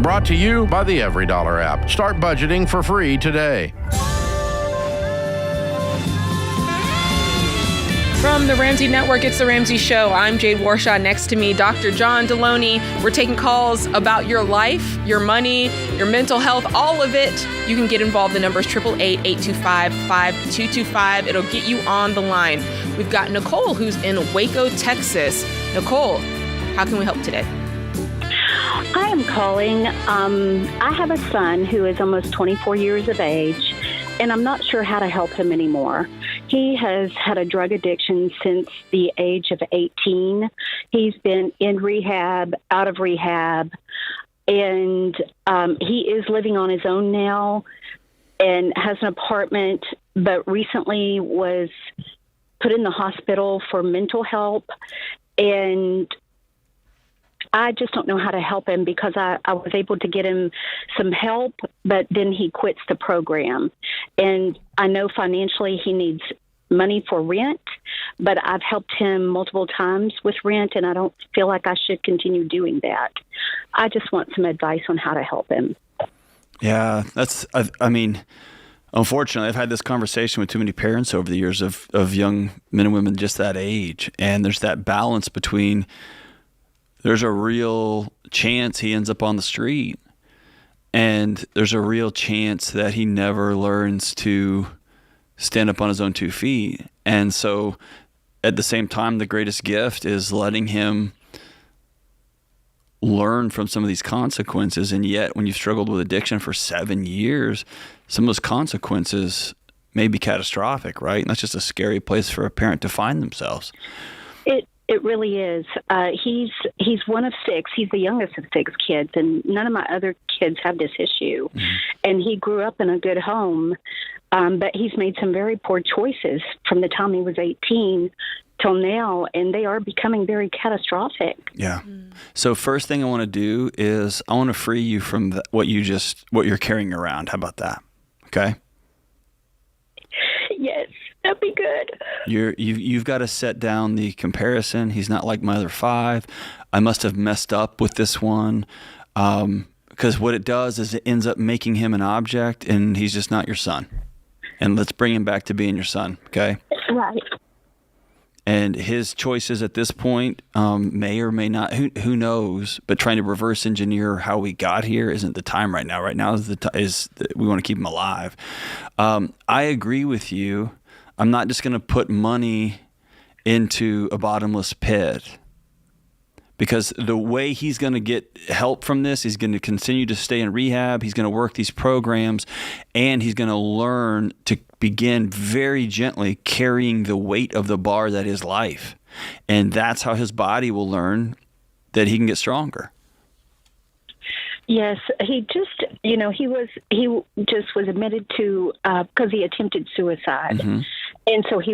Brought to you by the Every Dollar app. Start budgeting for free today. From the Ramsey Network, it's The Ramsey Show. I'm Jade Warshaw. Next to me, Dr. John Delony. We're taking calls about your life, your money, your mental health, all of it. You can get involved. The number is 888-825-5225. It'll get you on the line. We've got Nicole, who's in Waco, Texas. Nicole, how can we help today? I am calling. I have a son who is almost 24 years of age, and I'm not sure how to help him anymore. He has had a drug addiction since the age of 18. He's been in rehab, out of rehab, and he is living on his own now and has an apartment, but recently was put in the hospital for mental help. And I just don't know how to help him because I was able to get him some help, but then he quits the program. And I know financially he needs money for rent, but I've helped him multiple times with rent, and I don't feel like I should continue doing that. I just want some advice on how to help him. Yeah, I mean, unfortunately, I've had this conversation with too many parents over the years of young men and women just that age, and there's that balance between there's a real chance he ends up on the street, and there's a real chance that he never learns to stand up on his own 2 feet. And so at the same time, the greatest gift is letting him learn from some of these consequences. And yet when you've struggled with addiction for 7 years, some of those consequences may be catastrophic, right? And that's just a scary place for a parent to find themselves. It really is. He's one of 6. He's the youngest of 6 kids, and none of my other kids have this issue. Mm-hmm. And he grew up in a good home, but he's made some very poor choices from the time he was 18 till now, and they are becoming very catastrophic. Yeah. So first thing I want to do is I want to free you from what you're carrying around. How about that? Okay. Yes. That'd be good. You've got to set down the comparison. He's not like my other 5. I must have messed up with this one. Because what it does is it ends up making him an object, and he's just not your son. And let's bring him back to being your son, okay? Right. And his choices at this point may or may not, who knows, but trying to reverse engineer how we got here isn't the time right now. Right now is we want to keep him alive. I agree with you. I'm not just going to put money into a bottomless pit, because the way he's going to get help from this, he's going to continue to stay in rehab. He's going to work these programs, and he's going to learn to begin very gently carrying the weight of the bar that is life. And that's how his body will learn that he can get stronger. Yes, he just was admitted to because he attempted suicide, Mm-hmm. and so he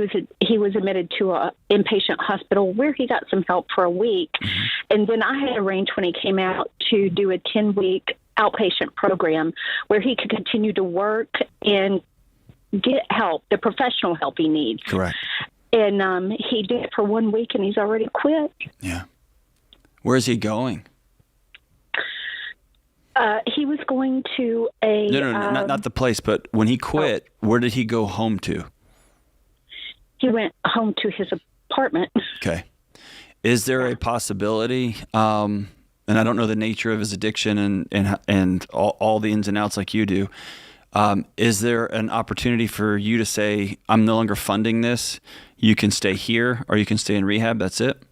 was admitted to a inpatient hospital where he got some help for a week, Mm-hmm. and then I had arranged when he came out to do a 10-week outpatient program where he could continue to work and get help, the professional help he needs. Correct. And he did it for 1 week, and he's already quit. Yeah. Where is he going? He was going to a... No, not the place, but when he quit, where did he go home to? He went home to his apartment. Okay. Is there a possibility, and I don't know the nature of his addiction and all the ins and outs like you do, is there an opportunity for you to say, I'm no longer funding this, you can stay here or you can stay in rehab, that's it?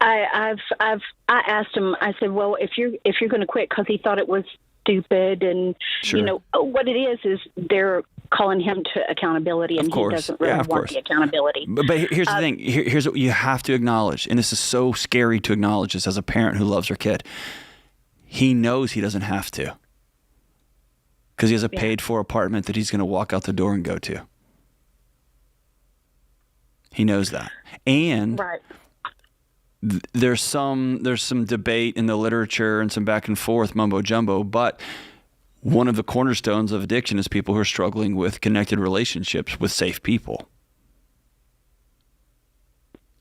I asked him. I said, "Well, if you're going to quit," because he thought it was stupid, and Sure. What it is they're calling him to accountability, and he doesn't really want the accountability. But here's the thing. Here's what you have to acknowledge, and this is so scary to acknowledge this as a parent who loves their kid. He knows he doesn't have to, because he has a paid-for apartment that he's going to walk out the door and go to. He knows that, and right. There's some debate in the literature and some back and forth mumbo jumbo, but one of the cornerstones of addiction is people who are struggling with connected relationships with safe people.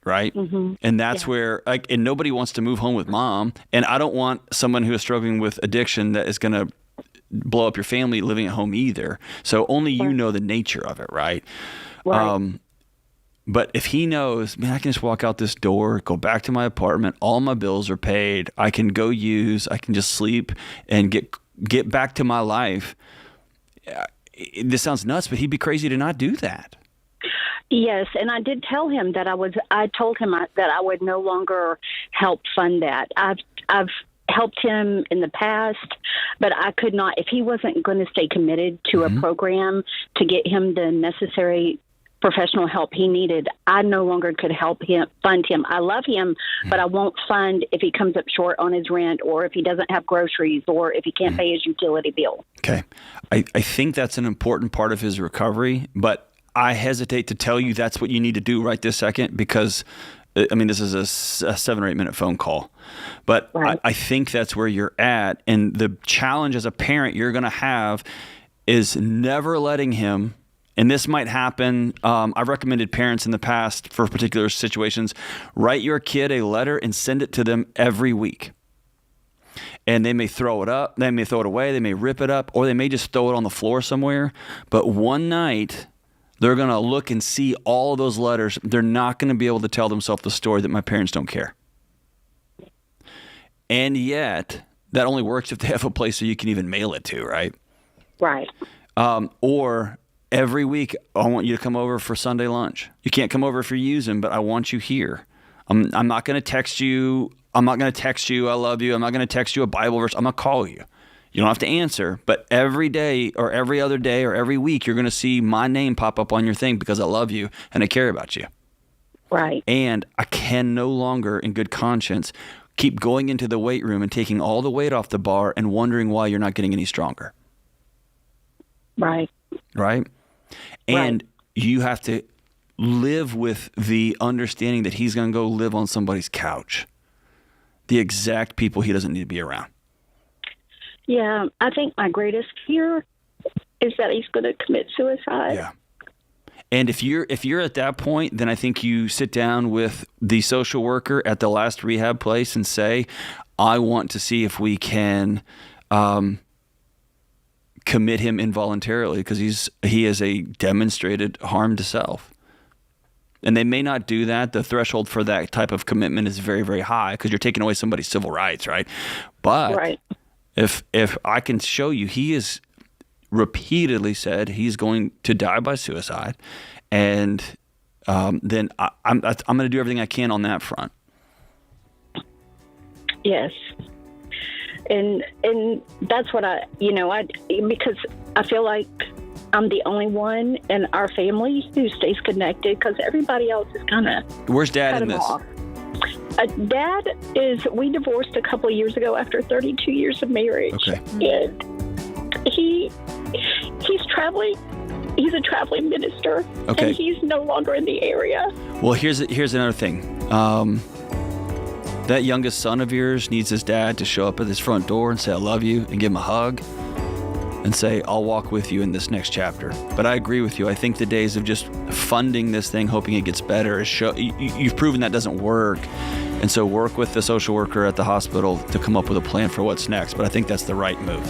right? Mm-hmm. And that's where, and nobody wants to move home with mom. And I don't want someone who is struggling with addiction that is going to blow up your family living at home either. So only you know the nature of it, right? Right. But if he knows, man, I can just walk out this door, go back to my apartment, all my bills are paid, I can go use, I can just sleep and get back to my life. This sounds nuts, but he'd be crazy to not do that. Yes, and I did tell him that I told him that I would no longer help fund that. I've helped him in the past, but I could not, if he wasn't going to stay committed to a program to get him the necessary professional help he needed, I no longer could fund him. I love him, but I won't fund if he comes up short on his rent, or if he doesn't have groceries, or if he can't pay his utility bill. Okay. I think that's an important part of his recovery, but I hesitate to tell you that's what you need to do right this second, because I mean, this is a 7 or 8 minute phone call, but Right. I think that's where you're at. And the challenge as a parent you're going to have is never letting him. And this might happen. I've recommended parents in the past for particular situations, write your kid a letter and send it to them every week. And they may throw it up, they may throw it away, they may rip it up, or they may just throw it on the floor somewhere. But one night, they're going to look and see all of those letters. They're not going to be able to tell themselves the story that my parents don't care. And yet, that only works if they have a place so you can even mail it to, right? Right. Or every week, I want you to come over for Sunday lunch. You can't come over if you're using, but I want you here. I'm not going to text you. I'm not going to text you, I love you. I'm not going to text you a Bible verse. I'm going to call you. You don't have to answer, but every day or every other day or every week, you're going to see my name pop up on your thing because I love you and I care about you. Right. And I can no longer, in good conscience, keep going into the weight room and taking all the weight off the bar and wondering why you're not getting any stronger. Right. Right? And you have to live with the understanding that he's going to go live on somebody's couch. The exact people he doesn't need to be around. Yeah, I think my greatest fear is that he's going to commit suicide. Yeah. And if you're at that point, then I think you sit down with the social worker at the last rehab place and say, I want to see if we can commit him involuntarily, because he has a demonstrated harm to self. And they may not do that. The threshold for that type of commitment is very, very high because you're taking away somebody's civil rights, right? But if I can show you, he has repeatedly said he's going to die by suicide, and then I'm going to do everything I can on that front. Yes. And that's what because I feel like I'm the only one in our family who stays connected, because everybody else is kind of Where's Dad in this? off. Dad we divorced a couple of years ago after 32 years of marriage. Okay. And he's traveling. He's a traveling minister. Okay. And he's no longer in the area. Well, here's another thing. That youngest son of yours needs his dad to show up at his front door and say, I love you, and give him a hug and say, I'll walk with you in this next chapter. But I agree with you. I think the days of just funding this thing, hoping it gets better, you've proven that doesn't work. And so work with the social worker at the hospital to come up with a plan for what's next. But I think that's the right move.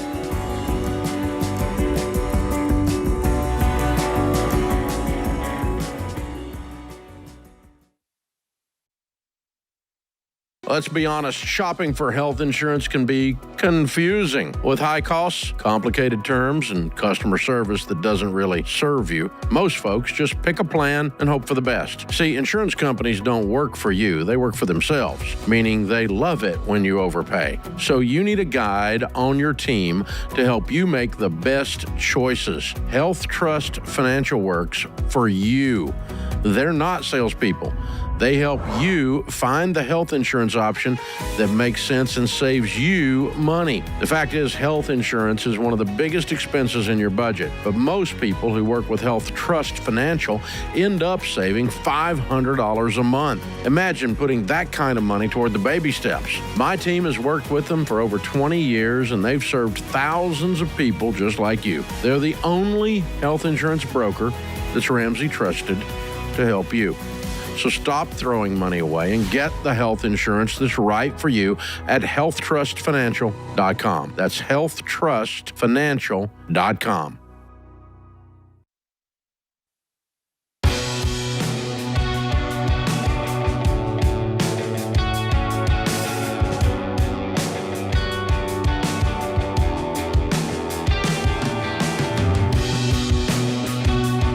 Let's be honest, shopping for health insurance can be confusing. With high costs, complicated terms, and customer service that doesn't really serve you, most folks just pick a plan and hope for the best. See, insurance companies don't work for you, they work for themselves, meaning they love it when you overpay. So you need a guide on your team to help you make the best choices. Health Trust Financial works for you. They're not salespeople. They help you find the health insurance option that makes sense and saves you money. The fact is, health insurance is one of the biggest expenses in your budget, but most people who work with Health Trust Financial end up saving $500 a month. Imagine putting that kind of money toward the baby steps. My team has worked with them for over 20 years, and they've served thousands of people just like you. They're the only health insurance broker that's Ramsey trusted to help you. So stop throwing money away and get the health insurance that's right for you at healthtrustfinancial.com. That's healthtrustfinancial.com.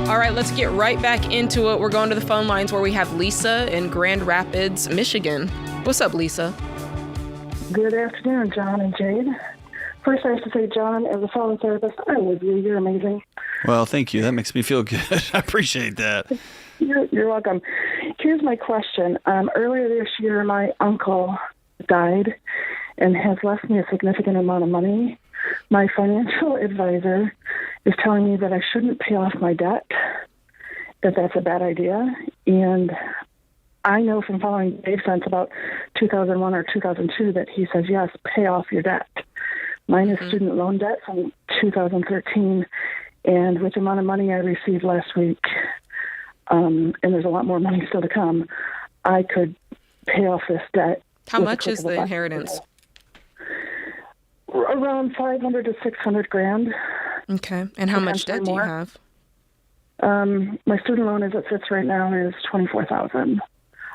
All right, let's get right back into it. We're going to the phone lines where we have Lisa in Grand Rapids, Michigan. What's up, Lisa? Good afternoon, John and Jade. First, I have to say, John, as a fellow therapist, I love you. You're amazing. Well, thank you. That makes me feel good. I appreciate that. You're welcome. Here's my question. Earlier this year, my uncle died and has left me a significant amount of money. My financial advisor is telling me that I shouldn't pay off my debt, that that's a bad idea. And I know from following Dave since about 2001 or 2002 that he says, yes, pay off your debt. Mine is student loan debt from 2013. And with the amount of money I received last week, and there's a lot more money still to come, I could pay off this debt. How much is the inheritance? Around 500 to 600 grand. Okay. And how much debt do you have? My student loan as it sits right now is $24,000.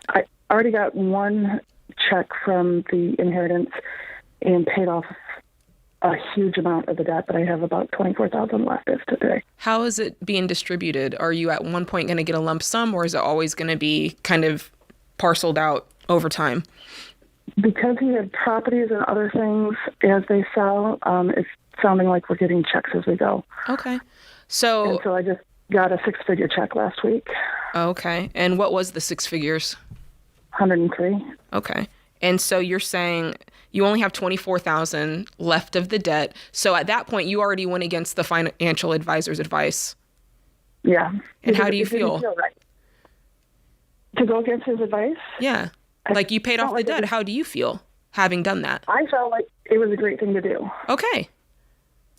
I already got one check from the inheritance and paid off a huge amount of the debt, but I have about $24,000 left as today. How is it being distributed? Are you at one point going to get a lump sum, or is it always going to be kind of parceled out over time? Because he had properties and other things as they sell, it's sounding like we're getting checks as we go. Okay. And so I just got a six-figure check last week. Okay. And what was the six figures? 103. Okay. And so you're saying you only have $24,000 left of the debt. So at that point, you already went against the financial advisor's advice. Yeah. And how do you feel? Right. To go against his advice? Yeah. Like you paid off the debt. How do you feel having done that? I felt like it was a great thing to do. Okay.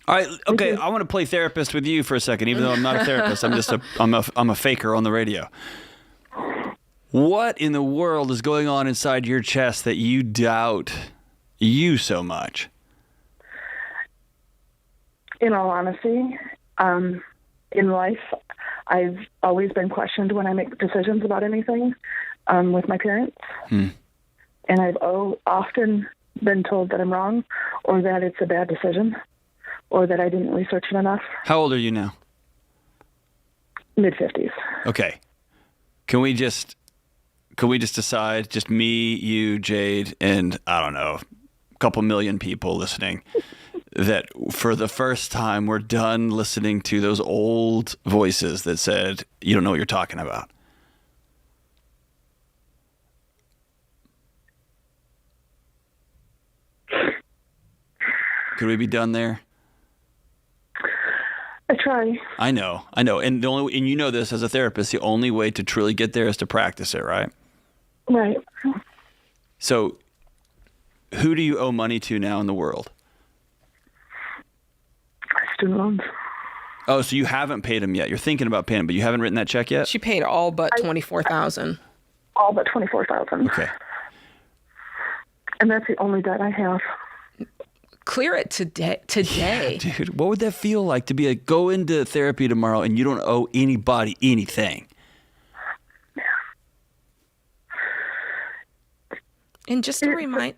All right. Okay. I want to play therapist with you for a second, even though I'm not a therapist. I'm a faker on the radio. What in the world is going on inside your chest that you doubt you so much? In all honesty, in life, I've always been questioned when I make decisions about anything with my parents. And I've often been told that I'm wrong or that it's a bad decision or that I didn't research it enough. How old are you now? Mid-50s. Okay. Can we just decide, just me, you, Jade, and I don't know, a couple million people listening, that for the first time we're done listening to those old voices that said, you don't know what you're talking about? Could we be done there? I try. I know. And you know this as a therapist, the only way to truly get there is to practice it, right? Right. So who do you owe money to now in the world? Student loans. Oh, so you haven't paid them yet. You're thinking about paying them, but you haven't written that check yet? She paid all but $24,000. All but $24,000. Okay. And that's the only debt I have. Clear it today. Yeah, dude, what would that feel like to go into therapy tomorrow and you don't owe anybody anything? And just a reminder.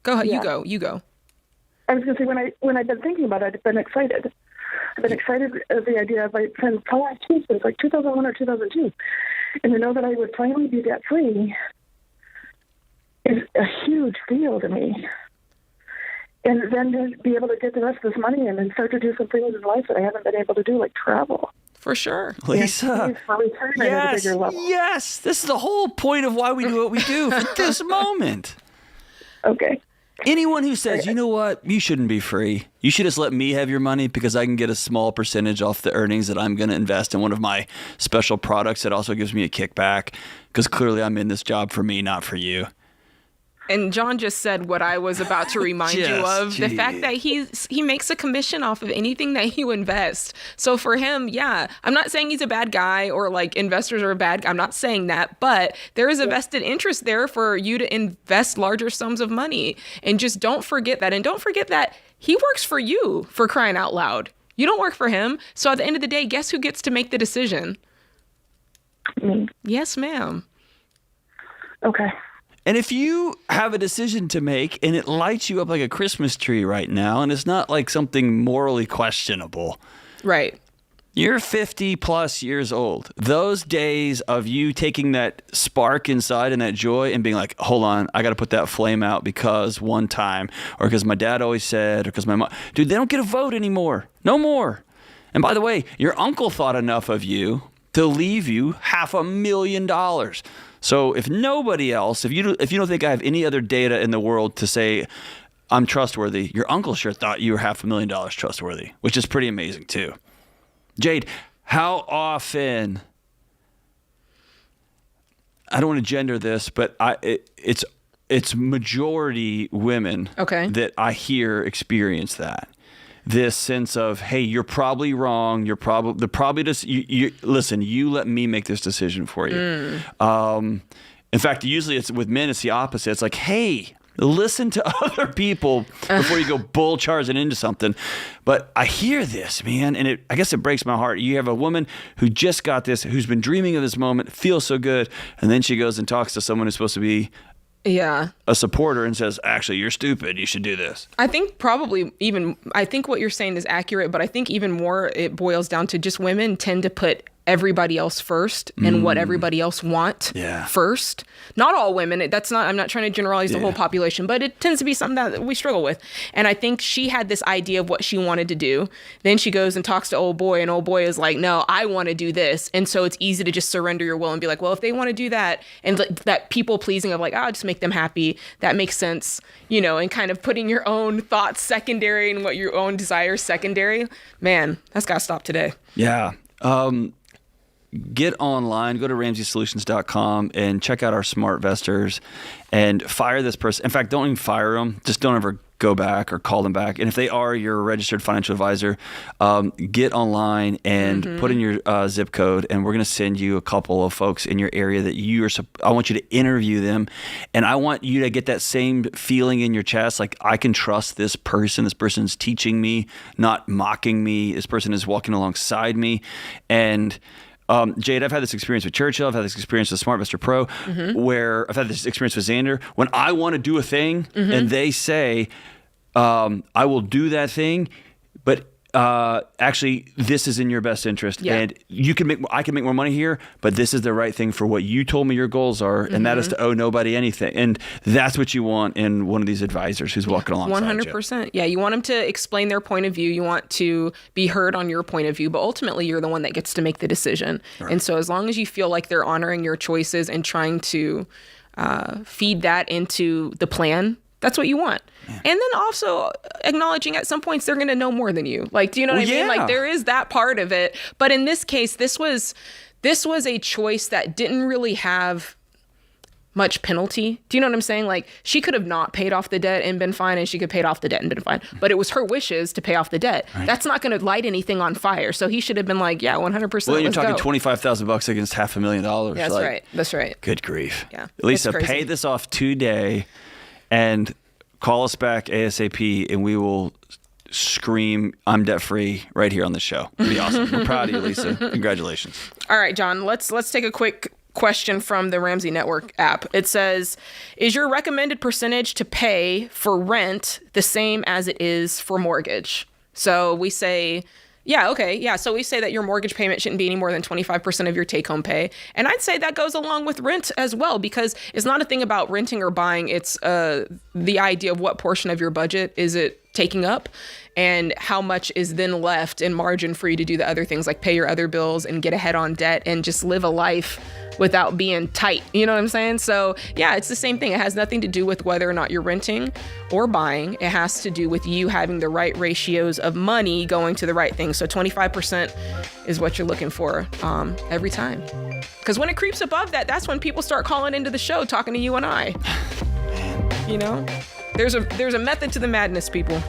Go ahead. Yeah. You go. I was going to say, when I've been thinking about it, I've been excited. I've been excited at the idea of my friends probably since like 2001 or 2002. And to know that I would finally be debt-free is a huge deal to me. And then to be able to get the rest of this money and then start to do some things in life that I haven't been able to do, like travel. For sure. Lisa. Yes. This is the whole point of why we do what we do for this moment. Okay. Anyone who says, you know what, you shouldn't be free. You should just let me have your money because I can get a small percentage off the earnings that I'm going to invest in one of my special products that also gives me a kickback because clearly I'm in this job for me, not for you. And John just said what I was about to remind you of. The fact that he makes a commission off of anything that you invest. So for him, yeah, I'm not saying he's a bad guy or like investors are a bad guy. I'm not saying that, but there is a vested interest there for you to invest larger sums of money. And just don't forget that. And don't forget that he works for you, for crying out loud. You don't work for him. So at the end of the day, guess who gets to make the decision? Me. Yes, ma'am. Okay. And if you have a decision to make and it lights you up like a Christmas tree right now, and it's not like something morally questionable. Right. You're 50 plus years old. Those days of you taking that spark inside and that joy and being like, hold on, I got to put that flame out because one time, or because my dad always said, or because my mom, dude, they don't get a vote anymore. No more. And by the way, your uncle thought enough of you to leave you $500,000. So if nobody else, if you don't think I have any other data in the world to say I'm trustworthy, your uncle sure thought you were $500,000 trustworthy, which is pretty amazing too. Jade, how often, I don't want to gender this, but it's majority women that I hear experience that. This sense of, hey, you're probably wrong. You're probably just listen. You let me make this decision for you. In fact, usually it's with men. It's the opposite. It's like, hey, listen to other people before you go bull charging into something. But I hear this, man, and I guess it breaks my heart. You have a woman who just got this, who's been dreaming of this moment, feels so good, and then she goes and talks to someone who's supposed to be a supporter and says, actually, you're stupid. You should do this. I think I think what you're saying is accurate, but I think even more it boils down to just women tend to put everybody else first and what everybody else want first. Not all women. I'm not trying to generalize the whole population, but it tends to be something that we struggle with. And I think she had this idea of what she wanted to do. Then she goes and talks to old boy, and old boy is like, no, I want to do this. And so it's easy to just surrender your will and be like, well, if they want to do that, and that people pleasing of like, I'll just make them happy. That makes sense, and kind of putting your own thoughts secondary and what your own desires secondary. Man, that's got to stop today. Yeah. Get online, go to RamseySolutions.com and check out our smart vesters and fire this person. In fact, don't even fire them. Just don't ever go back or call them back. And if they are your registered financial advisor, get online and put in your zip code, and we're going to send you a couple of folks in your area that I want you to interview them. And I want you to get that same feeling in your chest, like I can trust this person. This person's teaching me, not mocking me. This person is walking alongside me. And Jade, I've had this experience with Churchill. I've had this experience with SmartVestor Pro, where I've had this experience with Xander. When I want to do a thing and they say, I will do that thing, but actually this is in your best interest and I can make more money here, but this is the right thing for what you told me your goals are, and that is to owe nobody anything. And that's what you want in one of these advisors who's walking alongside 100%. Yeah, you want them to explain their point of view. You want to be heard on your point of view, but ultimately you're the one that gets to make the decision. Right. And so as long as you feel like they're honoring your choices and trying to feed that into the plan, that's what you want. Yeah. And then also acknowledging at some points they're going to know more than you. Like, do you know what I mean? Like, there is that part of it. But in this case, this was a choice that didn't really have much penalty. Do you know what I'm saying? Like, she could have not paid off the debt and been fine, and she could have paid off the debt and been fine. But it was her wishes to pay off the debt. Right. That's not going to light anything on fire. So he should have been like, yeah, 100%. Well, you're talking $25,000 against $500,000. Yeah, that's right. That's right. Good grief. Yeah. Lisa, pay this off today and call us back ASAP, and we will scream, I'm debt free right here on the show. It'd be awesome. We're proud of you, Lisa. Congratulations. All right, John, let's take a quick question from the Ramsey Network app. It says, is your recommended percentage to pay for rent the same as it is for mortgage? So we say, so we say that your mortgage payment shouldn't be any more than 25% of your take-home pay. And I'd say that goes along with rent as well, because it's not a thing about renting or buying. It's the idea of what portion of your budget is it taking up and how much is then left in margin for you to do the other things like pay your other bills and get ahead on debt and just live a life without being tight. You know what I'm saying? So yeah, it's the same thing. It has nothing to do with whether or not you're renting or buying. It has to do with you having the right ratios of money going to the right things. So 25% is what you're looking for every time. Because when it creeps above that, that's when people start calling into the show, talking to you and I. Man. You know, there's a method to the madness, people.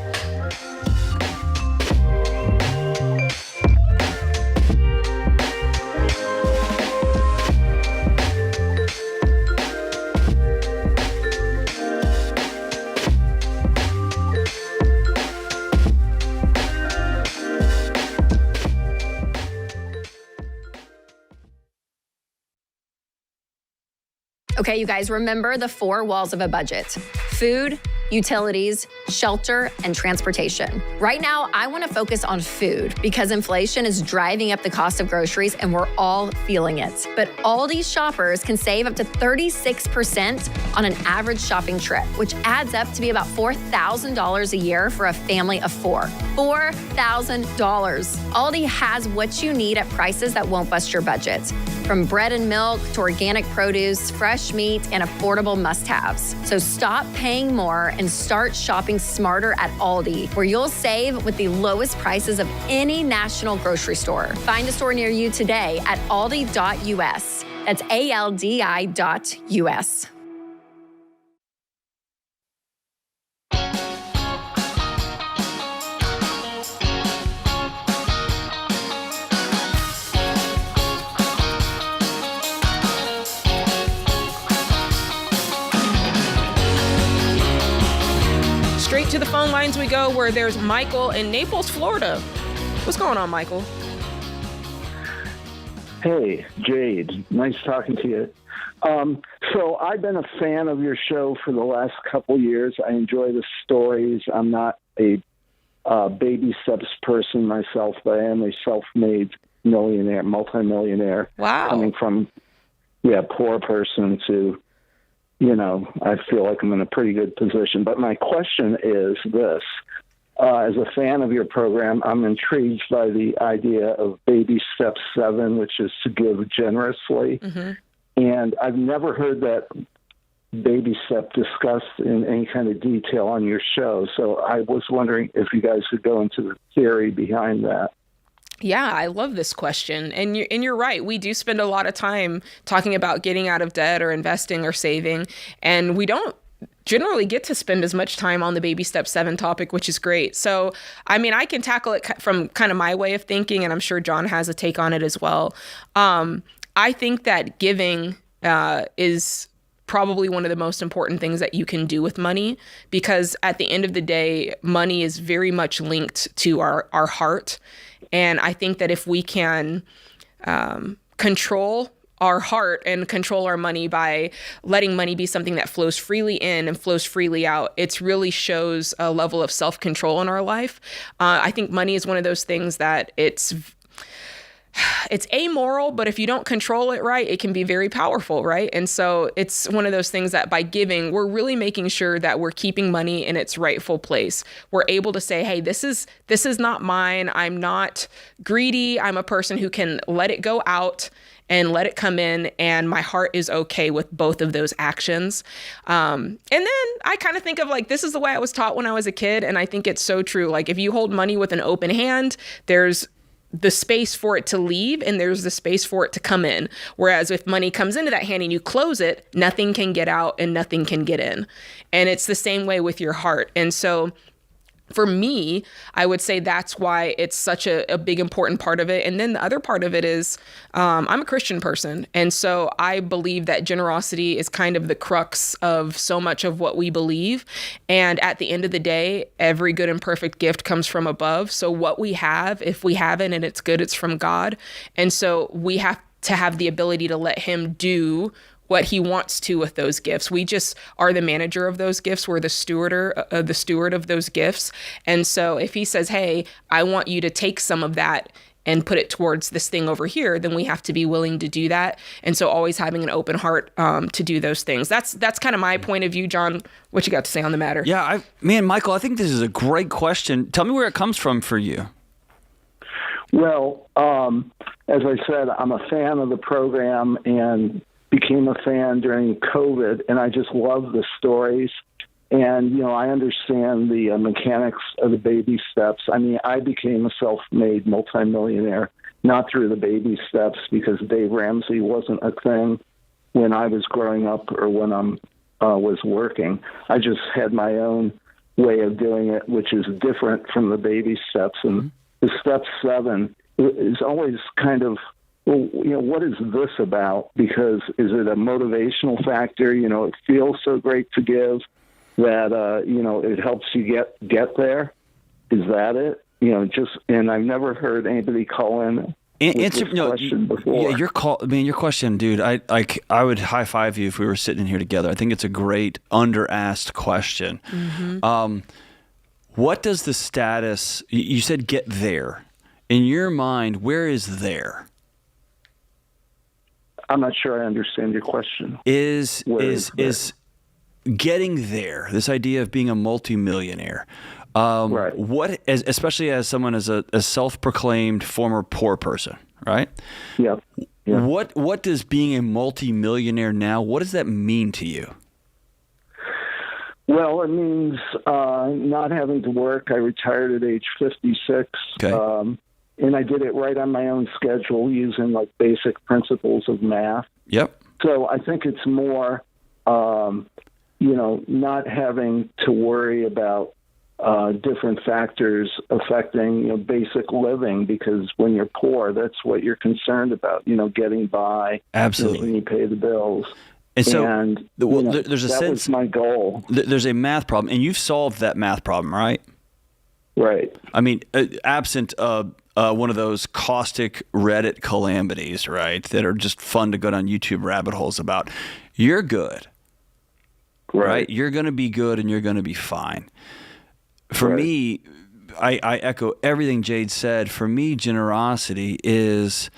Okay, you guys, remember the 4 walls of a budget: food, utilities, shelter, and transportation. Right now, I want to focus on food because inflation is driving up the cost of groceries and we're all feeling it. But Aldi shoppers can save up to 36% on an average shopping trip, which adds up to be about $4,000 a year for a family of 4. $4,000. Aldi has what you need at prices that won't bust your budget. From bread and milk to organic produce, fresh meat, and affordable must-haves. So stop paying more and start shopping smarter at Aldi, where you'll save with the lowest prices of any national grocery store. Find a store near you today at aldi.us. That's ALDI.us. Straight to the phone lines we go, where there's Michael in Naples, Florida. What's going on, Michael? Hey, Jade. Nice talking to you. So I've been a fan of your show for the last couple years. I enjoy the stories. I'm not a baby steps person myself, but I am a self-made millionaire, multimillionaire. Wow. Coming from, poor person to, I feel like I'm in a pretty good position. But my question is this. As a fan of your program, I'm intrigued by the idea of baby step 7, which is to give generously. Mm-hmm. And I've never heard that baby step discussed in any kind of detail on your show. So I was wondering if you guys could go into the theory behind that. Yeah, I love this question. And you're right. We do spend a lot of time talking about getting out of debt or investing or saving. And we don't generally get to spend as much time on the baby step 7 topic, which is great. So, I mean, I can tackle it from kind of my way of thinking, and I'm sure John has a take on it as well. I think that giving is probably one of the most important things that you can do with money, because at the end of the day, money is very much linked to our heart. And I think that if we can control our heart and control our money by letting money be something that flows freely in and flows freely out, it really shows a level of self-control in our life. I think money is one of those things that it's amoral, but if you don't control it right, it can be very powerful, right? And so it's one of those things that by giving, we're really making sure that we're keeping money in its rightful place. We're able to say, hey, this is not mine. I'm not greedy. I'm a person who can let it go out and let it come in, and my heart is okay with both of those actions. And then I kind of think of this is the way I was taught when I was a kid, and I think it's so true. If you hold money with an open hand, there's the space for it to leave and there's the space for it to come in. Whereas if money comes into that hand and you close it, nothing can get out and nothing can get in. And it's the same way with your heart. And so for me, I would say that's why it's such a big, important part of it. And then the other part of it is I'm a Christian person. And so I believe that generosity is kind of the crux of so much of what we believe. And at the end of the day, every good and perfect gift comes from above. So what we have, if we have it and it's good, it's from God. And so we have to have the ability to let him do what he wants to with those gifts. We just are the manager of those gifts. We're the steward of those gifts. And so if he says, hey, I want you to take some of that and put it towards this thing over here, then we have to be willing to do that. And so always having an open heart to do those things. That's kind of my point of view. John, what you got to say on the matter? Yeah, Michael, I think this is a great question. Tell me where it comes from for you. Well, as I said, I'm a fan of the program and became a fan during COVID, and I just love the stories. And, I understand the mechanics of the baby steps. I mean, I became a self-made multimillionaire, not through the baby steps, because Dave Ramsey wasn't a thing when I was growing up or when I'm was working. I just had my own way of doing it, which is different from the baby steps. And the step 7 is always kind of, well, what is this about? Because is it a motivational factor? It feels so great to give that, it helps you get there. Is that it? And I've never heard anybody call in answer question before. Yeah, your question, dude. I would high five you if we were sitting in here together. I think it's a great under-asked question. Mm-hmm. What does the status? You said get there. In your mind, where is there? I'm not sure I understand your question. Is getting there? This idea of being a multimillionaire. Right. Especially as someone as a self-proclaimed former poor person, right? Yeah. What does being a multimillionaire now? What does that mean to you? Well, it means not having to work. I retired at age 56. Okay. And I did it right on my own schedule using like basic principles of math. Yep. So I think it's more, not having to worry about different factors affecting basic living, because when you're poor, that's what you're concerned about, getting by. Absolutely. When you pay the bills. And so there's a that sense was my goal. There's a math problem, and you've solved that math problem, right? Right. I mean, absent one of those caustic Reddit calamities, right, that are just fun to go down YouTube rabbit holes about, you're good. Right? You're going to be good and you're going to be fine. For me, I echo everything Jade said. For me, generosity it's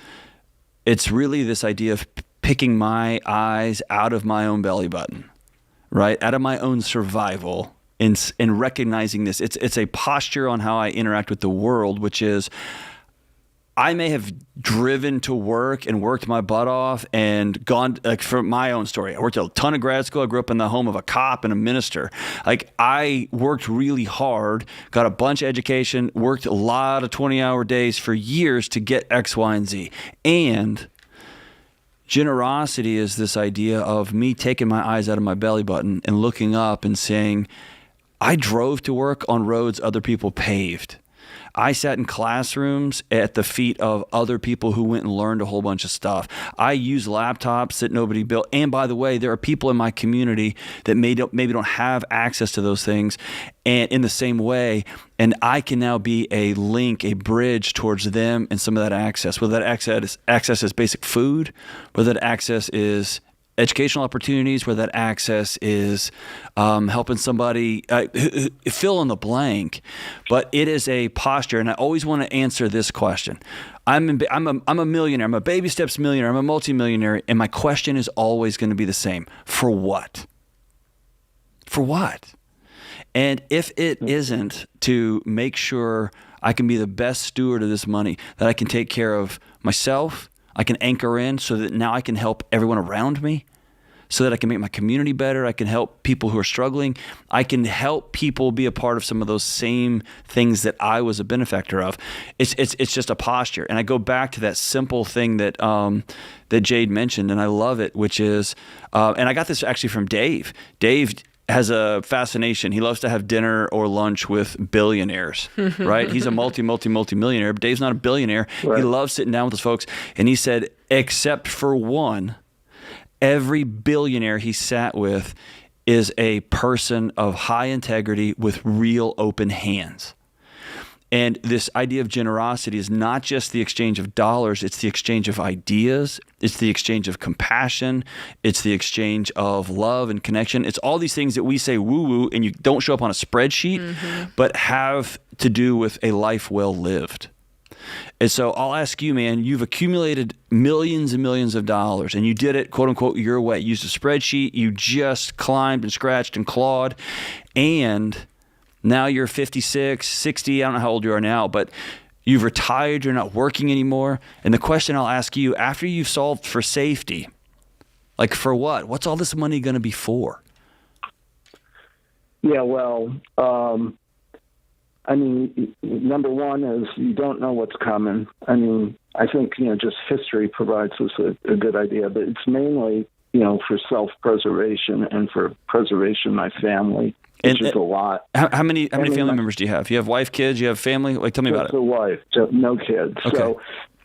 really this idea of picking my eyes out of my own belly button, right? Out of my own survival and recognizing this. It's a posture on how I interact with the world, which is I may have driven to work and worked my butt off and gone, like for my own story, I worked a ton of grad school. I grew up in the home of a cop and a minister. Like I worked really hard, got a bunch of education, worked a lot of 20-hour days for years to get X, Y, and Z. And generosity is this idea of me taking my eyes out of my belly button and looking up and saying, I drove to work on roads other people paved. I sat in classrooms at the feet of other people who went and learned a whole bunch of stuff. I use laptops that nobody built. And by the way, there are people in my community that maybe don't have access to those things and in the same way. And I can now be a link, a bridge towards them and some of that access, whether that access is basic food, whether that access is educational opportunities, where that access is helping somebody fill in the blank. But it is a posture, and I always want to answer this question. I'm a millionaire. I'm a baby steps millionaire. I'm a multimillionaire, and my question is always going to be the same: for what? For what? And if it isn't to make sure I can be the best steward of this money, that I can take care of myself, I can anchor in so that now I can help everyone around me, so that I can make my community better. I can help people who are struggling. I can help people be a part of some of those same things that I was a benefactor of. It's just a posture. And I go back to that simple thing that that Jade mentioned, and I love it, which is, and I got this actually from Dave. Dave has a fascination. He loves to have dinner or lunch with billionaires, right? He's a multi-millionaire, but Dave's not a billionaire. Right. He loves sitting down with those folks. And he said, except for one, every billionaire he sat with is a person of high integrity with real open hands. And this idea of generosity is not just the exchange of dollars, it's the exchange of ideas, it's the exchange of compassion, it's the exchange of love and connection. It's all these things that we say woo-woo and you don't show up on a spreadsheet, but have to do with a life well lived. And so I'll ask you, man, you've accumulated millions and millions of dollars, and you did it, quote unquote, your way. You used a spreadsheet, you just climbed and scratched and clawed, and now you're 56, 60, I don't know how old you are now, but you've retired, you're not working anymore. And the question I'll ask you, after you've solved for safety, like for what? What's all this money going to be for? Yeah, well, I mean, number one is you don't know what's coming. I mean, I think, just history provides us a good idea, but it's mainly, for self-preservation and for preservation of my family, which is a lot. How many family members do you have? You have wife, kids, you have family? Tell me about it. Just a wife, no kids. Okay. So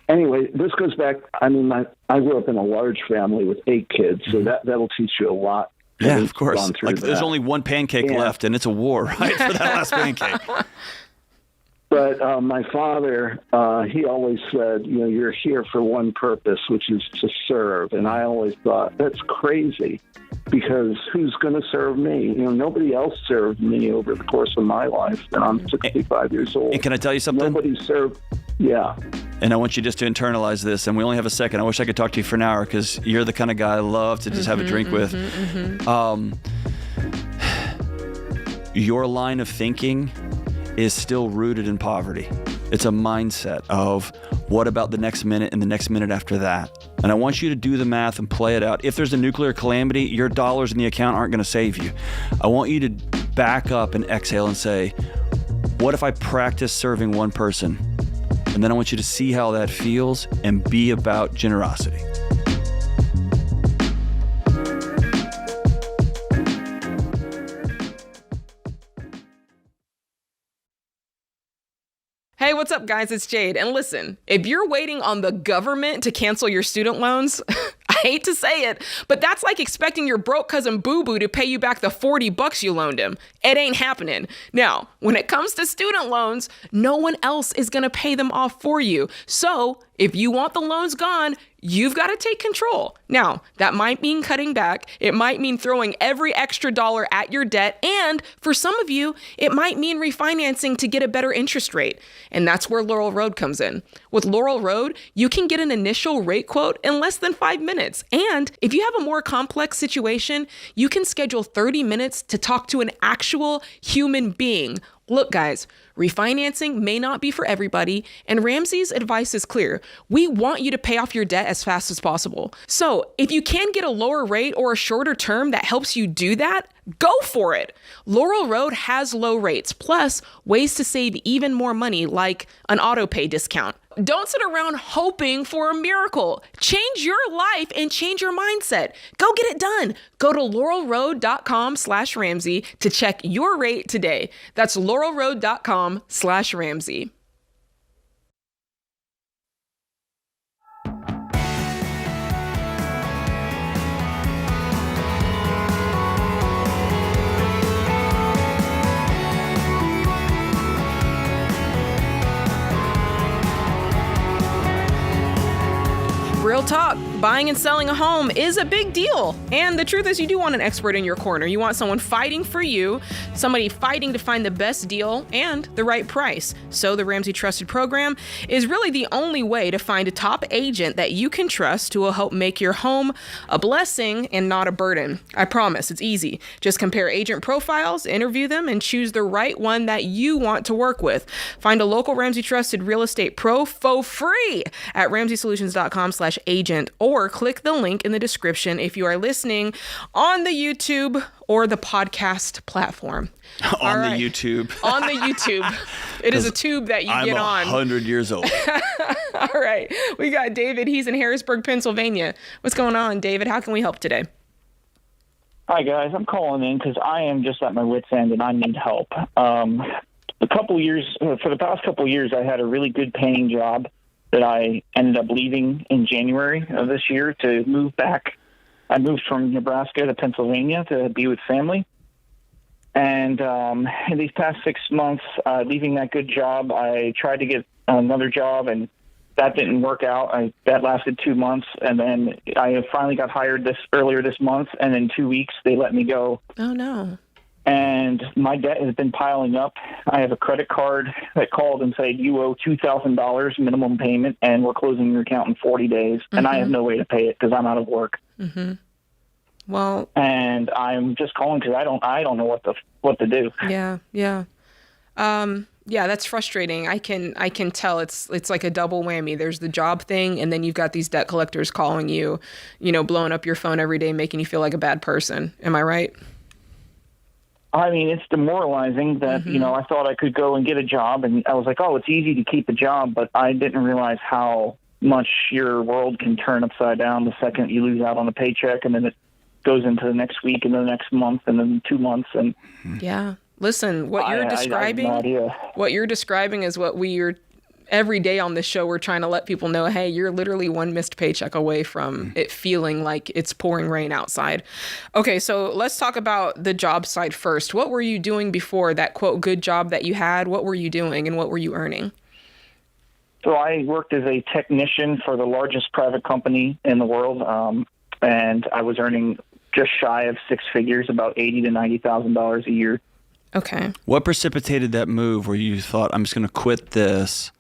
anyway, this goes back, I grew up in a large family with 8 kids, so that'll teach you a lot. Yeah, of course. There's only one pancake left, and it's a war, right, for that last pancake. But my father, he always said, you're here for one purpose, which is to serve. And I always thought, that's crazy, because who's going to serve me? Nobody else served me over the course of my life, and I'm 65 years old. And can I tell you something? Nobody served, yeah. And I want you just to internalize this, and we only have a second. I wish I could talk to you for an hour, because you're the kind of guy I love to just have a drink with. Your line of thinking is still rooted in poverty. It's a mindset of what about the next minute and the next minute after that. And I want you to do the math and play it out. If there's a nuclear calamity, your dollars in the account aren't going to save you. I want you to back up and exhale and say, what if I practice serving one person? And then I want you to see how that feels and be about generosity. Hey, what's up, guys? It's Jade. And listen, if you're waiting on the government to cancel your student loans, I hate to say it, but that's like expecting your broke cousin Boo Boo to pay you back the $40 you loaned him. It ain't happening. Now, when it comes to student loans, no one else is going to pay them off for you. So if you want the loans gone, you've got to take control. Now, that might mean cutting back. It might mean throwing every extra dollar at your debt. And for some of you, it might mean refinancing to get a better interest rate. And that's where Laurel Road comes in. With Laurel Road, you can get an initial rate quote in less than 5 minutes. And if you have a more complex situation, you can schedule 30 minutes to talk to an actual human being. Look, guys, refinancing may not be for everybody, and Ramsey's advice is clear. We want you to pay off your debt as fast as possible. So if you can get a lower rate or a shorter term that helps you do that, go for it. Laurel Road has low rates, plus ways to save even more money, like an auto pay discount. Don't sit around hoping for a miracle. Change your life and change your mindset. Go get it done. Go to laurelroad.com/Ramsey to check your rate today. That's laurelroad.com/Ramsey. Real talk, buying and selling a home is a big deal. And the truth is, you do want an expert in your corner. You want someone fighting for you, somebody fighting to find the best deal and the right price. So the Ramsey Trusted Program is really the only way to find a top agent that you can trust who will help make your home a blessing and not a burden. I promise, it's easy. Just compare agent profiles, interview them, and choose the right one that you want to work with. Find a local Ramsey Trusted real estate pro for free at RamseySolutions.com/agent, or click the link in the description if you are listening on the YouTube or the podcast platform. On the YouTube. On the YouTube. It is a tube that you get on. I'm 100 years old. All right. We got David. He's in Harrisburg, Pennsylvania. What's going on, David? How can we help today? Hi, guys. I'm calling in because I am just at my wit's end and I need help. For the past couple of years, I had a really good paying job that I ended up leaving in January of this year to move back. I moved from Nebraska to Pennsylvania to be with family. And in these past 6 months, leaving that good job, I tried to get another job, and that didn't work out. That lasted 2 months, and then I finally got hired earlier this month, and in 2 weeks, they let me go. Oh, no. And my debt has been piling up. I have a credit card that called and said, you owe $2,000 minimum payment, and we're closing your account in 40 days. And I have no way to pay it because I'm out of work. Well, and I'm just calling because I don't know what to do. Yeah. Yeah, that's frustrating. I can tell it's like a double whammy. There's the job thing, and then you've got these debt collectors calling you, blowing up your phone every day, making you feel like a bad person. Am I right? I mean, it's demoralizing that, I thought I could go and get a job, and I was like, oh, it's easy to keep a job, but I didn't realize how much your world can turn upside down the second you lose out on a paycheck, and then goes into the next week and the next month and then 2 months. And yeah, listen, what you're describing, I have no idea. What you're describing is what we're every day on this show, we're trying to let people know, hey, you're literally one missed paycheck away from it feeling like it's pouring rain outside. Okay, so let's talk about the job side first. What were you doing before that, quote, good job that you had? What were you doing and what were you earning? So I worked as a technician for the largest private company in the world, and I was earning just shy of six figures, about $80,000 to $90,000 a year. Okay. What precipitated that move where you thought, I'm just going to quit this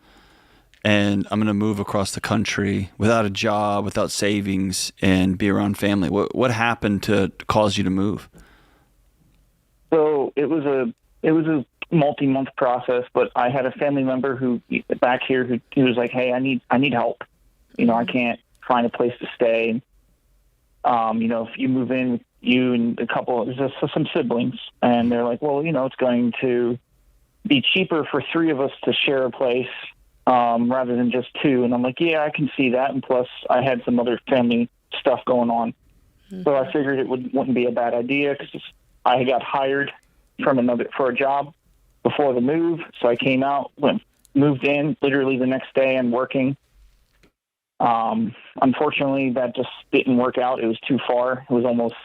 and I'm going to move across the country without a job, without savings, and be around family? What happened to cause you to move? So it was a multi-month process, but I had a family member who back here who was like, hey, I need help. I can't find a place to stay. If you move in with you and a couple, just some siblings, and they're like, well, it's going to be cheaper for three of us to share a place rather than just two. And I'm like, yeah, I can see that. And plus I had some other family stuff going on. Mm-hmm. So I figured it wouldn't be a bad idea because I got hired for a job before the move. So I came out, moved in literally the next day and working. Unfortunately, that just didn't work out. It was too far. It was almost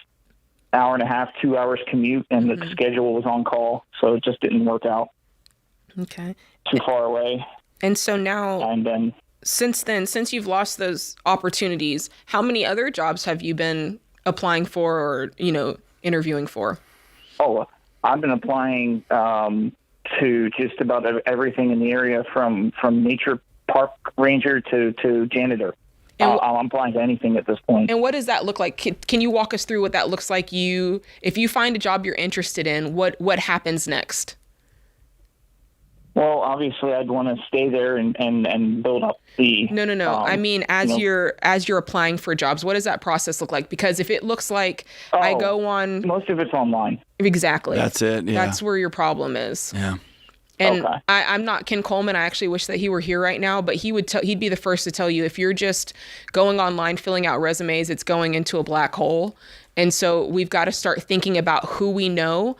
an hour and a half, 2 hours commute, and the schedule was on call. So it just didn't work out. Okay. Too far away. And so now, since you've lost those opportunities, how many other jobs have you been applying for or, interviewing for? Oh, I've been applying to just about everything in the area from nature park ranger to janitor. I'm applying to anything at this point. And what does that look like? Can you walk us through what that looks like? If you find a job you're interested in, what happens next? Well, obviously, I'd want to stay there and build up the. No. I mean, as you're applying for jobs, what does that process look like? Because if it looks like I go on, most of it's online. Exactly. That's it. Yeah. That's where your problem is. Yeah. And okay. I'm not Ken Coleman. I actually wish that he were here right now, but he'd be the first to tell you if you're just going online, filling out resumes, it's going into a black hole. And so we've got to start thinking about who we know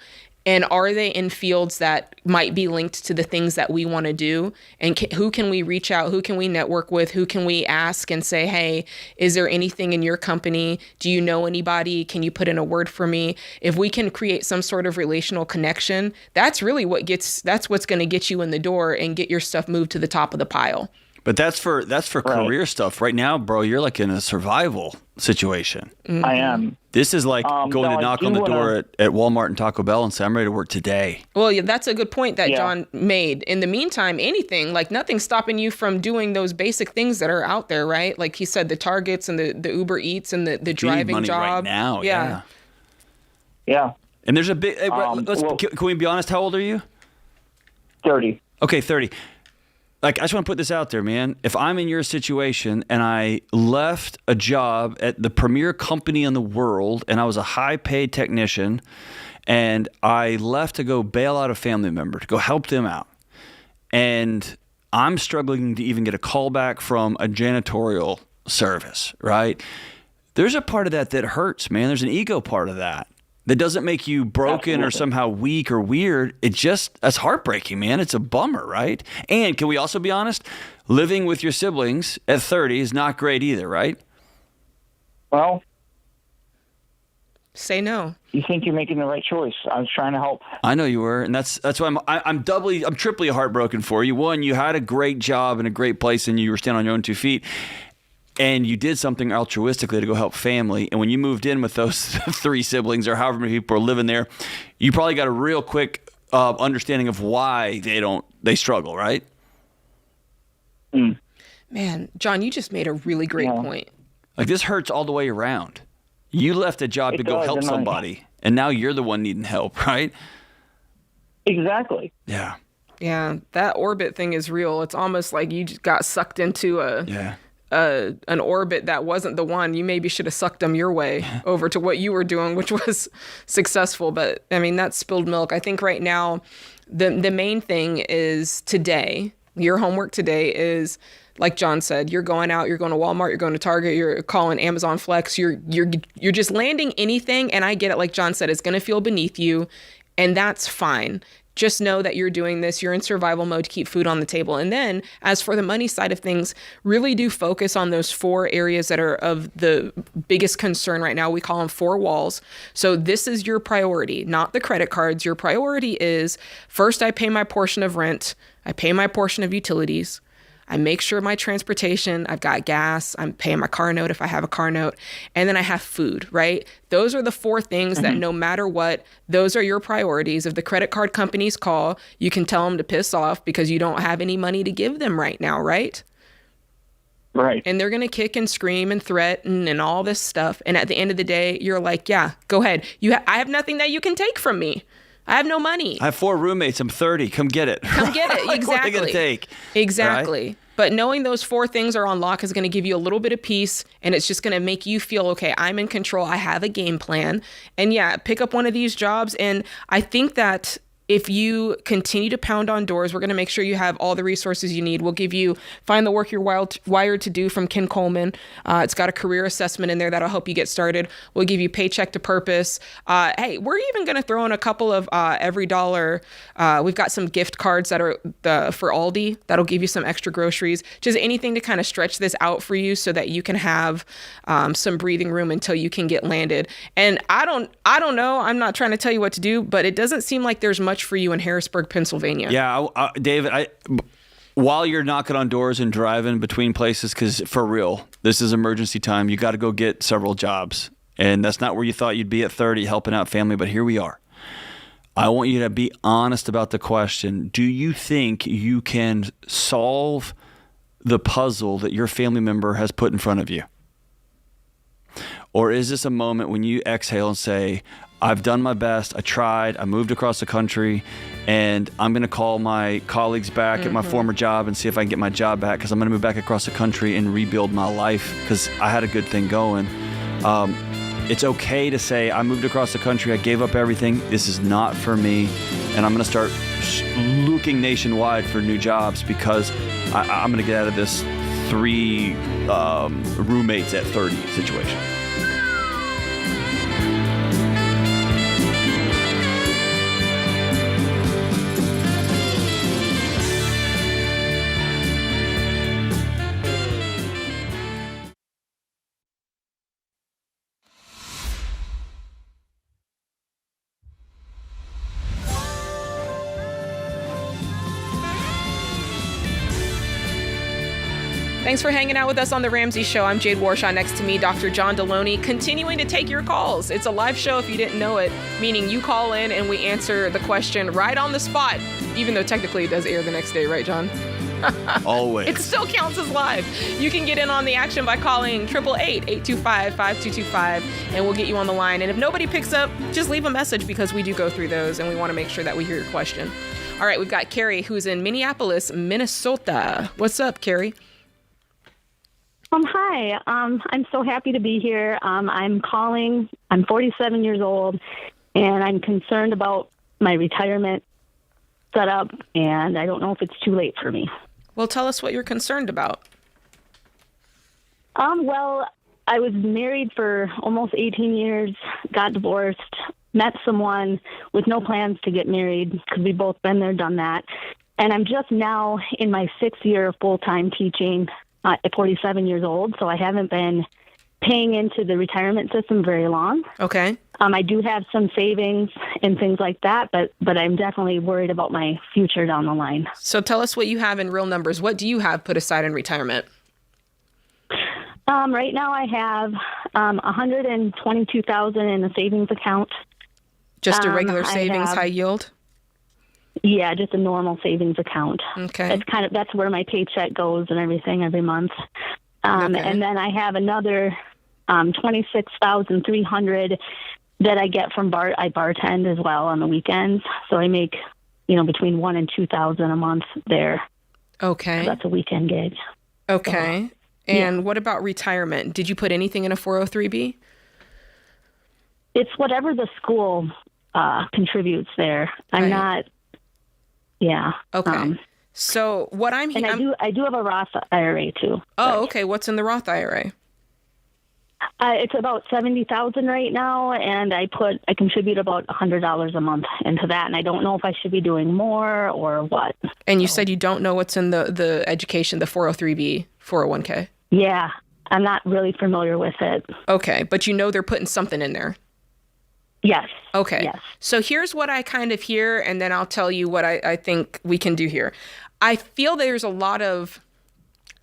and are they in fields that might be linked to the things that we want to do? And who can we reach out? Who can we network with? Who can we ask and say, hey, is there anything in your company? Do you know anybody? Can you put in a word for me? If we can create some sort of relational connection, that's really that's what's going to get you in the door and get your stuff moved to the top of the pile. But that's for career stuff. Right now, bro, you're like in a survival situation. Mm-hmm. I am. This is like going to knock on the door at Walmart and Taco Bell and say, I'm ready to work today. Well, yeah, that's a good point that John made. In the meantime, nothing's stopping you from doing those basic things that are out there, right? Like he said, the Targets and the Uber Eats and the driving money job. Right now, yeah. And there's a big, can we be honest? How old are you? 30. Okay, 30. Like, I just want to put this out there, man. If I'm in your situation and I left a job at the premier company in the world and I was a high-paid technician and I left to go bail out a family member, to go help them out, and I'm struggling to even get a call back from a janitorial service, right? There's a part of that hurts, man. There's an ego part of that. That doesn't make you broken or somehow weak or weird. That's heartbreaking, man. It's a bummer, right? And can we also be honest? Living with your siblings at 30 is not great either, right? Well, say no. You think you're making the right choice. I was trying to help. I know you were, and that's why I'm triply heartbroken for you. One, you had a great job in a great place and you were standing on your own 2 feet. And you did something altruistically to go help family. And when you moved in with those 3 siblings or however many people are living there, you probably got a real quick understanding of why they struggle, right? Mm. Man, John, you just made a really great point. Like, this hurts all the way around. You left a job to go help somebody, and now you're the one needing help, right? Exactly. Yeah. Yeah, that orbit thing is real. It's almost like you just got sucked into an orbit that wasn't the one. You maybe should have sucked them your way over to what you were doing, which was successful. But I mean, that's spilled milk. I think right now, the main thing is today, your homework today is like John said, you're going out, you're going to Walmart, you're going to Target, you're calling Amazon Flex, you're just landing anything. And I get it. Like John said, it's going to feel beneath you, and that's fine. Just know that you're doing this. You're in survival mode to keep food on the table. And then as for the money side of things, really do focus on those 4 areas that are of the biggest concern right now. We call them 4 walls. So this is your priority, not the credit cards. Your priority is, first, I pay my portion of rent. I pay my portion of utilities. I make sure my transportation, I've got gas, I'm paying my car note if I have a car note, and then I have food, right? Those are the 4 things that no matter what, those are your priorities. If the credit card companies call, you can tell them to piss off because you don't have any money to give them right now, right? Right. And they're going to kick and scream and threaten and all this stuff. And at the end of the day, you're like, yeah, go ahead. I have nothing that you can take from me. I have no money. I have 4 roommates. I'm 30. Come get it. Come get it. Like, Exactly. what are they going to take? Exactly. Right? But knowing those 4 things are on lock is going to give you a little bit of peace, and it's just going to make you feel, okay, I'm in control. I have a game plan. And yeah, pick up one of these jobs. And I think that if you continue to pound on doors, we're going to make sure you have all the resources you need. We'll give you Find the Work You're Wired to Do from Ken Coleman. It's got a career assessment in there that'll help you get started. We'll give you Paycheck to Purpose. Hey, we're even going to throw in a couple of every dollar. We've got some gift cards that are for Aldi that'll give you some extra groceries. Just anything to kind of stretch this out for you so that you can have some breathing room until you can get landed. And I don't know. I'm not trying to tell you what to do, but it doesn't seem like there's much for you in Harrisburg, Pennsylvania. Yeah, David, while you're knocking on doors and driving between places, because for real, this is emergency time. You got to go get several jobs. And that's not where you thought you'd be at 30 helping out family, but here we are. I want you to be honest about the question. Do you think you can solve the puzzle that your family member has put in front of you? Or is this a moment when you exhale and say, I've done my best, I tried, I moved across the country, and I'm going to call my colleagues back at my former job and see if I can get my job back, because I'm going to move back across the country and rebuild my life because I had a good thing going. It's okay to say, I moved across the country, I gave up everything, this is not for me, and I'm going to start looking nationwide for new jobs because I'm going to get out of this 3 roommates at 30 situation. Thanks for hanging out with us on The Ramsey Show. I'm Jade Warshaw. Next to me, Dr. John Delony, continuing to take your calls. It's a live show if you didn't know it, meaning you call in and we answer the question right on the spot, even though technically it does air the next day, right, John? Always. It still counts as live. You can get in on the action by calling 888-825-5225, and we'll get you on the line. And if nobody picks up, just leave a message because we do go through those, and we want to make sure that we hear your question. All right, we've got Carrie, who's in Minneapolis, Minnesota. What's up, Carrie? Hi. I'm so happy to be here. I'm calling. I'm 47 years old, and I'm concerned about my retirement setup, and I don't know if it's too late for me. Well, tell us what you're concerned about. Well, I was married for almost 18 years, got divorced, met someone with no plans to get married because we've both been there, done that. And I'm just now in my 6th year of full-time teaching at 47 years old, so I haven't been paying into the retirement system very long. Okay. I do have some savings and things like that, but I'm definitely worried about my future down the line. So tell us what you have in real numbers. What do you have put aside in retirement? Right now I have $122,000 in a savings account. Just a regular savings, high yield? Yeah, just a normal savings account. Okay. That's where my paycheck goes and everything every month. Okay. And then I have another $26,300 that I get from I bartend as well on the weekends. So I make, between $1,000 and $2,000 a month there. Okay. So that's a weekend gig. Okay. And what about retirement? Did you put anything in a 403B? It's whatever the school contributes there. I'm not. Yeah. Okay. So what I'm And hearing... I do have a Roth IRA too. Oh, okay. What's in the Roth IRA? It's about $70,000 right now, and I contribute about $100 a month into that, and I don't know if I should be doing more or what. And you said you don't know what's in the education, the 403b, 401k. Yeah, I'm not really familiar with it. Okay, but you know they're putting something in there. Yes. Okay. Yes. So here's what I kind of hear, and then I'll tell you what I think we can do here. I feel there's a lot of...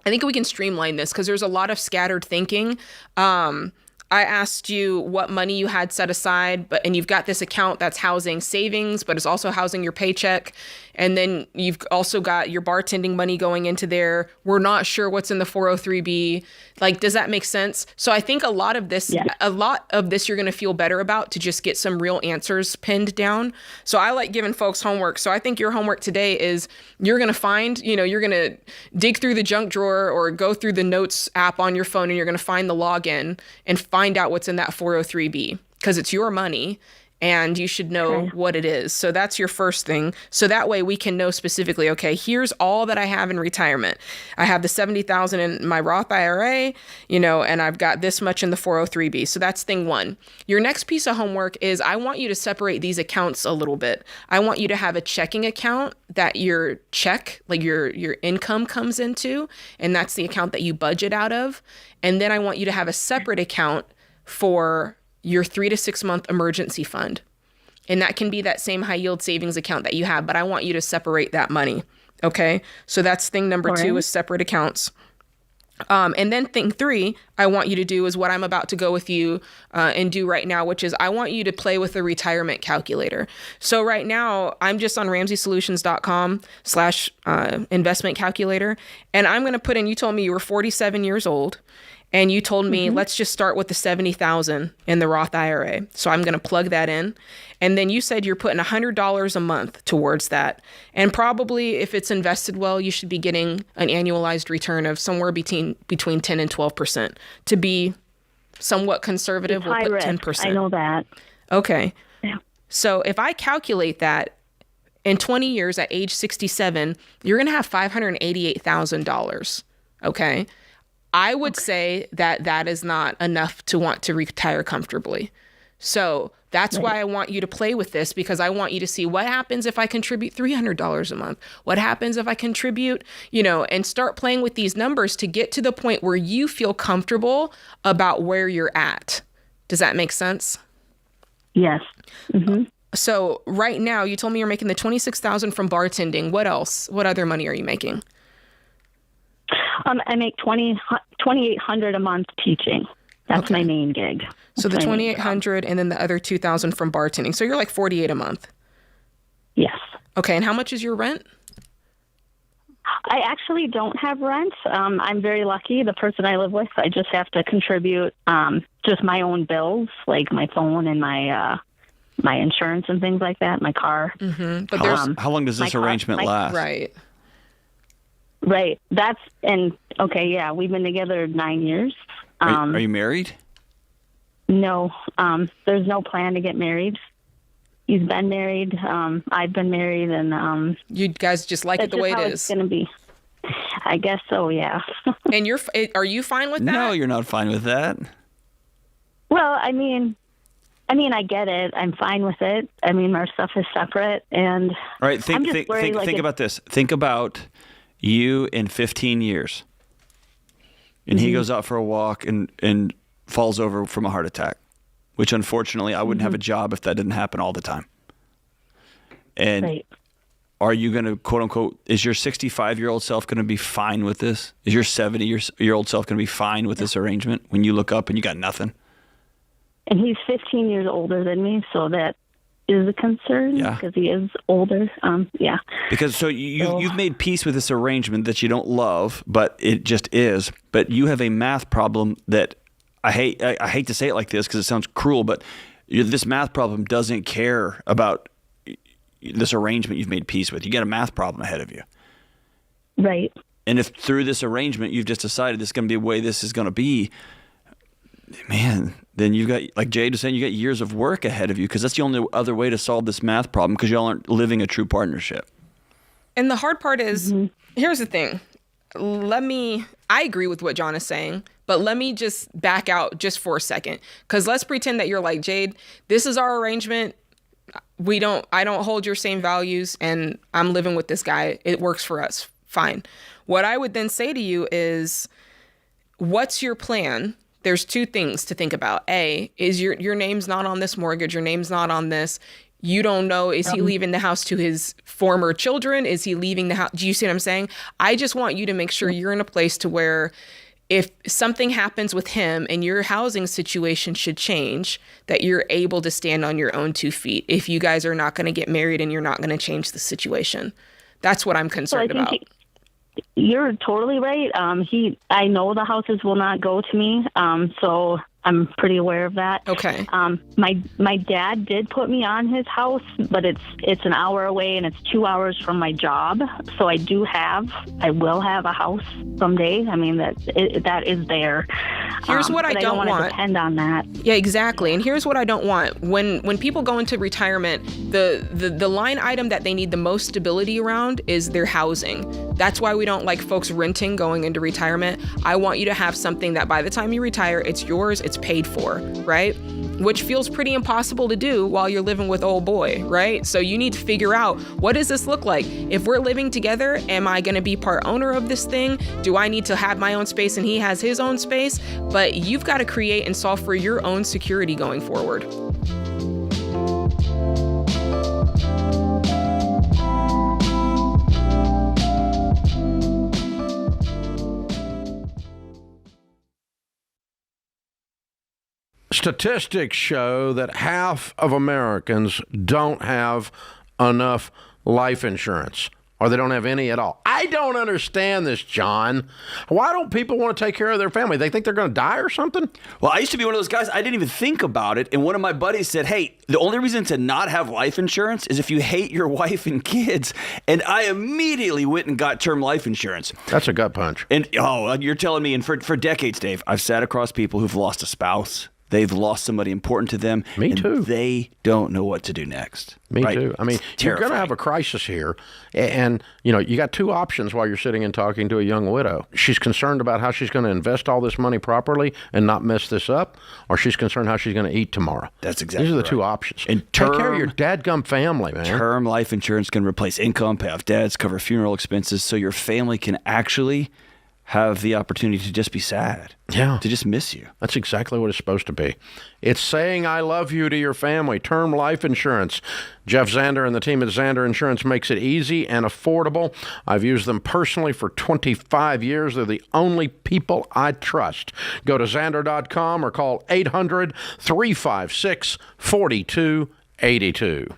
I think we can streamline this because there's a lot of scattered thinking. I asked you what money you had set aside, and you've got this account that's housing savings, but it's also housing your paycheck. And then you've also got your bartending money going into there. We're not sure what's in the 403b. Like, does that make sense? So I think a lot of this you're going to feel better about to just get some real answers pinned down. So I like giving folks homework. So I think your homework today is you're going to find, you're going to dig through the junk drawer or go through the notes app on your phone, and you're going to find the login and find out what's in that 403b because it's your money. And you should know what it is. So that's your first thing. So that way we can know specifically, okay, here's all that I have in retirement. I have the $70,000 in my Roth IRA, and I've got this much in the 403b. So that's thing one. Your next piece of homework is I want you to separate these accounts a little bit. I want you to have a checking account that your check, like your income comes into, and that's the account that you budget out of. And then I want you to have a separate account for your 3 to 6 month emergency fund. And that can be that same high yield savings account that you have, but I want you to separate that money. Okay. So that's thing number 2 is separate accounts. And then thing 3, I want you to do is what I'm about to go with you and do right now, which is I want you to play with the retirement calculator. So right now I'm just on RamseySolutions.com/investment calculator. And I'm going to put in, you told me you were 47 years old. And you told me, let's just start with the $70,000 in the Roth IRA. So I'm going to plug that in. And then you said you're putting $100 a month towards that. And probably if it's invested well, you should be getting an annualized return of somewhere between 10 and 12%. To be somewhat conservative, we'll put 10%. I know that. Okay. Yeah. So if I calculate that in 20 years at age 67, you're going to have $588,000. Okay. I would say that is not enough to want to retire comfortably. So that's why I want you to play with this, because I want you to see what happens if I contribute $300 a month. What happens if I contribute, and start playing with these numbers to get to the point where you feel comfortable about where you're at. Does that make sense? Yes. Mm-hmm. So right now, you told me you're making the $26,000 from bartending. What else? What other money are you making? I make $2,800 a month teaching. That's my main gig. So the $2,800 and then the other $2,000 from bartending. So you're like $48 a month. Yes. Okay. And how much is your rent? I actually don't have rent. I'm very lucky. The person I live with, I just have to contribute just my own bills, like my phone and my insurance and things like that, my car. Mm-hmm. But how long does this arrangement last? Right. Right. We've been together 9 years. Are you married? No. There's no plan to get married. He's been married. I've been married, and you guys just like it the way it is. It's going to be. I guess so. Yeah. And are you fine with that? No, you're not fine with that. Well, I mean, I get it. I'm fine with it. I mean, our stuff is separate, and all right. Think about this. Think about you in 15 years, and he goes out for a walk and falls over from a heart attack, which unfortunately I wouldn't have a job if that didn't happen all the time. And are you going to, quote unquote, is your 65-year-old self going to be fine with this? Is your 70-year-old self going to be fine with this arrangement when you look up and you got nothing? And he's 15 years older than me, so that is a concern because he is older. Because you've made peace with this arrangement that you don't love, but it just is. But you have a math problem that I hate to say it like this because it sounds cruel, but this math problem doesn't care about this arrangement you've made peace with. You got a math problem ahead of you. Right. And if through this arrangement you've just decided this is going to be the way this is going to be, man, then you've got, like Jade was saying, you got years of work ahead of you because that's the only other way to solve this math problem because y'all aren't living a true partnership. And the hard part is, here's the thing. I agree with what John is saying, but let me just back out just for a second. Because let's pretend that you're like, Jade, this is our arrangement. I don't hold your same values, and I'm living with this guy. It works for us. Fine. What I would then say to you is, what's your plan? There's two things to think about. A, is your name's not on this mortgage. Your name's not on this. You don't know, is he leaving the house to his former children? Is he leaving the house? Do you see what I'm saying? I just want you to make sure you're in a place to where if something happens with him and your housing situation should change, that you're able to stand on your own 2 feet if you guys are not going to get married and you're not going to change the situation. That's what I'm concerned about. You're totally right. I know the houses will not go to me, so I'm pretty aware of that. Okay. My dad did put me on his house, but it's an hour away and it's 2 hours from my job. So I will have a house someday. I mean, that is there. Here's what I don't want to depend on that. Yeah, exactly. And here's what I don't want. When people go into retirement, the line item that they need the most stability around is their housing. That's why we don't like folks renting going into retirement. I want you to have something that by the time you retire, it's yours, it's paid for, right? Which feels pretty impossible to do while you're living with old boy, right? So you need to figure out, what does this look like? If we're living together, am I going to be part owner of this thing? Do I need to have my own space and he has his own space? But you've got to create and solve for your own security going forward. Statistics show that half of Americans don't have enough life insurance, or they don't have any at all. I don't understand this, John. Why don't people want to take care of their family? They think they're going to die or something? Well, I used to be one of those guys, I didn't even think about it. And one of my buddies said, hey, the only reason to not have life insurance is if you hate your wife and kids. And I immediately went and got term life insurance. That's a gut punch. And, you're telling me, and for decades, Dave, I've sat across people who've lost a spouse. They've lost somebody important to them. Me too. They don't know what to do next. Me too. I mean, you're going to have a crisis here. And, you got two options while you're sitting and talking to a young widow. She's concerned about how she's going to invest all this money properly and not mess this up, or she's concerned how she's going to eat tomorrow. That's exactly These are the right. two options. And take care of your dadgum family, man. Term life insurance can replace income, pay off debts, cover funeral expenses, so your family can actually have the opportunity to just be sad. Yeah. To just miss you. That's exactly what it's supposed to be. It's saying I love you to your family. Term life insurance. Jeff Zander and the team at Zander Insurance makes it easy and affordable. I've used them personally for 25 years. They're the only people I trust. Go to Zander.com or call 800-356-4282.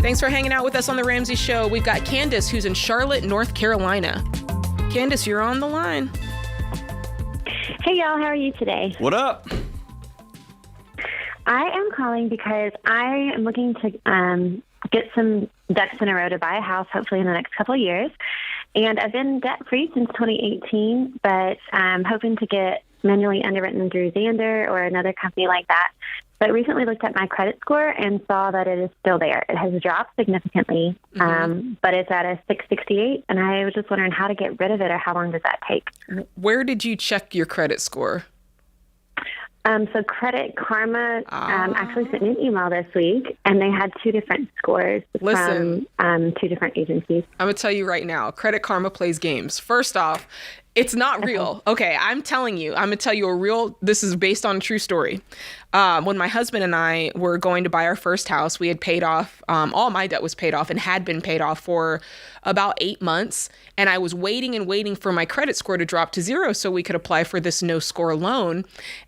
Thanks for hanging out with us on The Ramsey Show. We've got Candace, who's in Charlotte, North Carolina. Candace, you're on the line. Hey, y'all. How are you today? What up? I am calling because I am looking to get some ducks in a row to buy a house, hopefully in the next couple of years. And I've been debt-free since 2018, but I'm hoping to get manually underwritten through Zander or another company like that. But recently looked at my credit score and saw that it is still there. It has dropped significantly, but it's at a 668, and I was just wondering how to get rid of it or how long does that take? Where did you check your credit score? So Credit Karma actually sent me an email this week, and they had two different scores from two different agencies. I'm going to tell you right now, Credit Karma plays games. First off, it's not real. Okay, I'm going to tell you this is based on a true story. When my husband and I were going to buy our first house, we had paid off, all my debt was paid off and had been paid off for about 8 months. And I was waiting for my credit score to drop to 0 so we could apply for this no score loan.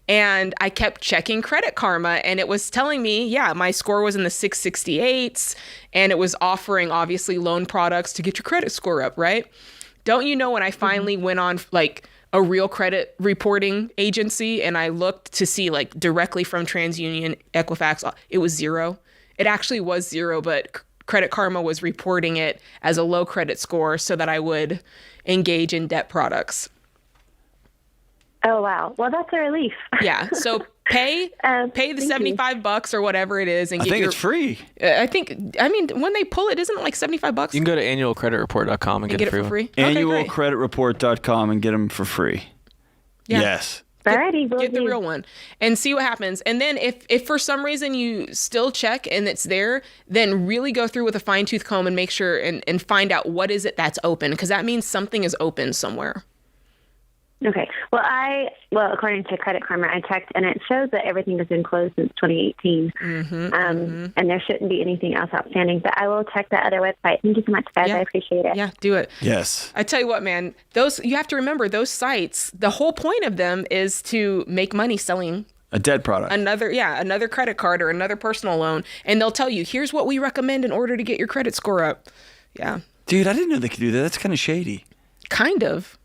And I kept checking Credit Karma and it was telling me, yeah, my score was in the 668s and it was offering obviously loan products to get your credit score up, right? Don't you know when I finally went on like a real credit reporting agency and I looked to see like directly from TransUnion, Equifax, it was 0. It actually was 0, but Credit Karma was reporting it as a low credit score so that I would engage in debt products. Oh, wow. Well, that's a relief. Yeah. So pay the $75 or whatever it is. And I think it's free. I mean, when they pull it, isn't it like $75? You can go to annualcreditreport.com and get it for free. Annualcreditreport.com and get them for free. Yeah. Yes. Get the real one and see what happens. And then if for some reason you still check and it's there, then really go through with a fine tooth comb and make sure and find out what is it that's open, because that means something is open somewhere. Okay. Well, according to Credit Karma, I checked, and it shows that everything has been closed since 2018. And there shouldn't be anything else outstanding. But I will check that other website. Thank you so much, guys. Yeah. I appreciate it. Yeah, do it. Yes. I tell you what, man, you have to remember those sites, the whole point of them is to make money selling a debt product. Another credit card or another personal loan. And they'll tell you, here's what we recommend in order to get your credit score up. Yeah. Dude, I didn't know they could do that. That's kind of shady. Kind of.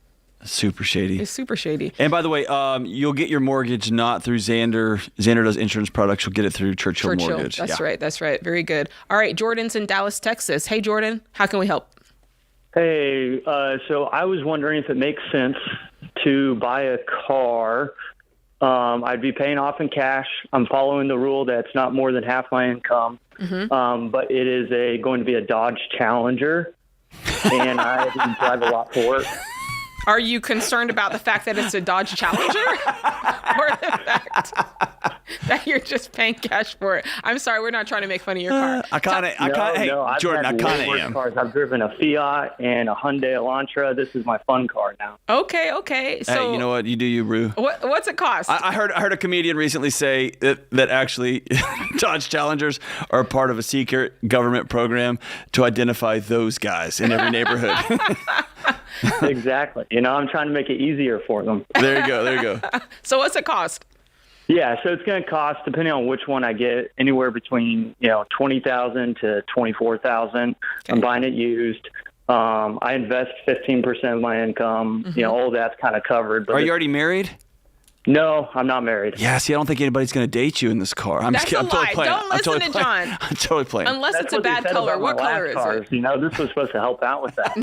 Super shady. It's super shady. And by the way, you'll get your mortgage not through Xander. Xander does insurance products. You'll get it through Churchill Mortgage. That's right. That's right. Very good. All right. Jordan's in Dallas, Texas. Hey, Jordan. How can we help? Hey, so I was wondering if it makes sense to buy a car. I'd be paying off in cash. I'm following the rule that it's not more than half my income. But it is going to be a Dodge Challenger, and I drive a lot for it. Are you concerned about the fact that it's a Dodge Challenger or the fact that you're just paying cash for it? I'm sorry, we're not trying to make fun of your car. Jordan, I kind of am. Cars. I've driven a Fiat and a Hyundai Elantra. This is my fun car now. Okay. So, hey, you know what? You do you, Rue. What's it cost? I heard a comedian recently say that actually Dodge Challengers are part of a secret government program to identify those guys in every neighborhood. Exactly. I'm trying to make it easier for them. There you go. So what's it cost? Yeah, so it's going to cost, depending on which one I get, anywhere between $20,000 to $24,000. Okay. I'm buying it used. I invest 15% of my income. All that's kind of covered. But are you already married? No, I'm not married. Yeah, see, I don't think anybody's going to date you in this car. That's a lie. Don't listen to John. I'm totally playing. Unless it's a bad color. What color is it? This was supposed to help out with that.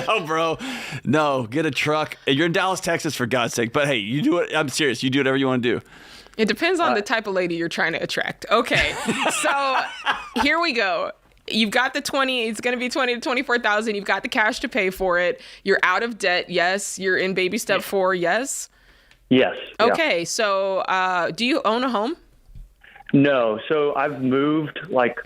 No, bro. No, get a truck. You're in Dallas, Texas, for God's sake. But hey, you do it. I'm serious. You do whatever you want to do. It depends on the type of lady you're trying to attract. Okay, so here we go. You've got the 20. It's going to be 20 to 24,000. You've got the cash to pay for it. You're out of debt. Yes. You're in baby step 4. Yes. Yes. Okay. So, do you own a home? No. So I've moved like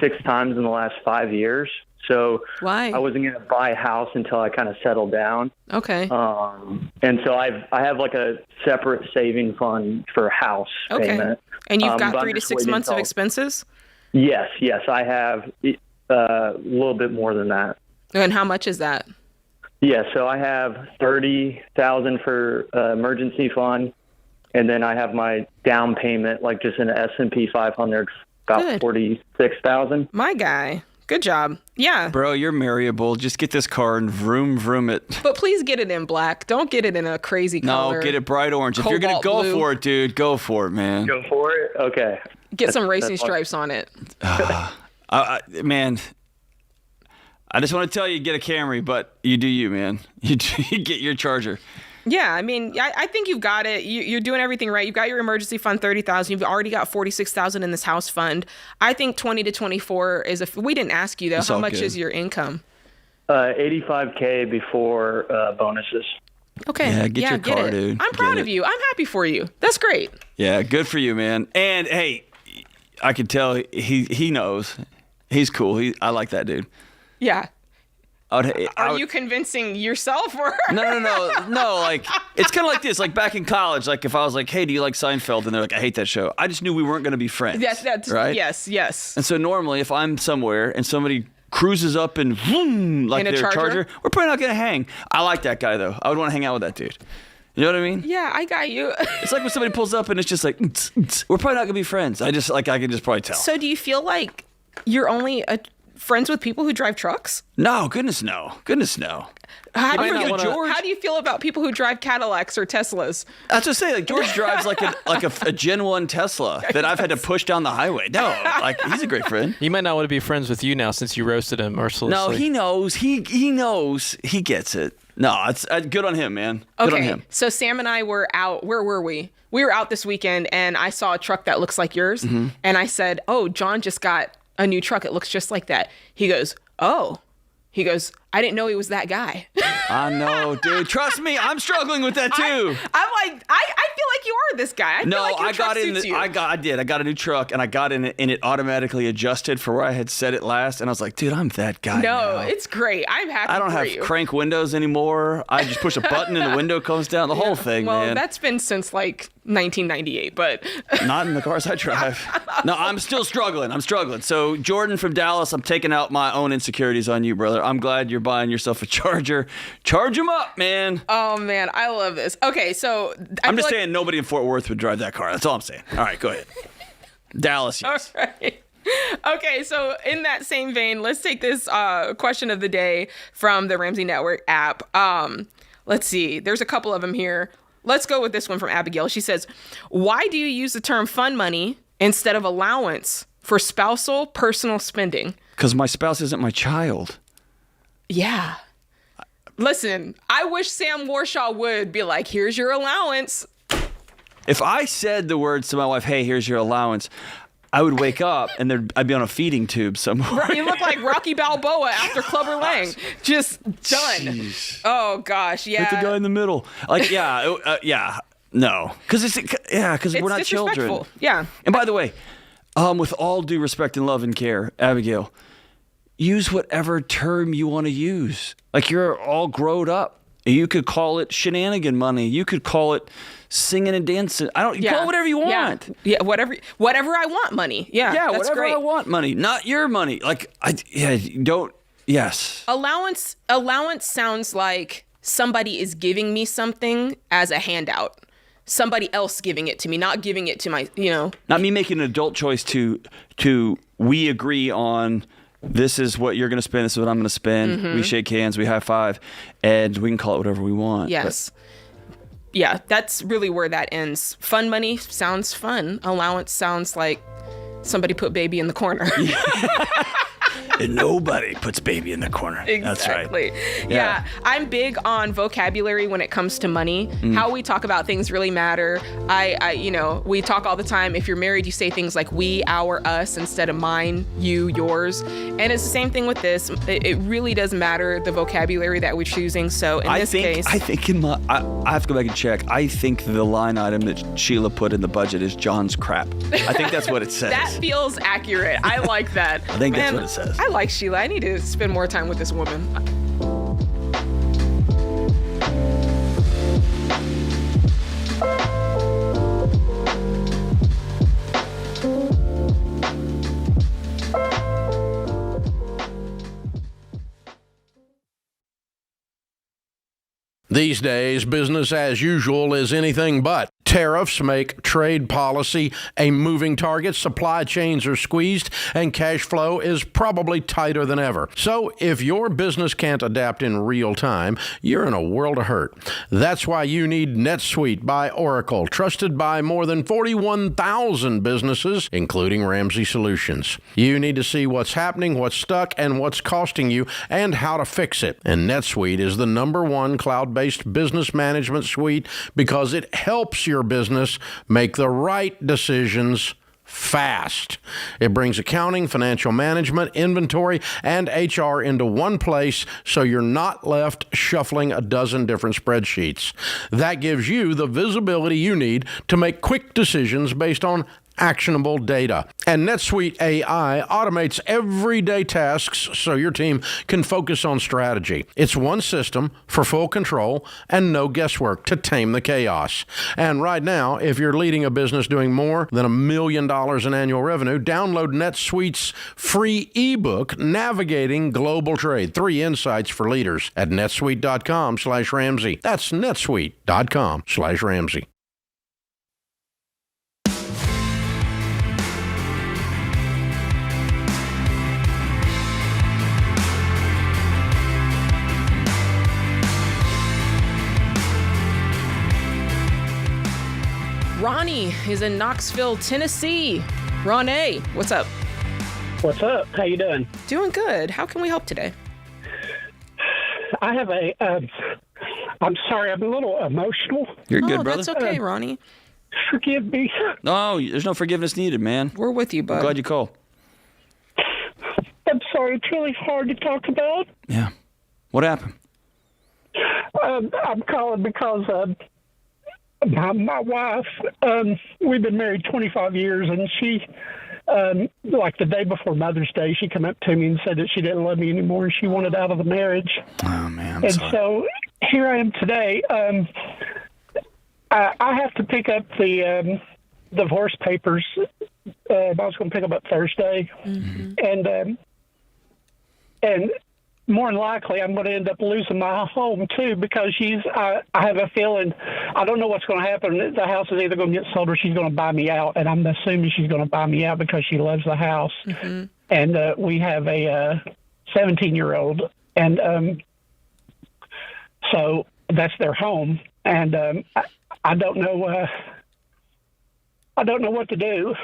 6 times in the last 5 years. So why? I wasn't going to buy a house until I kind of settled down. Okay. And so I have like a separate saving fund for house payment. And you've got 3 to 6 months of expenses? Yes. I have a little bit more than that. And how much is that? Yeah, so I have $30,000 for emergency fund, and then I have my down payment, like just an S&P 500, about $46,000. My guy, good job. Yeah, bro, you're marryable. Just get this car and vroom it. But please get it in black. Don't get it in a crazy color. No, get it bright orange. If you're gonna go for it, dude, go for it, man. Go for it. Okay. Get some racing stripes on it. Man. I just want to tell you, get a Camry, but you do you, man. You get your Charger. Yeah, I mean, I think you've got it. You're doing everything right. You've got your emergency fund, $30,000. You've already got $46,000 in this house fund. I think 20 to 24 is we didn't ask you though. That's how much is your income? $85K before bonuses. Okay. Yeah, get your car, dude. I'm proud of you. I'm happy for you. That's great. Yeah, good for you, man. And hey, I can tell he knows. He's cool. I like that dude. Yeah. Are you convincing yourself or? No. Like, it's kind of like this. Like back in college, like if I was like, hey, do you like Seinfeld? And they're like, I hate that show. I just knew we weren't going to be friends. Yes, right? Yes. And so normally if I'm somewhere and somebody cruises up and vroom, like their Charger, we're probably not going to hang. I like that guy though. I would want to hang out with that dude. You know what I mean? Yeah, I got you. It's like when somebody pulls up and it's just like, we're probably not going to be friends. I can just probably tell. So do you feel like you're only friends with people who drive trucks? No, goodness no. How do you feel about people who drive Cadillacs or Teslas? I was just saying, like, George drives like a Gen 1 Tesla that I've had to push down the highway. No, like, he's a great friend. He might not want to be friends with you now since you roasted him mercilessly. No, he knows. He knows. He gets it. No, it's good on him, man. Good on him. So Sam and I were out. Where were we? We were out this weekend, and I saw a truck that looks like yours. Mm-hmm. And I said, oh, John just got a new truck. It looks just like that. He goes, oh. He goes, I didn't know he was that guy. I know, dude. Trust me, I'm struggling with that too. I'm like, I feel like you are this guy. I did. I got a new truck, and I got in it, and it automatically adjusted for where I had set it last. And I was like, dude, I'm that guy. No, it's great. I'm happy. I don't have crank windows anymore. I just push a button, and the window comes down. The whole thing, man. Well, that's been since like 1998, but not in the cars I drive. No, I'm still struggling. So Jordan from Dallas, I'm taking out my own insecurities on you, brother. I'm glad you're buying yourself a Charger. Charge them up, man. Oh man, I love this. Okay, so I'm just saying nobody in Fort Worth would drive that car. That's all I'm saying. All right, go ahead. Dallas, yes. All right. Okay, so in that same vein, let's take this question of the day from the Ramsey Network app. Let's see. There's a couple of them here. Let's go with this one from Abigail. She says, why do you use the term fun money instead of allowance for spousal personal spending? Because my spouse isn't my child. Yeah. Listen, I wish Sam Warshaw would be like, here's your allowance. If I said the words to my wife, hey, here's your allowance, I would wake up and I'd be on a feeding tube somewhere. You look like Rocky Balboa after Clubber Lang. Just done. Jeez. Oh, gosh, yeah. Hit the guy in the middle. Like, no. Because we're not children. Yeah. And by the way, with all due respect and love and care, Abigail, use whatever term you want to use. Like, you're all grown up. You could call it shenanigan money. You could call it singing and dancing. Call it whatever you want. Yeah, whatever I want money. Yeah, that's whatever great. I want money, not your money. Like, yes. Allowance sounds like somebody is giving me something as a handout. Somebody else giving it to me, not giving it to my, Not me making an adult choice to we agree on this is what you're going to spend, this is what I'm going to spend. Mm-hmm. We shake hands, we high five, and we can call it whatever we want. Yes. Yeah, that's really where that ends. Fun money sounds fun. Allowance sounds like somebody put baby in the corner. And nobody puts baby in the corner. Exactly. That's right. Yeah. I'm big on vocabulary when it comes to money. How we talk about things really matter. We talk all the time. If you're married, you say things like we, our, us instead of mine, you, yours. And it's the same thing with this. It really does matter the vocabulary that we're choosing. So in this case, I think I have to go back and check. I think the line item that Sheila put in the budget is John's crap. I think that's what it says. That feels accurate. I like that. I think that's what it says. I like Sheila. I need to spend more time with this woman. These days, business as usual is anything but. Tariffs make trade policy a moving target, supply chains are squeezed, and cash flow is probably tighter than ever. So if your business can't adapt in real time, you're in a world of hurt. That's why you need NetSuite by Oracle, trusted by more than 41,000 businesses, including Ramsey Solutions. You need to see what's happening, what's stuck, and what's costing you, and how to fix it. And NetSuite is the #1 cloud-based business management suite because it helps your business make the right decisions fast. It brings accounting, financial management, inventory, and HR into one place so you're not left shuffling a dozen different spreadsheets. That gives you the visibility you need to make quick decisions based on actionable data. And NetSuite AI automates everyday tasks so your team can focus on strategy. It's one system for full control and no guesswork to tame the chaos. And right now, if you're leading a business doing more than $1 million in annual revenue, download NetSuite's free ebook, Navigating Global Trade, 3 Insights for Leaders at netsuite.com/Ramsey. That's netsuite.com/Ramsey. Ronnie is in Knoxville, Tennessee. Ronnie, what's up? What's up? How you doing? Doing good. How can we help today? I have I'm sorry, I'm a little emotional. You're good, brother. That's okay, Ronnie. Forgive me. No, there's no forgiveness needed, man. We're with you, bud. I'm glad you called. I'm sorry, it's really hard to talk about. Yeah. What happened? I'm calling because my wife, we've been married 25 years, and she, like the day before Mother's Day, she came up to me and said that she didn't love me anymore and she wanted out of the marriage. Oh, man, I'm sorry. So here I am today. I have to pick up the divorce papers. I was going to pick them up Thursday. Mm-hmm. And more than likely, I'm going to end up losing my home, too, because I have a feeling, I don't know what's going to happen. The house is either going to get sold or she's going to buy me out, and I'm assuming she's going to buy me out because she loves the house. Mm-hmm. And we have a 17-year-old, and so that's their home. And I don't know what to do.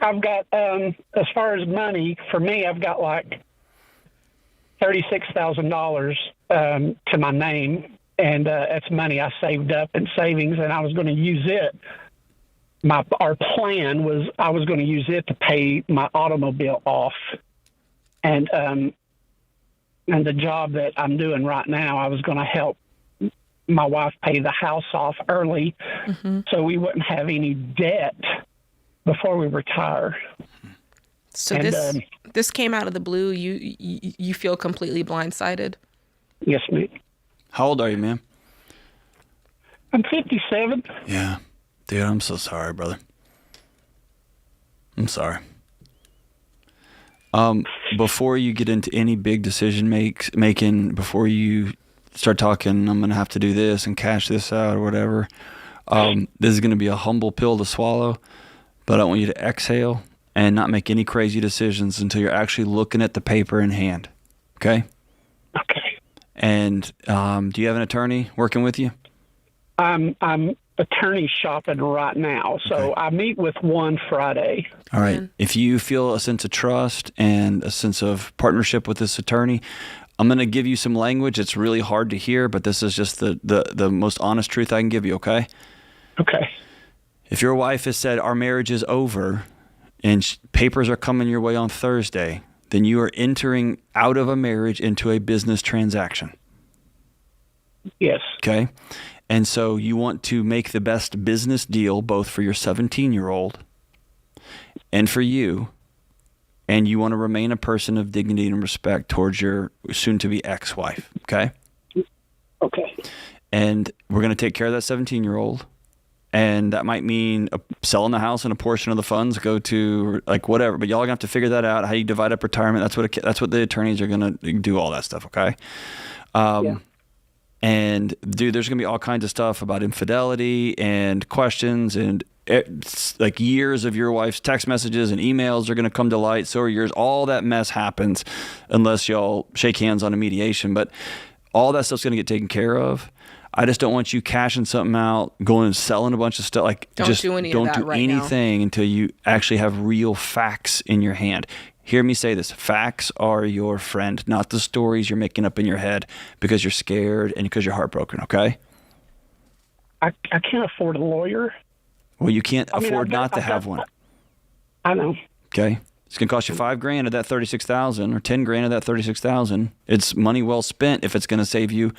I've got, as far as money, for me, I've got like $36,000 to my name, and that's money I saved up in savings, and I was going to use it. Our plan was I was going to use it to pay my automobile off, and the job that I'm doing right now, I was going to help my wife pay the house off early, so we wouldn't have any debt before we retire. So this came out of the blue. You feel completely blindsided? Yes, ma'am. How old are you, ma'am? I'm 57. Yeah. Dude, I'm so sorry, brother. I'm sorry. Before you get into any big decision making, before you start talking, I'm going to have to do this and cash this out or whatever, this is going to be a humble pill to swallow. But I want you to exhale and not make any crazy decisions until you're actually looking at the paper in hand. Okay? Okay. And do you have an attorney working with you? I'm attorney shopping right now, so okay. I meet with one Friday. All right. If you feel a sense of trust and a sense of partnership with this attorney, I'm going to give you some language. It's really hard to hear, but this is just the most honest truth I can give you, okay? Okay. If your wife has said our marriage is over and papers are coming your way on Thursday, then you are entering out of a marriage into a business transaction. Yes. Okay? And so you want to make the best business deal both for your 17-year-old and for you, and you want to remain a person of dignity and respect towards your soon-to-be ex-wife. Okay? Okay. And we're going to take care of that 17-year-old. And that might mean selling the house and a portion of the funds go to like whatever. But y'all are gonna have to figure that out. How you divide up retirement? That's what the attorneys are gonna do. All that stuff. Okay. Yeah. And dude, there's gonna be all kinds of stuff about infidelity and questions, and it's like years of your wife's text messages and emails are gonna come to light. So are yours. All that mess happens unless y'all shake hands on a mediation. But all that stuff's gonna get taken care of. I just don't want you cashing something out, going and selling a bunch of stuff. Like, don't do anything until you actually have real facts in your hand. Hear me say this. Facts are your friend, not the stories you're making up in your head because you're scared and because you're heartbroken, okay? I can't afford a lawyer. Well, you can't afford not to have one. I know. Okay? It's going to cost you $5,000 of that $36,000 or $10,000 of that $36,000. It's money well spent if it's going to save you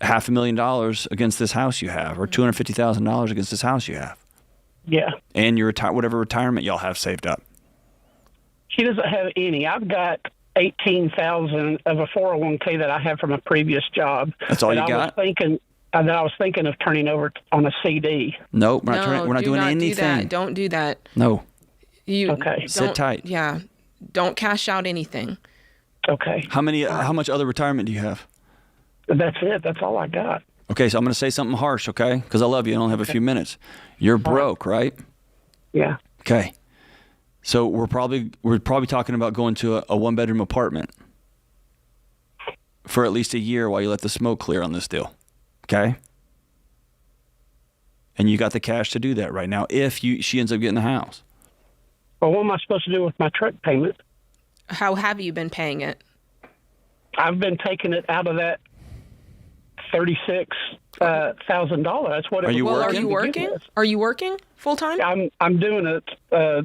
$500,000 against this house you have, or $250,000 against this house you have. Yeah. And your whatever retirement y'all have saved up. She doesn't have any. I've got $18,000 of a 401k that I have from a previous job. That's all you got? I was thinking of turning over on a CD. Nope, we're not doing anything. Don't do that. No. Okay. Sit tight. Yeah. Don't cash out anything. Okay. How much other retirement do you have? That's it. That's all I got. Okay, so I'm going to say something harsh, okay? Because I love you and I only have a few minutes. You're broke, right? Yeah. Okay. So we're probably talking about going to a one-bedroom apartment for at least a year while you let the smoke clear on this deal. Okay? And you got the cash to do that right now if she ends up getting the house. Well, what am I supposed to do with my truck payment? How have you been paying it? I've been taking it out of that $36,000. That's what it was. Well, are you working? Are you working full time? I'm doing a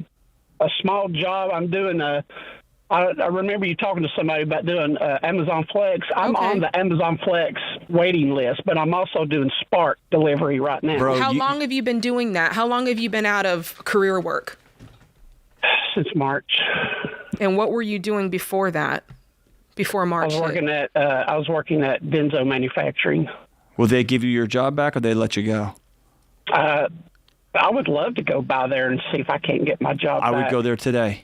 small job. I'm doing I remember you talking to somebody about doing Amazon Flex. I'm on the Amazon Flex waiting list, but I'm also doing Spark delivery right now. Bro, how long have you been doing that? How long have you been out of career work? Since March. And what were you doing before that? Before March? I was working at Denso Manufacturing. Will they give you your job back, or they let you go? I would love to go by there and see if I can't get my job back. I would go there today.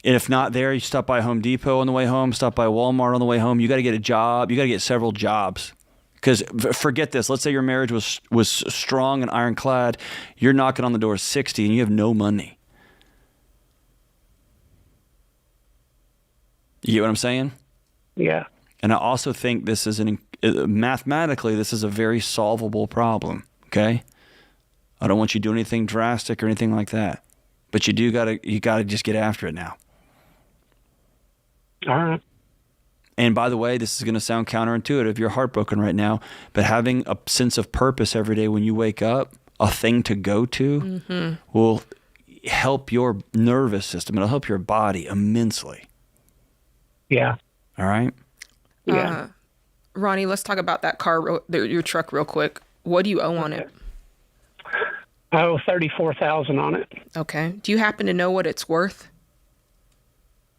And if not there, you stop by Home Depot on the way home, stop by Walmart on the way home. You got to get a job. You got to get several jobs. Because forget this. Let's say your marriage was strong and ironclad. You're knocking on the door at 60 and you have no money. You get what I'm saying? Yeah. And I also think this is mathematically, this is a very solvable problem. Okay. I don't want you to do anything drastic or anything like that, but you gotta just get after it now. All right. And by the way, this is going to sound counterintuitive. You're heartbroken right now, but having a sense of purpose every day when you wake up, a thing to go to, will help your nervous system. It'll help your body immensely. Yeah. All right. Yeah. Ronnie, let's talk about that car, your truck, real quick. What do you owe on it? I owe $34,000 on it. Okay. Do you happen to know what it's worth?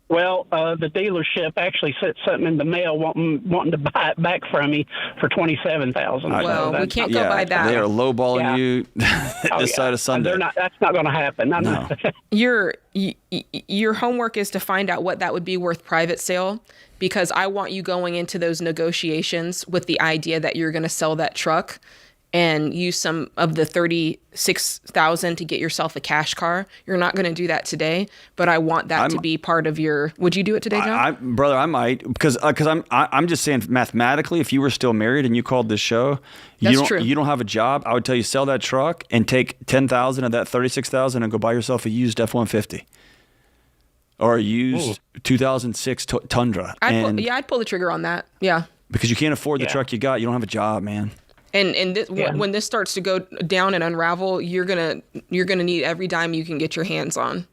Well, the dealership actually sent something in the mail wanting to buy it back from me for $27,000. Well, we can't go by that. They are lowballing you this side of Sunday. That's not going to happen. No. Your homework is to find out what that would be worth private sale, because I want you going into those negotiations with the idea that you're going to sell that truck and use some of the $36,000 to get yourself a cash car. You're not going to do that today, but I want that to be part of your. Would you do it today, John? Brother, I might, because I'm just saying mathematically, if you were still married and you called this show, you don't have a job, I would tell you sell that truck and take $10,000 of that $36,000 and go buy yourself a used F-150 or a used 2006 Tundra. I'd pull the trigger on that. Yeah, because you can't afford the truck you got. You don't have a job, man. And when this starts to go down and unravel, you're gonna need every dime you can get your hands on.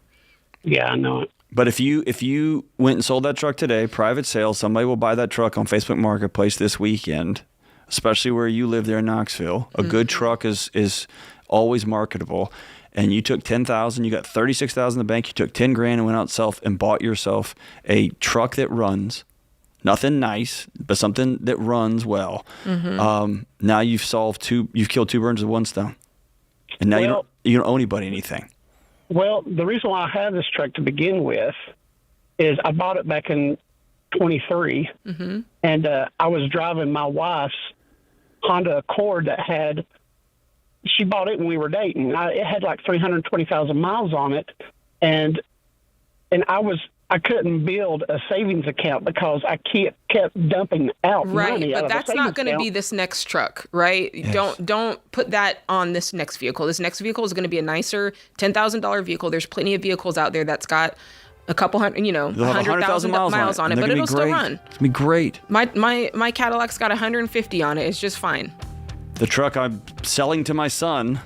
Yeah, I know it. But if you went and sold that truck today, private sale, somebody will buy that truck on Facebook Marketplace this weekend, especially where you live there in Knoxville. A good truck is always marketable. And you took $10,000, you got $36,000 in the bank, you took $10,000 and went out and bought yourself a truck that runs. Nothing nice, but something that runs well. Now you've killed two birds with one stone, and now you don't owe anybody anything. Well, the reason why I have this truck to begin with is I bought it back in 23, and I was driving my wife's Honda Accord that she bought it when we were dating. It had like 320,000 miles on it, and I couldn't build a savings account because I kept dumping out money. Right, but that's not going to be this next truck, right? Yes. Don't put that on this next vehicle. This next vehicle is going to be a nicer $10,000 vehicle. There's plenty of vehicles out there that's got a couple hundred, 100,000 miles on it, but it'll still run. It's gonna be great. My Cadillac's got 150 on it. It's just fine. The truck I'm selling to my son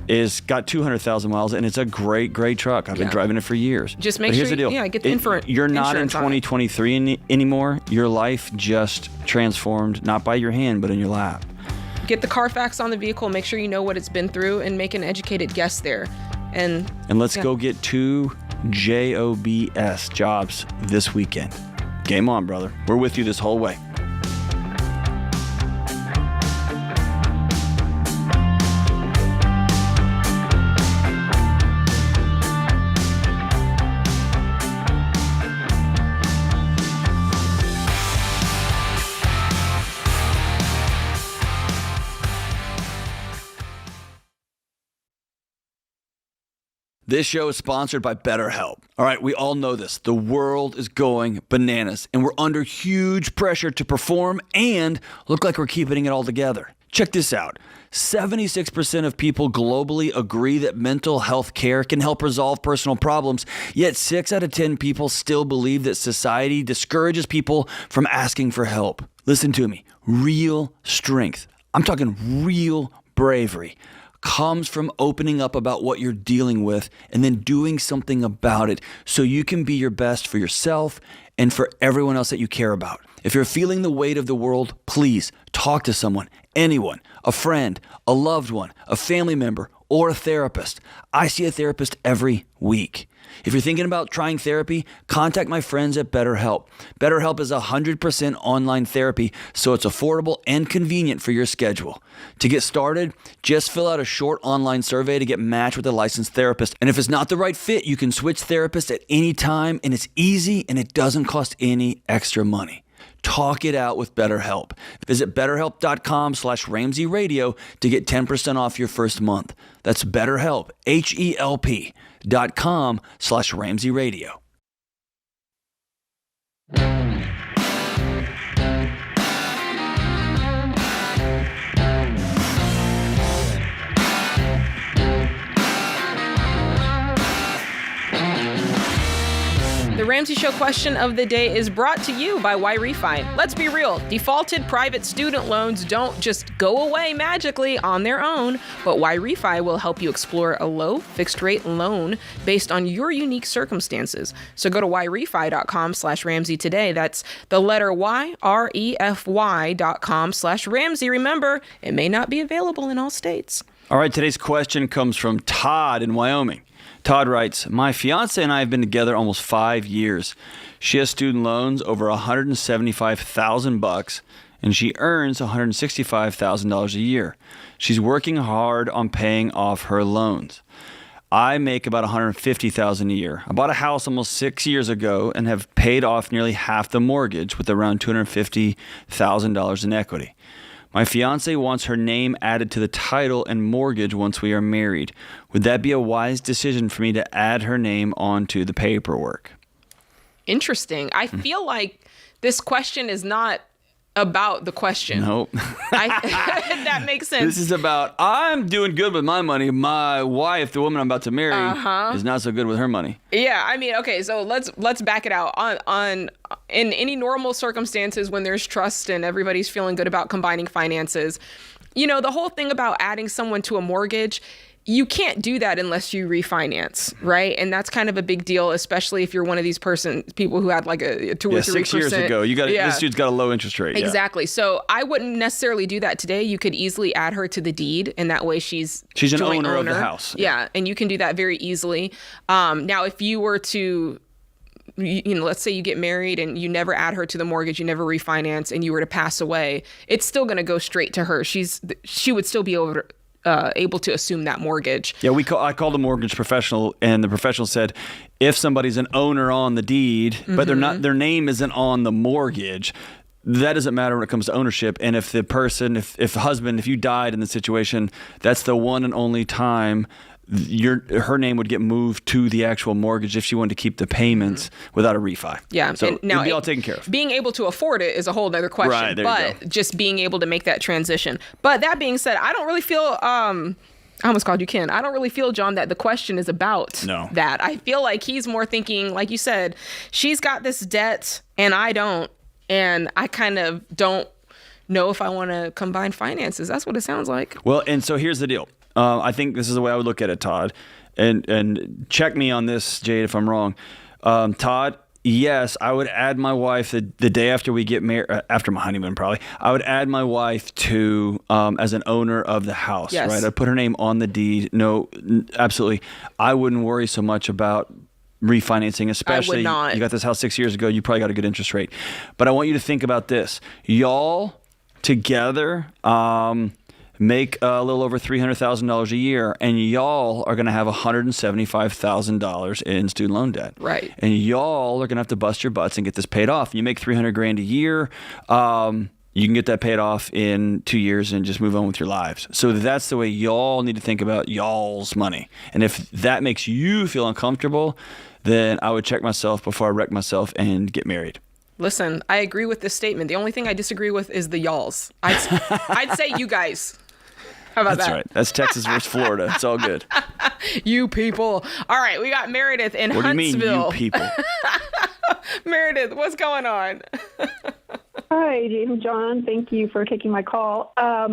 is got 200,000 miles, and it's a great truck. I've been driving it for years. Just make sure, get the insurance. You're not in 2023 anymore. Your life just transformed, not by your hand, but in your lap. Get the Carfax on the vehicle. Make sure you know what it's been through, and make an educated guess there. And let's go get 2 jobs jobs this weekend. Game on, brother. We're with you this whole way. This show is sponsored by BetterHelp. All right, we all know this. The world is going bananas, and we're under huge pressure to perform and look like we're keeping it all together. Check this out. 76% of people globally agree that mental health care can help resolve personal problems, yet 6 out of 10 people still believe that society discourages people from asking for help. Listen to me. Real strength, I'm talking real bravery, comes from opening up about what you're dealing with and then doing something about it so you can be your best for yourself and for everyone else that you care about. If you're feeling the weight of the world, please talk to someone, anyone, a friend, a loved one, a family member, or a therapist. I see a therapist every week. If you're thinking about trying therapy, contact my friends at BetterHelp. BetterHelp is 100% online therapy, so it's affordable and convenient for your schedule. To get started, just fill out a short online survey to get matched with a licensed therapist. And if it's not the right fit, you can switch therapists at any time, and it's easy and it doesn't cost any extra money. Talk it out with BetterHelp. Visit BetterHelp.com/Ramsey Radio to get 10% off your first month. That's BetterHelp, HELP.com/Ramsey Radio. The Ramsey Show question of the day is brought to you by Why Refi. Let's be real, defaulted private student loans don't just go away magically on their own, but Why Refi will help you explore a low fixed rate loan based on your unique circumstances. So go to whyrefi.com/Ramsey today. That's the letter Y, REFY.com/Ramsey. Remember, it may not be available in all states. All right, today's question comes from Todd in Wyoming. Todd writes, my fiancé and I have been together almost 5 years. She has student loans over $175,000 and she earns $165,000 a year. She's working hard on paying off her loans. I make about $150,000 a year. I bought a house almost 6 years ago and have paid off nearly half the mortgage with around $250,000 in equity. My fiancé wants her name added to the title and mortgage once we are married. Would that be a wise decision for me to add her name onto the paperwork? Interesting. I feel like this question is not about the question. Nope. That makes sense. This is about, I'm doing good with my money. My wife, the woman I'm about to marry, is not so good with her money. Yeah, I mean, okay, so let's back it out. On in any normal circumstances when there's trust and everybody's feeling good about combining finances, you know, the whole thing about adding someone to a mortgage, you can't do that unless you refinance, right? And that's kind of a big deal, especially if you're one of these people who had like a 2 or 3%. 6 years ago, this dude's got a low interest rate. Exactly. Yeah. So I wouldn't necessarily do that today. You could easily add her to the deed, and that way she's an owner of the house. Yeah, and you can do that very easily. Now, if you were to, you know, let's say you get married and you never add her to the mortgage, you never refinance, and you were to pass away, it's still going to go straight to her. She would still be able to assume that mortgage. Yeah, I called a mortgage professional, and the professional said, if somebody's an owner on the deed, but their name isn't on the mortgage, that doesn't matter when it comes to ownership. And if the person, if the husband, if you died in the situation, that's the one and only time her name would get moved to the actual mortgage if she wanted to keep the payments without a refi. Yeah. So now it'd be all taken care of. Being able to afford it is a whole other question. Right, there you go. Just being able to make that transition. But that being said, I don't really feel, I almost called you Ken. I don't really feel, John, that the question is about that. I feel like he's more thinking, like you said, she's got this debt and I don't, and I kind of don't know if I want to combine finances. That's what it sounds like. Well, and so here's the deal. I think this is the way I would look at it, Todd. And check me on this, Jade, if I'm wrong. Todd, yes, I would add my wife the day after we get married, after my honeymoon probably. I would add my wife to as an owner of the house, right? I'd put her name on the deed. No, absolutely. I wouldn't worry so much about refinancing, especially you got this house 6 years ago. You probably got a good interest rate. But I want you to think about this. Y'all together make a little over $300,000 a year, and y'all are going to have $175,000 in student loan debt. Right. And y'all are going to have to bust your butts and get this paid off. You make $300,000 a year. You can get that paid off in 2 years and just move on with your lives. So that's the way y'all need to think about y'all's money. And if that makes you feel uncomfortable, then I would check myself before I wreck myself and get married. Listen, I agree with this statement. The only thing I disagree with is the y'alls. I'd say you guys. How about That's that? right. That's Texas versus Florida. It's all good. You people. All right, we got Meredith in What do you Huntsville. mean, you people? Meredith, what's going on? Hi, Jade and John. Thank you for taking my call.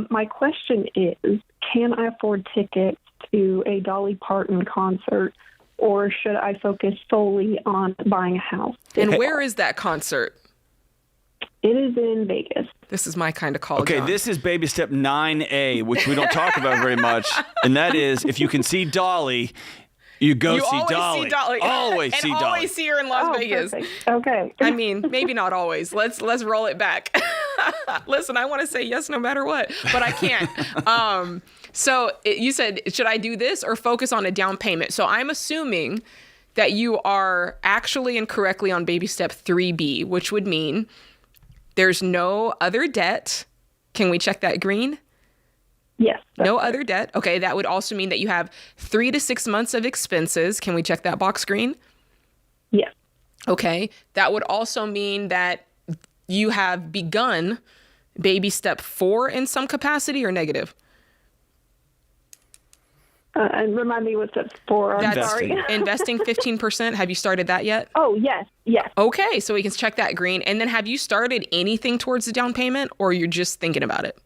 My question is, can I afford tickets to a Dolly Parton concert, or should I focus solely on buying a house? And where is that concert? It is in Vegas. This is my kind of call, Okay, John. this is baby step 9A, which we don't talk about very much. And that is, if you can see Dolly, you go see always Dolly. see Dolly. Always and see Dolly. always see her in Las Vegas. Perfect. Okay. I mean, maybe not always. Let's roll it back. Listen, I want to say yes no matter what, but I can't. You said, should I do this or focus on a down payment? So I'm assuming that you are actually and correctly on baby step 3B, which would mean there's no other debt. Can we check that green? Yes. No other debt. Okay, that would also mean that you have 3 to 6 months of expenses. Can we check that box green? Yes. Okay, that would also mean that you have begun baby step 4 in some capacity or negative? And remind me what step 4. I'm sorry. Investing 15%. Have you started that yet? Oh, yes. Yes. Okay, so we can check that green. And then have you started anything towards the down payment, or you're just thinking about it?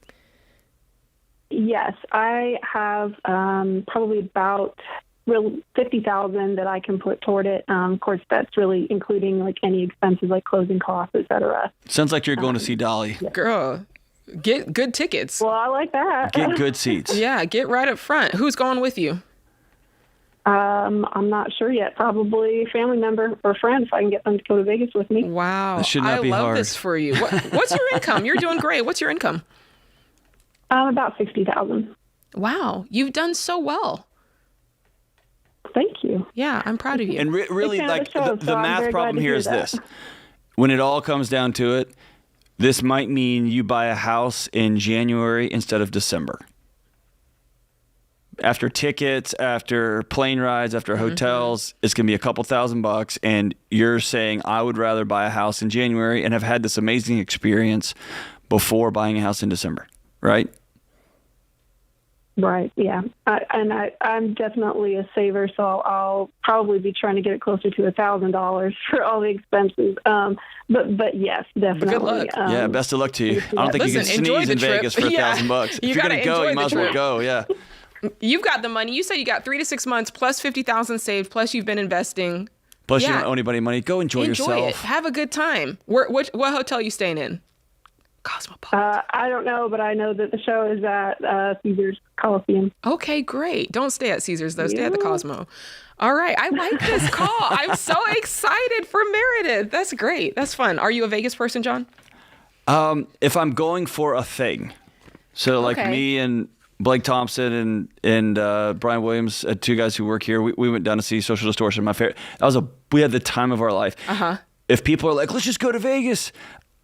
Yes, I have probably about $50,000 that I can put toward it. Of course, that's really including like any expenses like closing costs, et cetera. Sounds like you're going to see Dolly. Girl, get good tickets. Well, I like that. Get good seats. Yeah, get right up front. Who's going with you? I'm not sure yet. Probably a family member or friend if I can get them to go to Vegas with me. Wow. That should not be I love hard. this for you. What's your income? You're doing great. What's your income? About $60,000. Wow. You've done so well. Thank you. Yeah, I'm proud of you. And really, It's like, kind of a show, the so I'm math very problem glad to here hear is that. this. When it all comes down to it, this might mean you buy a house in January instead of December. After tickets, after plane rides, after hotels, it's going to be a couple $1,000, and you're saying, I would rather buy a house in January and have had this amazing experience before buying a house in December, right? Right. Yeah. I'm definitely a saver, so I'll probably be trying to get it closer to $1,000 for all the expenses. But yes, definitely. Good luck. Yeah, best of luck to you. I don't think you Listen, can enjoy sneeze the in trip. Vegas for Yeah. $1,000. If You you're going gotta to go, enjoy you might the as well trip. go, yeah. You've got the money. You said you got 3 to 6 months plus 50,000 saved, plus you've been investing. Plus, you Yeah. don't owe anybody money. Go enjoy Enjoy yourself. it. Have a good time. What hotel you staying in? Cosmopolitan. I don't know, but I know that the show is at Caesars Coliseum. Okay, great. Don't stay at Caesars, though. Stay at the Cosmo. All right. I like this call. I'm so excited for Meredith. That's great. That's fun. Are you a Vegas person, John? If I'm going for a thing, so like Okay. me and Blake Thompson and Brian Williams, 2 guys who work here, we went down to see Social Distortion. My favorite. We had the time of our life. If people are like, let's just go to Vegas,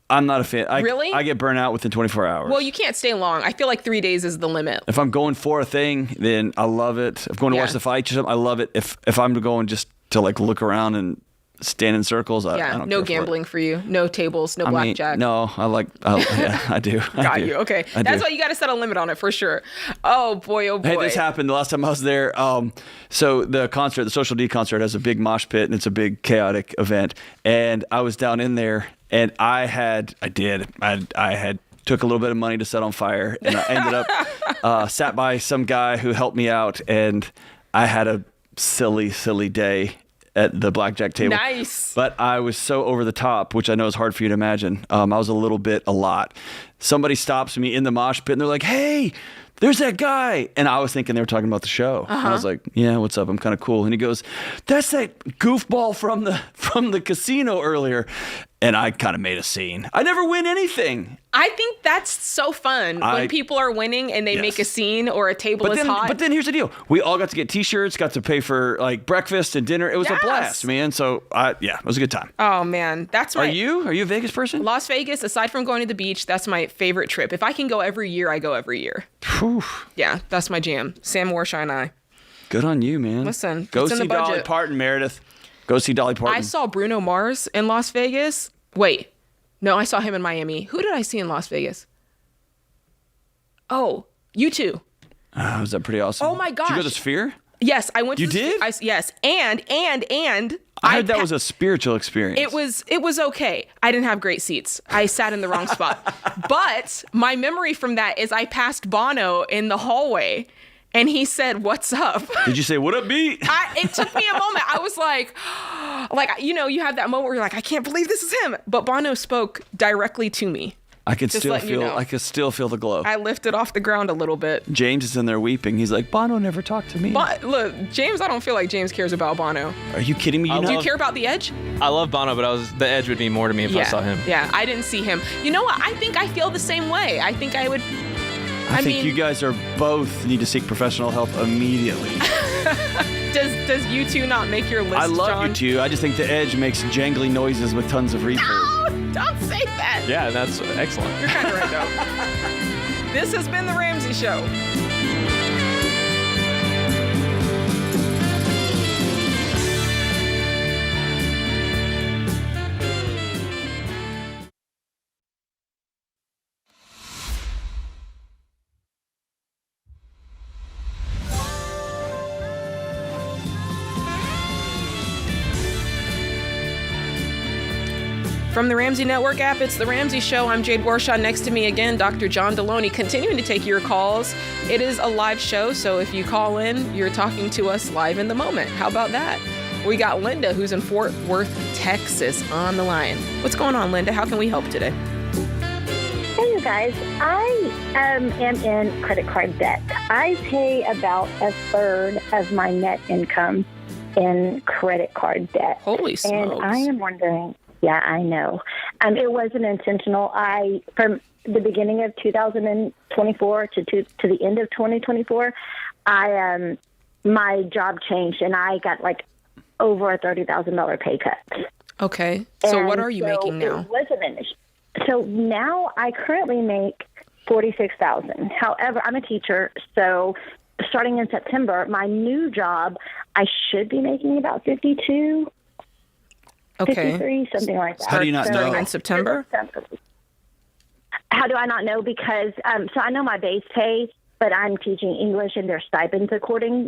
I'm not a fan. Really? I get burnt out within 24 hours. Well, you can't stay long. I feel like 3 days is the limit. If I'm going for a thing, then I love it. If I'm going to Yeah. watch the fight or something, I love it. If I'm going just to like look around and stand in circles, I Yeah, don't no care for it. gambling for you. No tables, no I mean, blackjack. no, yeah, I do. I Got do. you. Okay. I That's do. why you got to set a limit on it for sure. Oh, boy. Oh, boy. Hey, this happened the last time I was there. So the concert, the Social D concert, has a big mosh pit and it's a big chaotic event. And I was down in there, and I had took a little bit of money to set on fire, and I ended up sat by some guy who helped me out, and I had a silly day at the blackjack table. Nice. But I was so over the top, which I know is hard for you to imagine. I was a lot. Somebody stops me in the mosh pit and they're like, hey, there's that guy. And I was thinking they were talking about the show. And I was like, yeah, what's up? I'm kind of cool. And he goes, that's that goofball from the casino earlier. And I kind of made a scene. I never win anything. I think that's so fun when people are winning and they make a scene or a table is hot. But then here's the deal. We all got to get T-shirts, got to pay for like breakfast and dinner. It was a blast, man. So it was a good time. Oh man, that's my. Are you a Vegas person? Las Vegas, aside from going to the beach, that's my favorite trip. If I can go every year, I go every year. Whew. Yeah, that's my jam. Sam Warshaw and I. Good on you, man. Listen, go it's in see the budget. Dolly Parton, Meredith. Go see Dolly Parton. I saw Bruno Mars in Las Vegas. Wait, No, I saw him in Miami. Who did I see in Las Vegas? Oh, U2. Was that pretty awesome? Oh my gosh. Did you go to Sphere? Yes, I went to You did? Yes. And I heard that was a spiritual experience. It was okay. I didn't have great seats. I sat in the wrong spot. But my memory from that is I passed Bono in the hallway and he said, "What's up?" Did you say, "What up, B?" It took me a moment. I was like, you have that moment where you're like, I can't believe this is him. But Bono spoke directly to me. I could still feel the glow. I lifted off the ground a little bit. James is in there weeping. He's like, Bono never talked to me. But look, James, I don't feel like James cares about Bono. Are you kidding me? Do you care about The Edge? I love Bono, but the Edge would mean more to me if I saw him. Yeah, I didn't see him. You know what? I think I feel the same way. I think I would. I think you guys are both need to seek professional help immediately. Does U2 not make your list, I love John? U2. I just think The Edge makes jangly noises with tons of reverb. No, don't say that. Yeah, that's excellent. You're kind of right, though. This has been The Ramsey Show. From the Ramsey Network app, it's The Ramsey Show. I'm Jade Warshaw. Next to me again, Dr. John Delony, continuing to take your calls. It is a live show, so if you call in, you're talking to us live in the moment. How about that? We got Linda, who's in Fort Worth, Texas, on the line. What's going on, Linda? How can we help today? Hey, you guys. I am in credit card debt. I pay about a third of my net income in credit card debt. Holy smokes. And I am wondering... Yeah, I know. It wasn't intentional. From the beginning of 2024 to the end of 2024, my job changed and I got like over a $30,000 pay cut. Okay. So what are you making now? It wasn't an issue. So now I currently make $46,000. However, I'm a teacher, so starting in September, my new job, I should be making about $52,000. Okay. 53, something like that. How do you not know? In September? How do I not know? Because, so I know my base pay, but I'm teaching English and there's stipends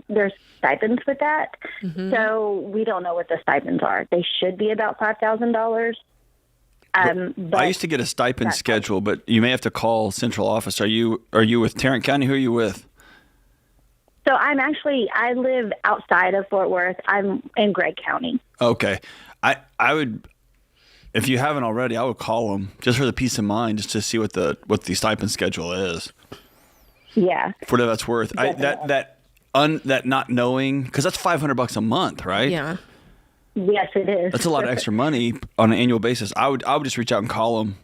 there's stipends with that. Mm-hmm. So we don't know what the stipends are. They should be about $5,000. But I used to get a stipend schedule, but you may have to call central office. Are you with Tarrant County? Who are you with? So I live outside of Fort Worth. I'm in Gregg County. Okay. I would, if you haven't already, I would call them just for the peace of mind, just to see what the stipend schedule is. Yeah. For whatever that's worth. That not knowing, because that's $500 a month, right? Yeah. Yes, it is. That's a lot of extra money on an annual basis. I would just reach out and call them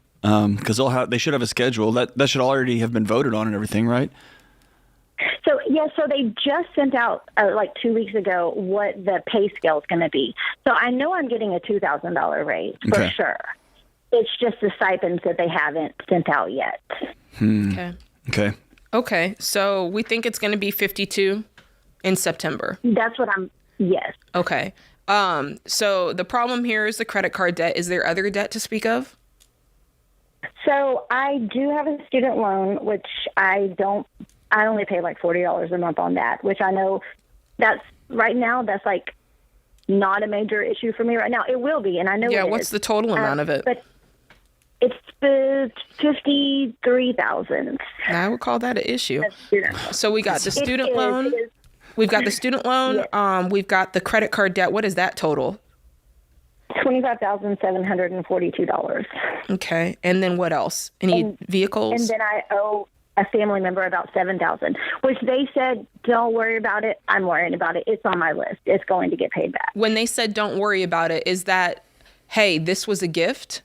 because they should have a schedule that should already have been voted on and everything, right? So they just sent out like 2 weeks ago what the pay scale is going to be. So I know I'm getting a $2,000 raise for sure. It's just the stipends that they haven't sent out yet. Okay. So we think it's going to be 52 in September. That's what yes. Okay. So the problem here is the credit card debt. Is there other debt to speak of? So I do have a student loan, which I only pay like $40 a month on that, which I know that's like not a major issue for me right now. It will be, and I know. Yeah, what's the total amount of it? But it's $53,000. I would call that an issue. So we got the student loan. We've got the student loan. Yes. We've got the credit card debt. What is that total? $25,742. Okay, and then what else? Any vehicles? And then I owe a family member about $7,000, which they said, don't worry about it. I'm worrying about it. It's on my list. It's going to get paid back. When they said don't worry about it, is that, hey, this was a gift?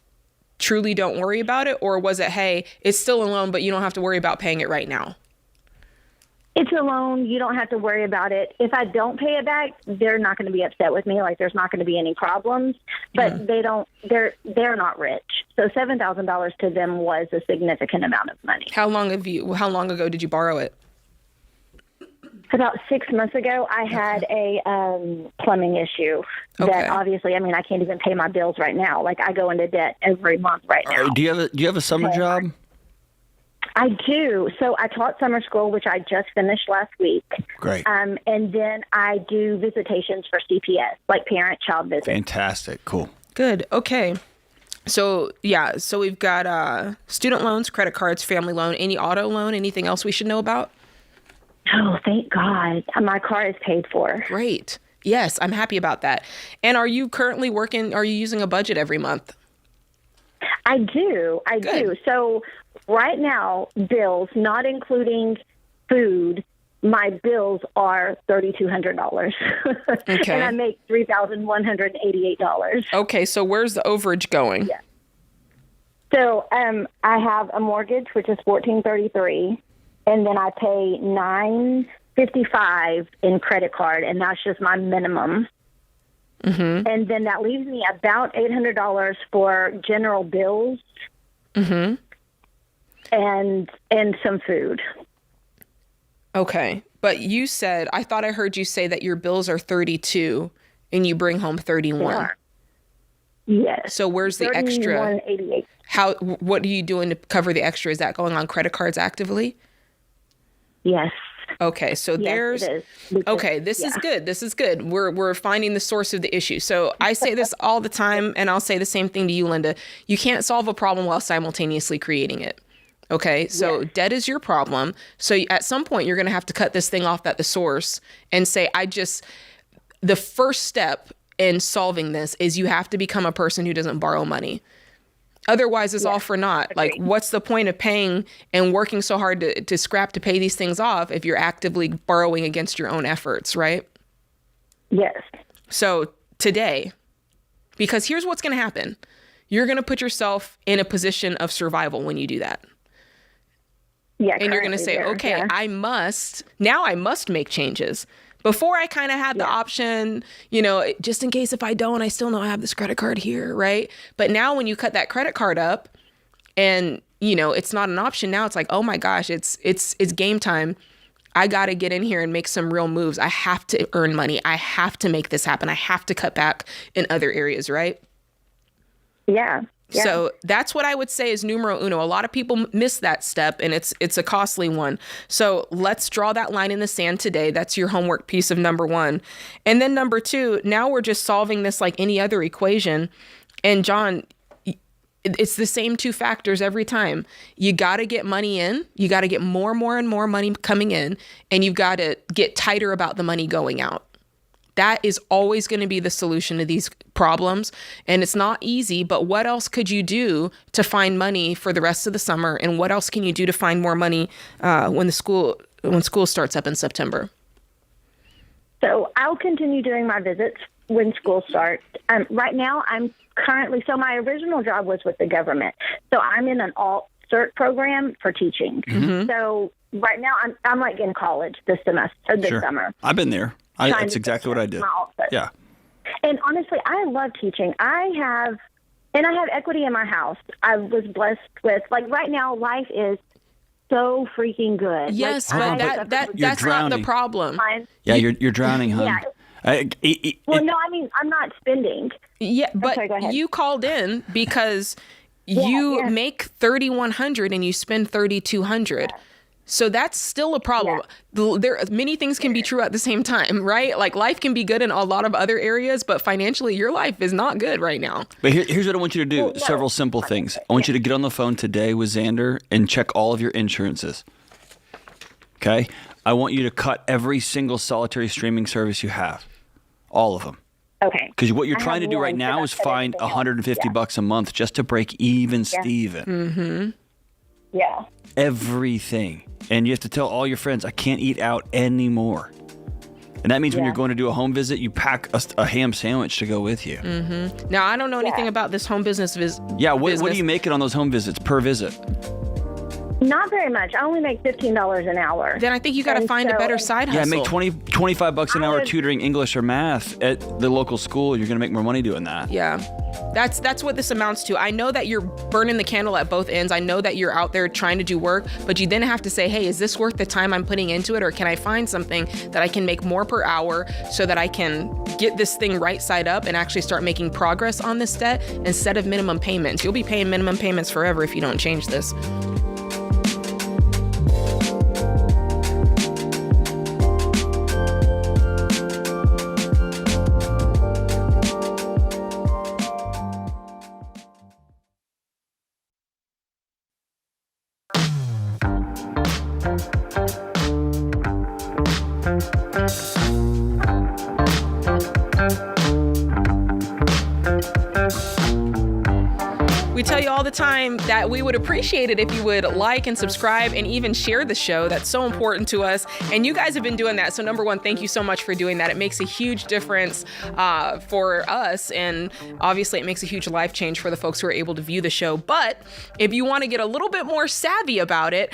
Truly don't worry about it? Or was it, hey, it's still a loan, but you don't have to worry about paying it right now? It's a loan. You don't have to worry about it. If I don't pay it back, they're not going to be upset with me. Like, there's not going to be any problems. But they're not rich. So $7,000 to them was a significant amount of money. How long ago did you borrow it? About 6 months ago, I had a plumbing issue that obviously, I mean, I can't even pay my bills right now. Like, I go into debt every month right now. Do you have a summer job? I do. So I taught summer school, which I just finished last week. Great. And then I do visitations for CPS, like parent-child visits. Fantastic. Cool. Good. Okay. So, so we've got student loans, credit cards, family loan, any auto loan, anything else we should know about? Oh, thank God. My car is paid for. Great. Yes, I'm happy about that. And are you currently are you using a budget every month? I do. So right now, bills, not including food, my bills are $3,200. Okay. And I make $3,188. Okay, so where's the overage going? Yeah. So I have a mortgage, which is $1,433, and then I pay $955 in credit card, and that's just my minimum. Mm-hmm. And then that leaves me about $800 for general bills. Mm-hmm. And some food. Okay. But you said, I thought I heard you say that your bills are 32 and you bring home 31. Yes. So where's the extra? $31.88. What are you doing to cover the extra? Is that going on credit cards actively? Yes. Okay, so yes, it is. Okay, this is good. This is good. We're finding the source of the issue. So I say this all the time, and I'll say the same thing to you, Linda. You can't solve a problem while simultaneously creating it. Okay, so debt is your problem. So at some point, you're going to have to cut this thing off at the source and say, the first step in solving this is you have to become a person who doesn't borrow money. Otherwise, it's all for naught. Like, what's the point of paying and working so hard to scrap to pay these things off if you're actively borrowing against your own efforts, right? Yes. So today, because here's what's going to happen. You're going to put yourself in a position of survival when you do that. Yeah, and you're going to say, I must make changes. Before I kind of had the option, just in case if I don't, I still know I have this credit card here, right? But now when you cut that credit card up and, it's not an option now, it's like, oh my gosh, it's game time. I got to get in here and make some real moves. I have to earn money. I have to make this happen. I have to cut back in other areas, right? Yeah. So that's what I would say is numero uno. A lot of people miss that step, and it's a costly one. So let's draw that line in the sand today. That's your homework piece of number one. And then number two, now we're just solving this like any other equation. And John, it's the same two factors every time. You got to get money in. You got to get more and more money coming in, and you've got to get tighter about the money going out. That is always going to be the solution to these problems. And it's not easy, but what else could you do to find money for the rest of the summer? And what else can you do to find more money when school starts up in September? So I'll continue doing my visits when school starts. Right now, so my original job was with the government. So I'm in an alt-cert program for teaching. Mm-hmm. So right now, I'm like in college this summer. I've been there. That's exactly what I did. Yeah. And honestly, I love teaching. I have equity in my house. I was blessed with, like, right now, life is so freaking good. Yes, but that's not the problem. Yeah, you're drowning, hon. Yeah. No, I mean, I'm not spending. Yeah, but go ahead. You called in because you make $3,100 and you spend $3,200. Yeah. So that's still a problem. Yeah. Many things can be true at the same time, right? Like life can be good in a lot of other areas, but financially your life is not good right now. But here's what I want you to do. Several simple things. I want you to get on the phone today with Xander and check all of your insurances. Okay? I want you to cut every single solitary streaming service you have. All of them. Okay. Because what you're trying to do right now is find $150 a month just to break even Steven. Mm-hmm. Yeah. Everything. And you have to tell all your friends, I can't eat out anymore. And that means when you're going to do a home visit, you pack a ham sandwich to go with you. Mm-hmm. Now, I don't know anything about this home business Yeah, what are you making on those home visits per visit? Not very much. I only make $15 an hour. Then I think you got to find a better side hustle. Yeah, make $25 an hour tutoring English or math at the local school. You're going to make more money doing that. Yeah. That's what this amounts to. I know that you're burning the candle at both ends. I know that you're out there trying to do work, but you then have to say, hey, is this worth the time I'm putting into it? Or can I find something that I can make more per hour so that I can get this thing right side up and actually start making progress on this debt instead of minimum payments? You'll be paying minimum payments forever if you don't change this. We tell you all the time that we would appreciate it if you would like and subscribe and even share the show. That's so important to us. And you guys have been doing that. So number one, thank you so much for doing that. It makes a huge difference for us. And obviously it makes a huge life change for the folks who are able to view the show. But if you want to get a little bit more savvy about it,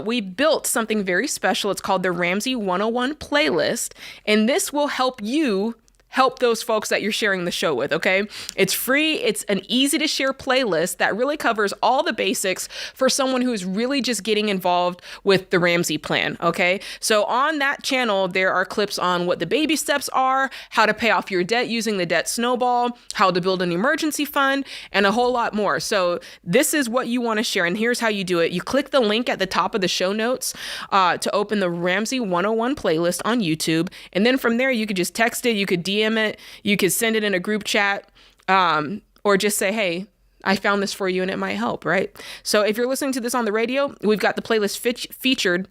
we built something very special. It's called the Ramsey 101 playlist. And this will help you help those folks that you're sharing the show with, okay? It's free. It's an easy to share playlist that really covers all the basics for someone who's really just getting involved with the Ramsey plan, okay? So on that channel, there are clips on what the baby steps are, how to pay off your debt using the debt snowball, how to build an emergency fund, and a whole lot more. So this is what you want to share, and here's how you do it. You click the link at the top of the show notes to open the Ramsey 101 playlist on YouTube, and then from there, you could just text it, you could DM it, you could send it in a group chat, or just say, hey, I found this for you and it might help, right? So if you're listening to this on the radio, we've got the playlist featured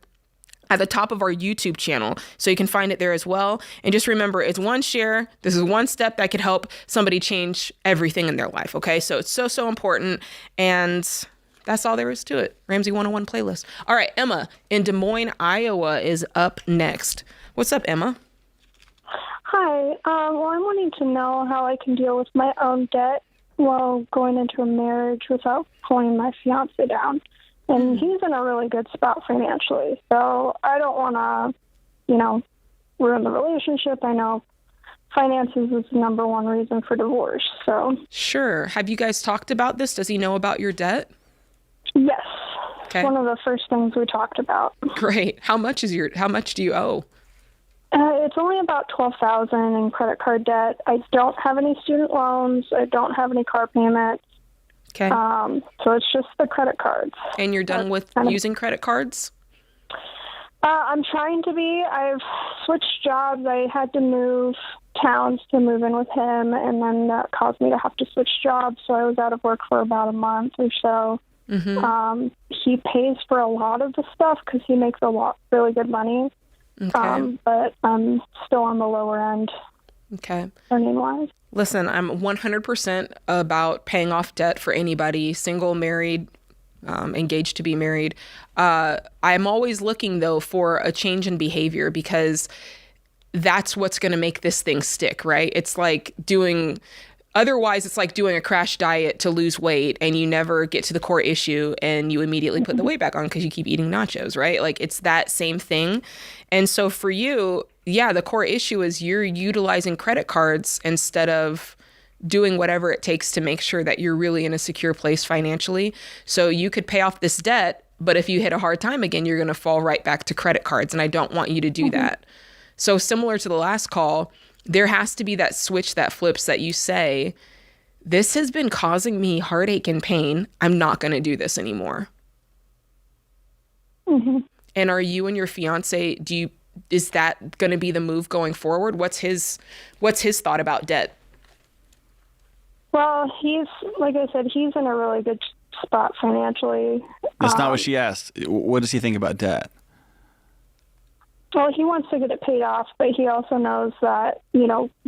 at the top of our YouTube channel. So you can find it there as well. And just remember, it's one share. This is one step that could help somebody change everything in their life, okay? So it's so, so important. And that's all there is to it. Ramsey 101 playlist. All right, Emma in Des Moines, Iowa is up next. What's up, Emma? Hi. Well, I'm wanting to know how I can deal with my own debt while going into a marriage without pulling my fiancé down. And he's in a really good spot financially, so I don't want to, ruin the relationship. I know finances is the number one reason for divorce, so. Sure. Have you guys talked about this? Does he know about your debt? Yes. Okay. It's one of the first things we talked about. Great. How much do you owe? It's only about $12,000 in credit card debt. I don't have any student loans. I don't have any car payments. Okay. So it's just the credit cards. And you're done with using credit cards? I'm trying to be. I've switched jobs. I had to move towns to move in with him, and then that caused me to have to switch jobs. So I was out of work for about a month or so. Mm-hmm. He pays for a lot of the stuff because he makes really good money. Okay. But I'm still on the lower end. Okay. Earning-wise. Listen, I'm 100% about paying off debt for anybody, single, married, engaged to be married. I'm always looking, though, for a change in behavior because that's what's going to make this thing stick, right? It's like otherwise, it's like doing a crash diet to lose weight and you never get to the core issue and you immediately put the weight back on because you keep eating nachos, right? Like it's that same thing. And so for you, yeah, the core issue is you're utilizing credit cards instead of doing whatever it takes to make sure that you're really in a secure place financially. So you could pay off this debt, but if you hit a hard time again, you're going to fall right back to credit cards. And I don't want you to do that. So similar to the last call, there has to be that switch that flips that you say, this has been causing me heartache and pain. I'm not going to do this anymore. Mm-hmm. And are you and your fiance, is that going to be the move going forward? What's his thought about debt? Well, like I said, he's in a really good spot financially. That's not what she asked. What does he think about debt? Well, he wants to get it paid off, but he also knows that,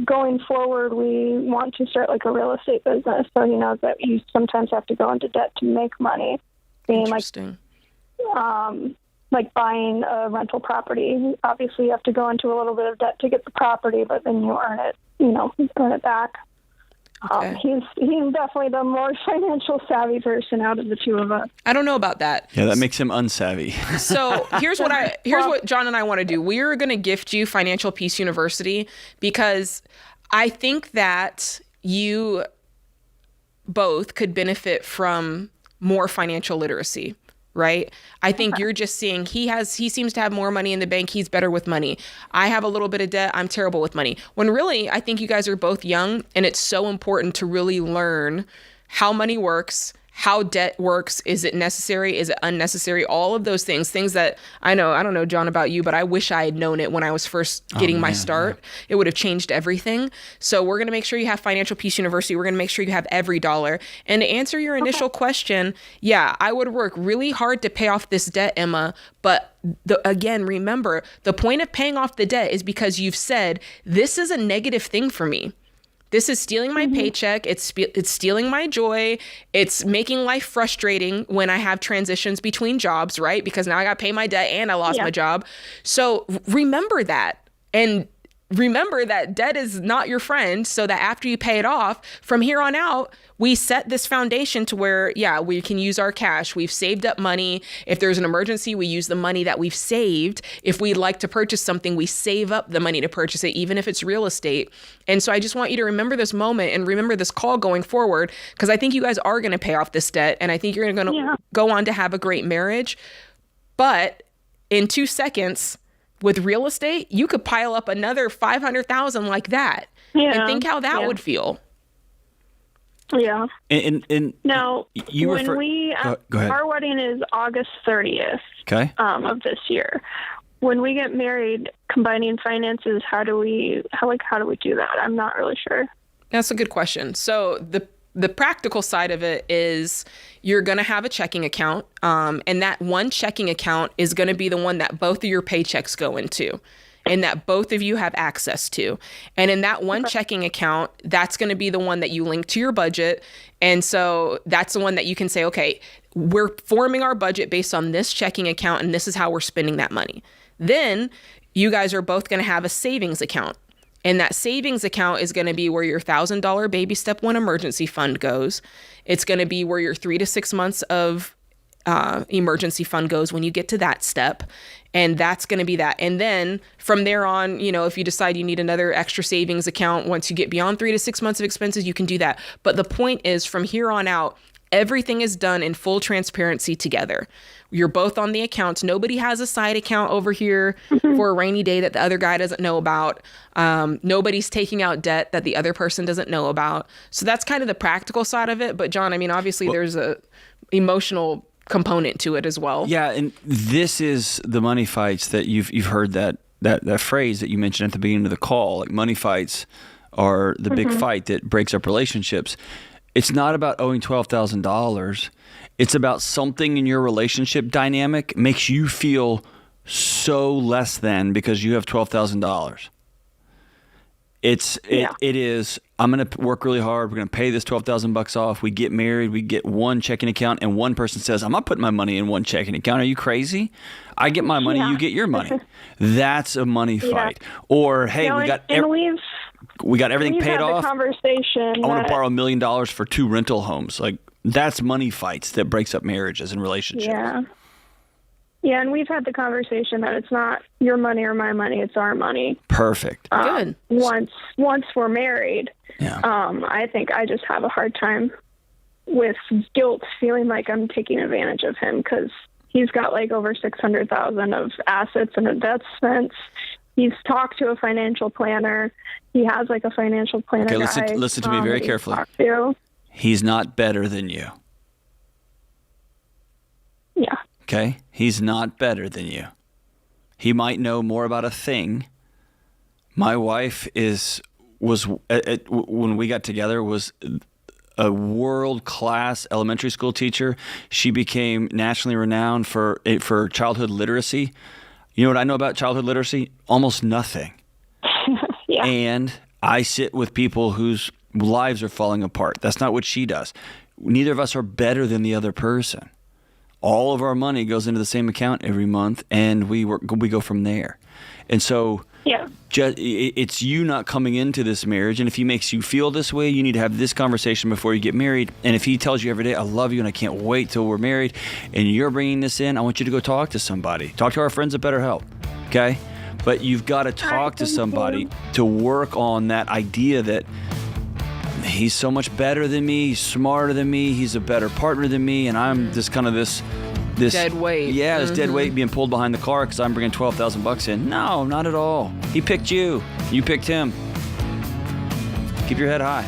going forward, we want to start like a real estate business. So he knows that you sometimes have to go into debt to make money. Interesting. Like buying a rental property. Obviously, you have to go into a little bit of debt to get the property, but then you earn it, earn it back. He's definitely the more financial savvy person out of the two of us. I don't know about that. Yeah, that makes him unsavvy. So here's what John and I want to do. We're going to gift you Financial Peace University because I think that you both could benefit from more financial literacy, right? I think you're just seeing he seems to have more money in the bank. He's better with money. I have a little bit of debt. I'm terrible with money. When really, I think you guys are both young, and it's so important to really learn how money works, how debt works. Is it necessary? Is it unnecessary? All of those things that I don't know, John, about you, but I wish I had known it when I was first getting my start. Yeah. It would have changed everything. So we're going to make sure you have Financial Peace University. We're going to make sure you have every dollar. And to answer your initial question, yeah, I would work really hard to pay off this debt, Emma. But again, remember, the point of paying off the debt is because you've said, this is a negative thing for me. This is stealing my paycheck. It's stealing my joy. It's making life frustrating when I have transitions between jobs, right? Because now I got to pay my debt and I lost my job. So remember that. And remember that debt is not your friend, so that after you pay it off, from here on out, we set this foundation to where, we can use our cash. We've saved up money. If there's an emergency, we use the money that we've saved. If we'd like to purchase something, we save up the money to purchase it, even if it's real estate. And so I just want you to remember this moment and remember this call going forward, because I think you guys are going to pay off this debt, and I think you're going to go on to have a great marriage. But in 2 seconds, with real estate, you could pile up another $500,000 like that. Yeah. And think how that would feel. Yeah. And now, go ahead. Our wedding is August 30th. Okay. Of this year. When we get married, combining finances, how do we do that? I'm not really sure. That's a good question. So the practical side of it is you're going to have a checking account, and that one checking account is going to be the one that both of your paychecks go into and that both of you have access to. And in that one checking account, that's going to be the one that you link to your budget. And so that's the one that you can say, okay, we're forming our budget based on this checking account, and this is how we're spending that money. Then you guys are both going to have a savings account. And that savings account is going to be where your $1,000 baby step one emergency fund goes. It's going to be where your 3 to 6 months of emergency fund goes when you get to that step. And that's going to be that. And then from there on, if you decide you need another extra savings account, once you get beyond 3 to 6 months of expenses, you can do that. But the point is, from here on out, everything is done in full transparency together. You're both on the accounts. Nobody has a side account over here for a rainy day that the other guy doesn't know about. Nobody's taking out debt that the other person doesn't know about. So that's kind of the practical side of it. But John, obviously there's a emotional component to it as well. Yeah, and this is the money fights that you've heard that phrase that you mentioned at the beginning of the call. Like, money fights are the big fight that breaks up relationships. It's not about owing $12,000. It's about something in your relationship dynamic makes you feel so less than because you have $12,000. It is, I'm going to work really hard. We're going to pay this $12,000 off. We get married. We get one checking account, and one person says, I'm not putting my money in one checking account. Are you crazy? I get my money. You get your money. That's a money fight. Or, hey, we got everything paid off. Conversation. I want to borrow $1 million for 2 rental homes. Like, that's money fights that breaks up marriages and relationships. Yeah, and we've had the conversation that it's not your money or my money, it's our money. Perfect. Good. Once we're married, I think I just have a hard time with guilt, feeling like I'm taking advantage of him because he's got like over $600,000 of assets and investments. He's talked to a financial planner. He has like a financial planner. Okay, listen to me very carefully. He's not better than you. Yeah. Okay? He's not better than you. He might know more about a thing. My wife was when we got together, was a world-class elementary school teacher. She became nationally renowned for childhood literacy. You know what I know about childhood literacy? Almost nothing. Yeah. And I sit with people whose lives are falling apart. That's not what she does. Neither of us are better than the other person. All of our money goes into the same account every month, and we go from there. And so Yeah. it's you not coming into this marriage. And if he makes you feel this way, you need to have this conversation before you get married. And if he tells you every day, I love you and I can't wait till we're married, and you're bringing this in, I want you to go talk to somebody. Talk to our friends at BetterHelp, okay? But you've got to talk to somebody to work on that idea that he's so much better than me, he's smarter than me, he's a better partner than me, and I'm just kind of this dead weight. Yeah, this dead weight being pulled behind the car because I'm bringing $12,000 in. No, not at all. He picked you. You picked him. Keep your head high.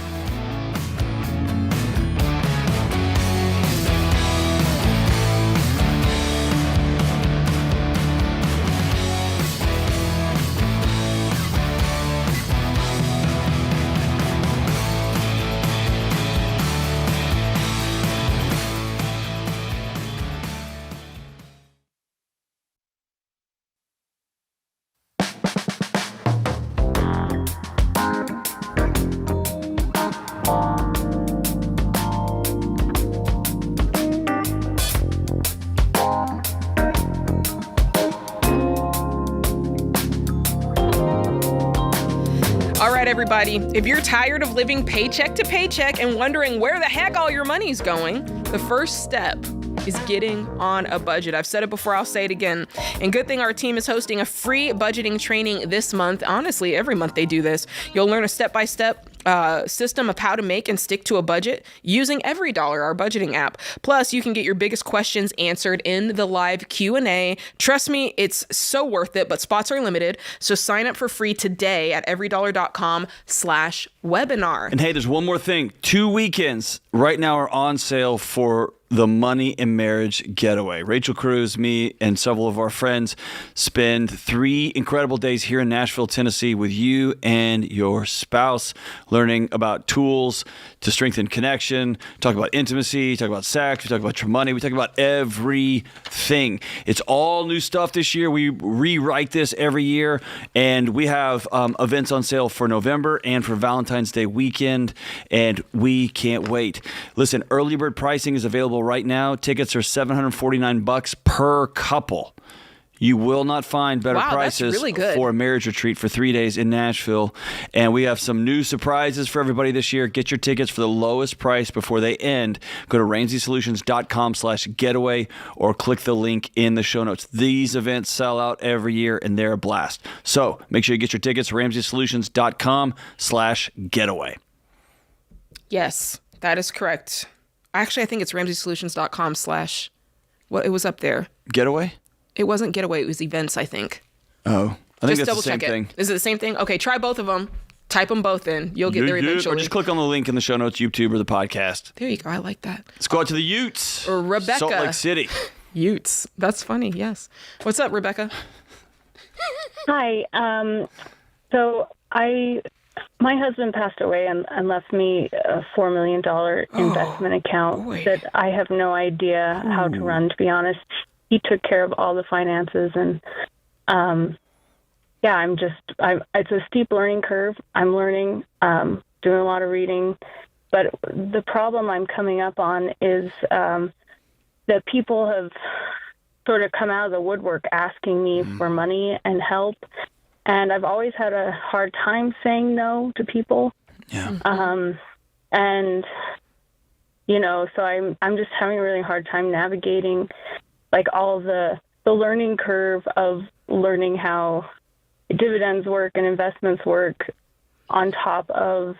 Everybody, if you're tired of living paycheck to paycheck and wondering where the heck all your money's going, the first step is getting on a budget. I've said it before, I'll say it again. And good thing our team is hosting a free budgeting training this month. Honestly, every month they do this. You'll learn a step-by-step system of how to make and stick to a budget using Every Dollar, our budgeting app. Plus, you can get your biggest questions answered in the live Q&A. Trust me, it's so worth it, but spots are limited. So sign up for free today at everydollar.com/webinar. And hey, there's one more thing. 2 weekends right now are on sale for the Money and Marriage Getaway. Rachel Cruz, me, and several of our friends spend 3 incredible days here in Nashville, Tennessee with you and your spouse, learning about tools to strengthen connection, talk about intimacy, talk about sex, we talk about your money, we talk about everything. It's all new stuff this year. We rewrite this every year, and we have events on sale for November and for Valentine's Day weekend, and we can't wait. Listen, early bird pricing is available right now. Tickets are $749 per couple. You will not find better prices really good for a marriage retreat for 3 days in Nashville. And we have some new surprises for everybody this year. Get your tickets for the lowest price before they end. Go to RamseySolutions.com/getaway or click the link in the show notes. These events sell out every year and they're a blast. So make sure you get your tickets, RamseySolutions.com/getaway. Yes, that is correct. Actually, I think it's RamseySolutions.com/ well, it was up there. Getaway? It wasn't Getaway, it was Events, I think. Oh, I think that's the same check thing. Is it the same thing? Okay, try both of them. Type them both in. You'll get there eventually. Or just click on the link in the show notes, YouTube, or the podcast. There you go. I like that. Let's go out to the Utes. Or Rebecca. Salt Lake City. Utes. That's funny, yes. What's up, Rebecca? Hi. My husband passed away and left me a $4 million investment account that I have no idea how to run, to be honest. He took care of all the finances, and it's a steep learning curve. I'm learning, doing a lot of reading, but the problem I'm coming up on is that people have sort of come out of the woodwork asking me for money and help, and I've always had a hard time saying no to people. Yeah. And so I'm just having a really hard time navigating like all the learning curve of learning how dividends work and investments work, on top of,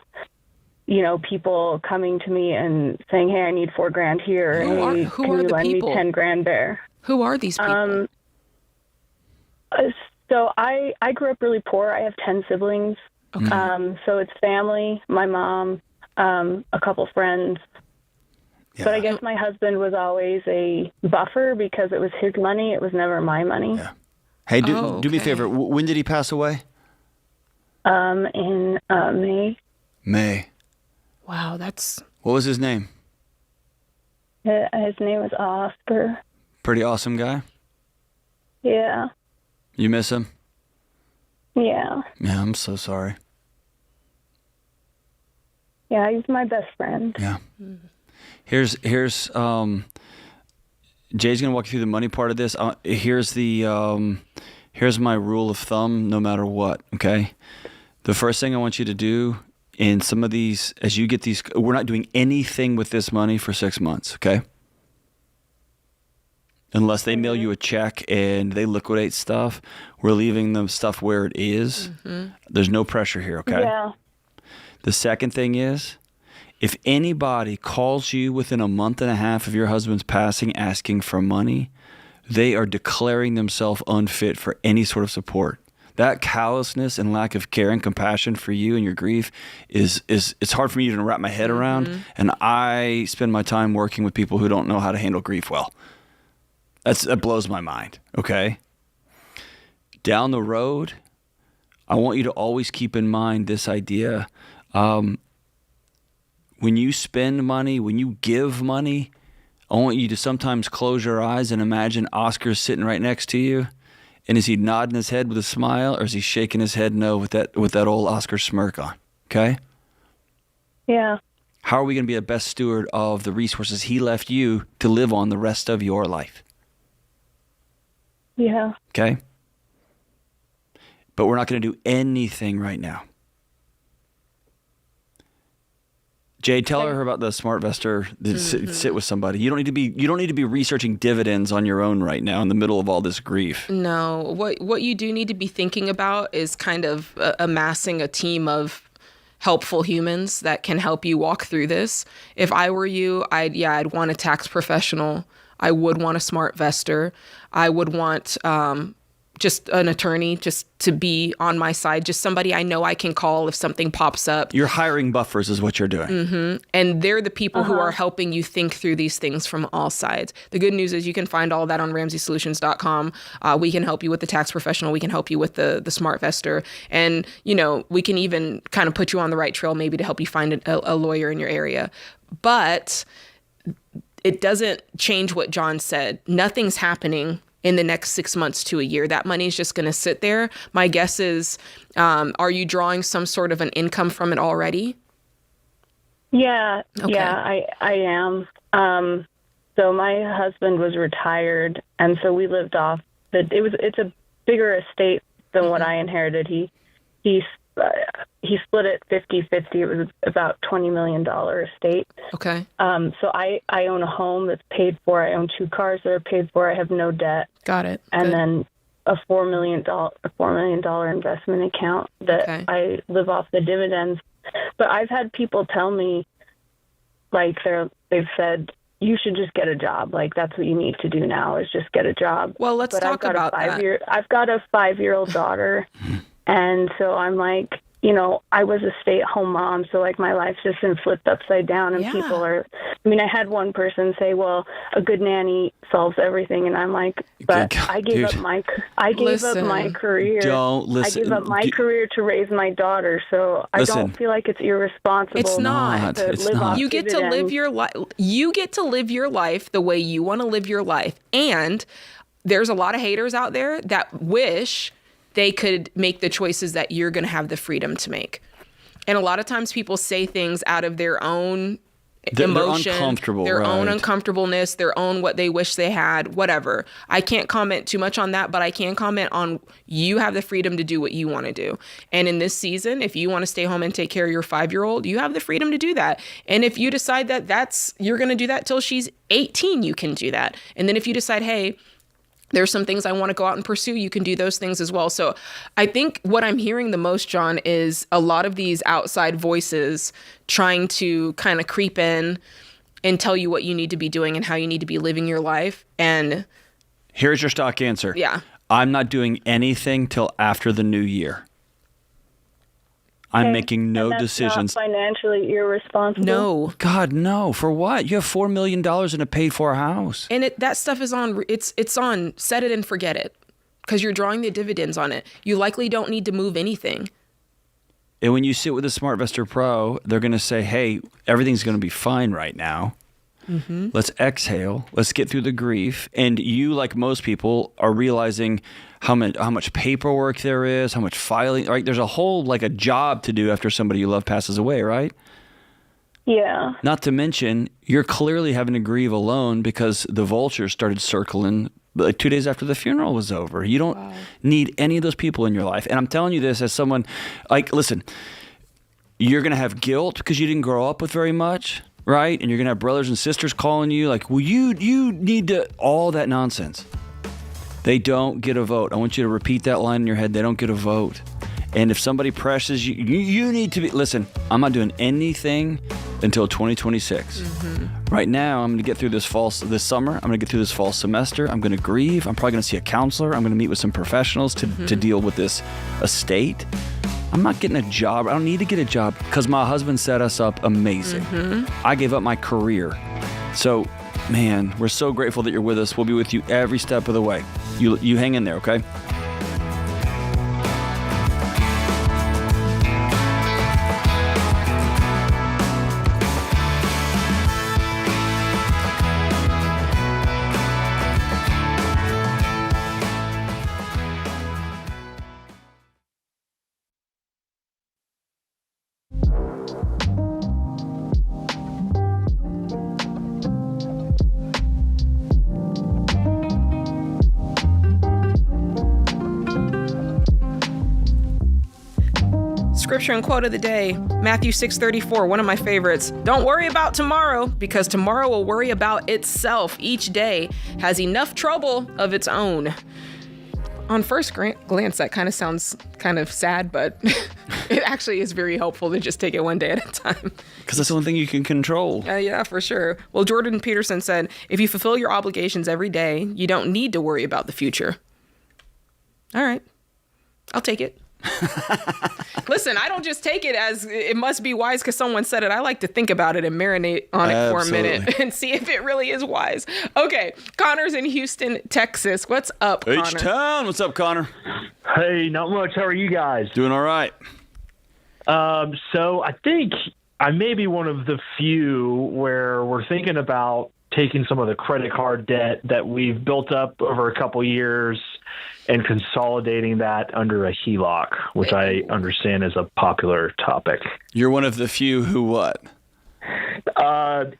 people coming to me and saying, hey, I need $4,000 here. Who are you the lend people? me $10,000 there? Who are these people? So I grew up really poor. I have 10 siblings. Okay. So it's family, my mom, a couple friends. Yeah. But I guess my husband was always a buffer because it was his money. It was never my money. Yeah. Hey, do me a favor. When did he pass away? In May. May. Wow, that's... What was his name? His name was Oscar. Pretty awesome guy? Yeah. You miss him? Yeah. Yeah, I'm so sorry. Yeah, he's my best friend. Yeah. Here's Jay's gonna walk you through the money part of this. Here's the Here's my rule of thumb, no matter what, okay? The first thing I want you to do in some of these, as you get these, we're not doing anything with this money for 6 months, okay? Unless they mail you a check and they liquidate stuff, we're leaving them stuff where it is. There's no pressure here, okay? Yeah. The second thing is, if anybody calls you within a month and a half of your husband's passing asking for money, they are declaring themselves unfit for any sort of support. That callousness and lack of care and compassion for you and your grief is it's hard for me even to wrap my head around. And I spend my time working with people who don't know how to handle grief well. That blows my mind, okay? Down the road, I want you to always keep in mind this idea. When you spend money, when you give money, I want you to sometimes close your eyes and imagine Oscar's sitting right next to you. And is he nodding his head with a smile, or is he shaking his head no with that old Oscar smirk on? Okay? Yeah. How are we going to be the best steward of the resources he left you to live on the rest of your life? Yeah. Okay? But we're not going to do anything right now. Jade, tell her about the SmartVestor. Sit with somebody. You don't need to be researching dividends on your own right now in the middle of all this grief. No, what you do need to be thinking about is kind of amassing a team of helpful humans that can help you walk through this. If I were you, I'd want a tax professional. I would want a SmartVestor. I would want just an attorney just to be on my side, just somebody I know I can call if something pops up. You're hiring buffers is what you're doing. And they're the people who are helping you think through these things from all sides. The good news is you can find all that on RamseySolutions.com. We can help you with the tax professional. We can help you with the SmartVestor. And, we can even kind of put you on the right trail maybe to help you find a lawyer in your area. But it doesn't change what John said. Nothing's happening in the next 6 months to a year. That money is just going to sit there. My guess is, are you drawing some sort of an income from it already? Yeah, Okay. yeah, I am. So my husband was retired, and so we lived off. It's a bigger estate than what I inherited. He split it 50-50. It was about $20 million estate. Okay. So I own a home that's paid for. I own 2 cars that are paid for. I have no debt. Got it. And Good. then a $4 million investment account that I live off the dividends. But I've had people tell me, like they've said, you should just get a job. Like, that's what you need to do now is just get a job. Well, let's talk about that. I've got a 5-year-old daughter. And so I'm like, I was a stay-at-home mom, so like my life's just been flipped upside down. And people I had one person say, well, a good nanny solves everything. And I'm like, but I gave up my career. Don't listen. I gave up my career to raise my daughter. So I don't feel like it's irresponsible. It's not. You get to live your life. You get to live your life the way you want to live your life. And there's a lot of haters out there that wish they could make the choices that you're going to have the freedom to make. And a lot of times people say things out of their own emotion, their own uncomfortableness, their own what they wish they had, whatever. I can't comment too much on that, but I can comment on you have the freedom to do what you want to do. And in this season, if you want to stay home and take care of your 5-year-old, you have the freedom to do that. And if you decide that you're going to do that till she's 18, you can do that. And then if you decide, hey, there's some things I want to go out and pursue, you can do those things as well. So I think what I'm hearing the most, John, is a lot of these outside voices trying to kind of creep in and tell you what you need to be doing and how you need to be living your life. And here's your stock answer. Yeah. I'm not doing anything till after the new year. I'm making no decisions. Not financially irresponsible. No. God, no. For what? You have $4 million in a paid-for house. And that stuff is on, it's on set it and forget it because you're drawing the dividends on it. You likely don't need to move anything. And when you sit with a SmartVestor Pro, they're going to say, hey, everything's going to be fine right now. Let's exhale. Let's get through the grief. And you, like most people, are realizing how much paperwork there is, how much filing. Right? There's a whole a job to do after somebody you love passes away, right? Yeah. Not to mention, you're clearly having to grieve alone because the vultures started circling like 2 days after the funeral was over. You don't need any of those people in your life. And I'm telling you this as someone, like, listen, you're going to have guilt because you didn't grow up with very much, right? And you're going to have brothers and sisters calling you like, well, you need to, all that nonsense. They don't get a vote. I want you to repeat that line in your head. They don't get a vote. And if somebody presses you, you need to be, listen, I'm not doing anything until 2026. Right now, I'm going to get through this summer. I'm going to get through this fall semester. I'm going to grieve. I'm probably going to see a counselor. I'm going to meet with some professionals to deal with this estate. I'm not getting a job. I don't need to get a job because my husband set us up amazing. I gave up my career. So, man, we're so grateful that you're with us. We'll be with you every step of the way. You hang in there, okay? Scripture and quote of the day, Matthew 6:34, one of my favorites. Don't worry about tomorrow, because tomorrow will worry about itself. Each day has enough trouble of its own. On first glance, that kind of sounds kind of sad, but it actually is very helpful to just take it one day at a time. Because that's the only thing you can control. Yeah, for sure. Well, Jordan Peterson said, if you fulfill your obligations every day, you don't need to worry about the future. All right. I'll take it. Listen, I don't just take it as it must be wise because someone said it. I like to think about it and marinate on it for a minute and see if it really is wise. Okay, Connor's in Houston, Texas. What's up, Connor? H-Town. What's up, Connor? Hey, not much. How are you guys? Doing all right. So I think I may be one of the few where we're thinking about taking some of the credit card debt that we've built up over a couple years and consolidating that under a HELOC, which I understand is a popular topic. You're one of the few who what?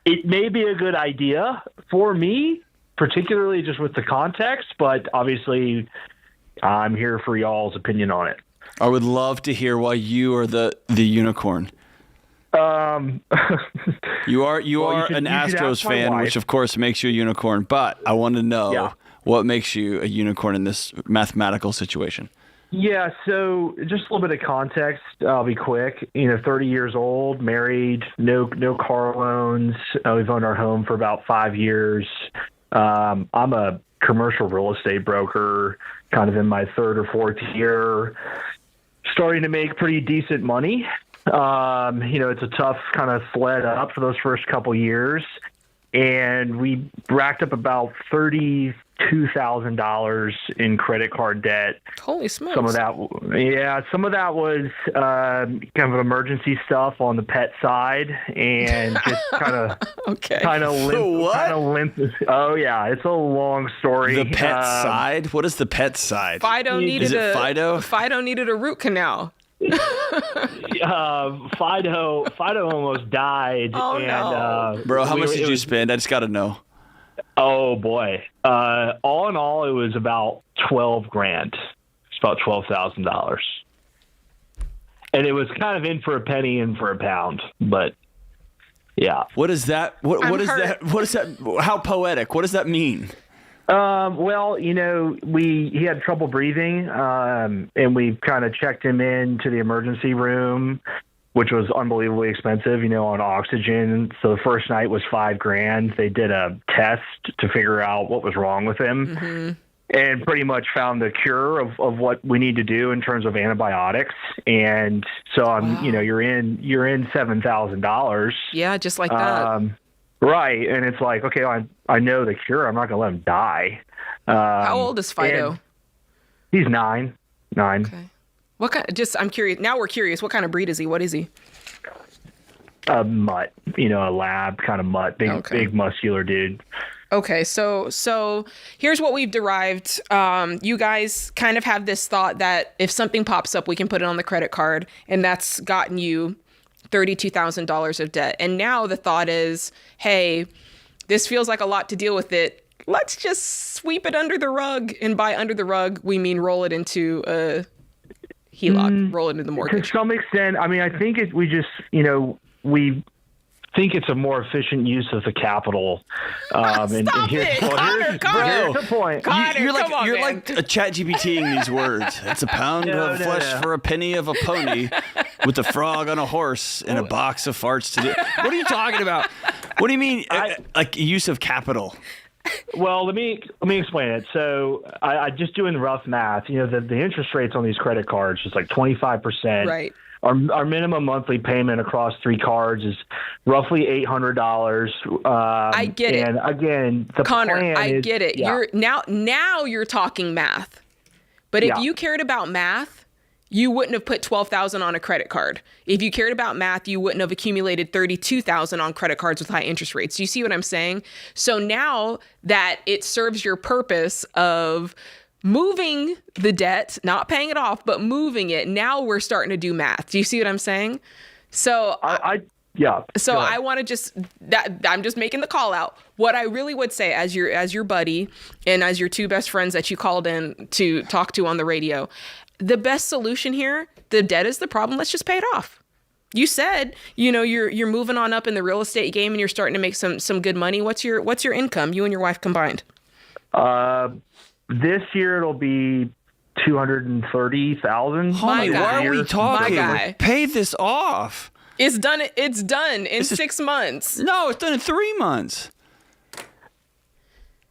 It may be a good idea for me, particularly just with the context, but obviously I'm here for y'all's opinion on it. I would love to hear why you are the unicorn. You are an Astros fan, which of course makes you a unicorn, but I want to know what makes you a unicorn in this mathematical situation. Yeah, so just a little bit of context. I'll be quick. 30 years old, married, no car loans. We've owned our home for about 5 years. I'm a commercial real estate broker, kind of in my third or fourth year, starting to make pretty decent money. It's a tough kind of sled up for those first couple years. And we racked up about $32,000 in credit card debt. Holy smokes. Some of that was kind of emergency stuff on the pet side, and just kind of limp. Oh yeah, it's a long story. The pet side? What is the pet side? Fido needed Fido? Fido needed a root canal. Fido almost died. Oh, no. Bro, how much did you spend? I just got to know. Oh boy. All in all, it was about $12,000. It's about $12,000. And it was kind of in for a penny, in for a pound, but yeah. What is that? What is that? What is that? How poetic? What does that mean? Well, he had trouble breathing, and we kind of checked him into the emergency room, which was unbelievably expensive, on oxygen. So the first night was $5,000. They did a test to figure out what was wrong with him, and pretty much found the cure of what we need to do in terms of antibiotics. And so you're in $7,000. Yeah, just like that. Right. And it's like, okay, I know the cure. I'm not going to let him die. How old is Fido? He's 9. Okay. What kind? I'm curious. Now we're curious. What kind of breed is he? What is he? A mutt, a lab kind of mutt, big muscular dude. Okay. So here's what we've derived. You guys kind of have this thought that if something pops up, we can put it on the credit card, and that's gotten you $32,000 of debt. And now the thought is, hey, this feels like a lot to deal with it. let's just sweep it under the rug. And by under the rug, we mean roll it into a HELOC, roll it into the mortgage. To some extent, I mean, I think we think it's a more efficient use of the capital. Stop it, here's the point. You're like a chat GPTing these words. It's a pound of flesh for a penny of a pony with a frog on a horse and a box of farts to do. What are you talking about? What do you mean, like use of capital? Well, let me explain it. So I just doing rough math. The interest rates on these credit cards is like 25%. Right. Our minimum monthly payment across 3 cards is roughly $800. I get it. And again, the Connor, plan I is, get it. Yeah. You're now you're talking math. But if you cared about math, you wouldn't have put $12,000 on a credit card. If you cared about math, you wouldn't have accumulated $32,000 on credit cards with high interest rates. Do you see what I'm saying? So now that it serves your purpose of moving the debt, not paying it off, but moving it, now we're starting to do math. Do you see what I'm saying? So So I want to I'm just making the call out. What I really would say as your buddy and as your 2 best friends that you called in to talk to on the radio, the best solution here, the debt is the problem. Let's just pay it off. You said, you're moving on up in the real estate game and you're starting to make some good money. What's your income, you and your wife combined? This year it'll be $230,000. Why are we talking? My guy. Pay this off. It's done in 6 months. No, it's done in 3 months.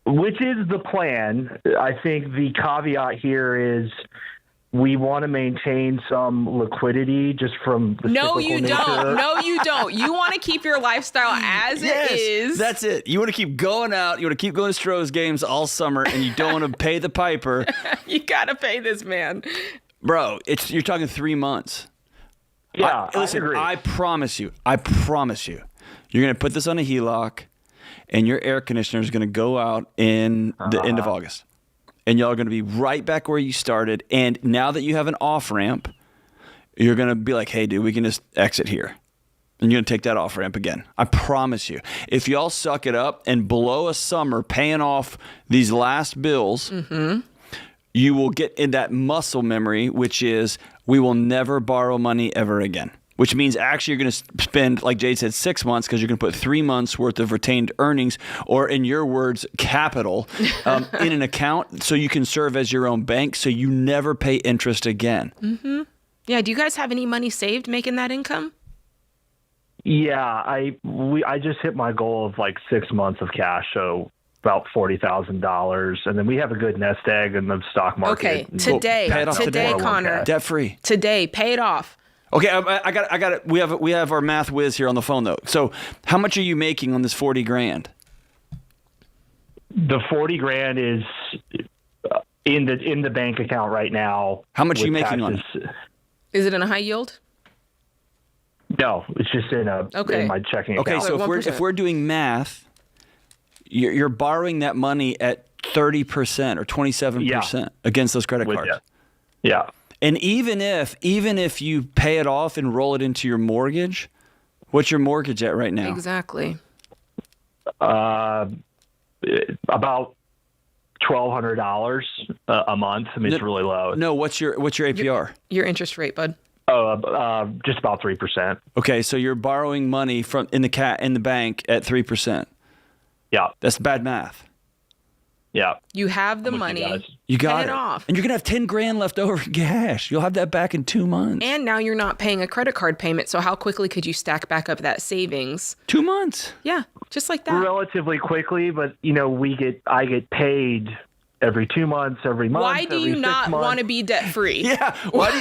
Which is the plan. I think the caveat here is we want to maintain some liquidity just from the No, you nature. don't. No, you don't. You want to keep your lifestyle as it is. That's it. You want to keep going out. You want to keep going to Stroh's games all summer, and you don't want to pay the piper. You got to pay this man. Bro, you're talking 3 months. Yeah, listen, I agree. I promise you, you're going to put this on a HELOC, and your air conditioner is going to go out in the end of August. And y'all are going to be right back where you started. And now that you have an off-ramp, you're going to be like, hey, dude, we can just exit here. And you're going to take that off-ramp again. I promise you. If y'all suck it up and blow a summer paying off these last bills, you will get in that muscle memory, which is we will never borrow money ever again. Which means actually you're going to spend, like Jade said, 6 months because you're going to put 3 months worth of retained earnings, or in your words, capital, in an account so you can serve as your own bank so you never pay interest again. Mm-hmm. Yeah. Do you guys have any money saved making that income? Yeah, I just hit my goal of like 6 months of cash, so about $40,000, and then we have a good nest egg in the stock market. Okay, today, Connor, debt free. Today, pay it off. Okay, I got it. We have our math whiz here on the phone though. So, how much are you making on this $40,000? The $40,000 is in the bank account right now. How much are you making on it? Is it in a high yield? No, it's just in my checking account. Okay, so if we're doing math, you're borrowing that money at 30% or 27% against those credit cards. Yeah. And even if you pay it off and roll it into your mortgage, what's your mortgage at right now? Exactly. About $1,200 a month. I mean, it's really low. No, what's your APR? Your interest rate, bud. Just about 3%. Okay, so you're borrowing money from in the bank at 3%. Yeah, that's bad math. Yeah, you have the money. You got pay it off, and you're gonna have $10,000 left over in cash. You'll have that back in 2 months. And now you're not paying a credit card payment. So how quickly could you stack back up that savings? 2 months. Yeah, just like that. Relatively quickly, but I get paid every 2 months, every month. Why do you not want to be debt free? Yeah. Why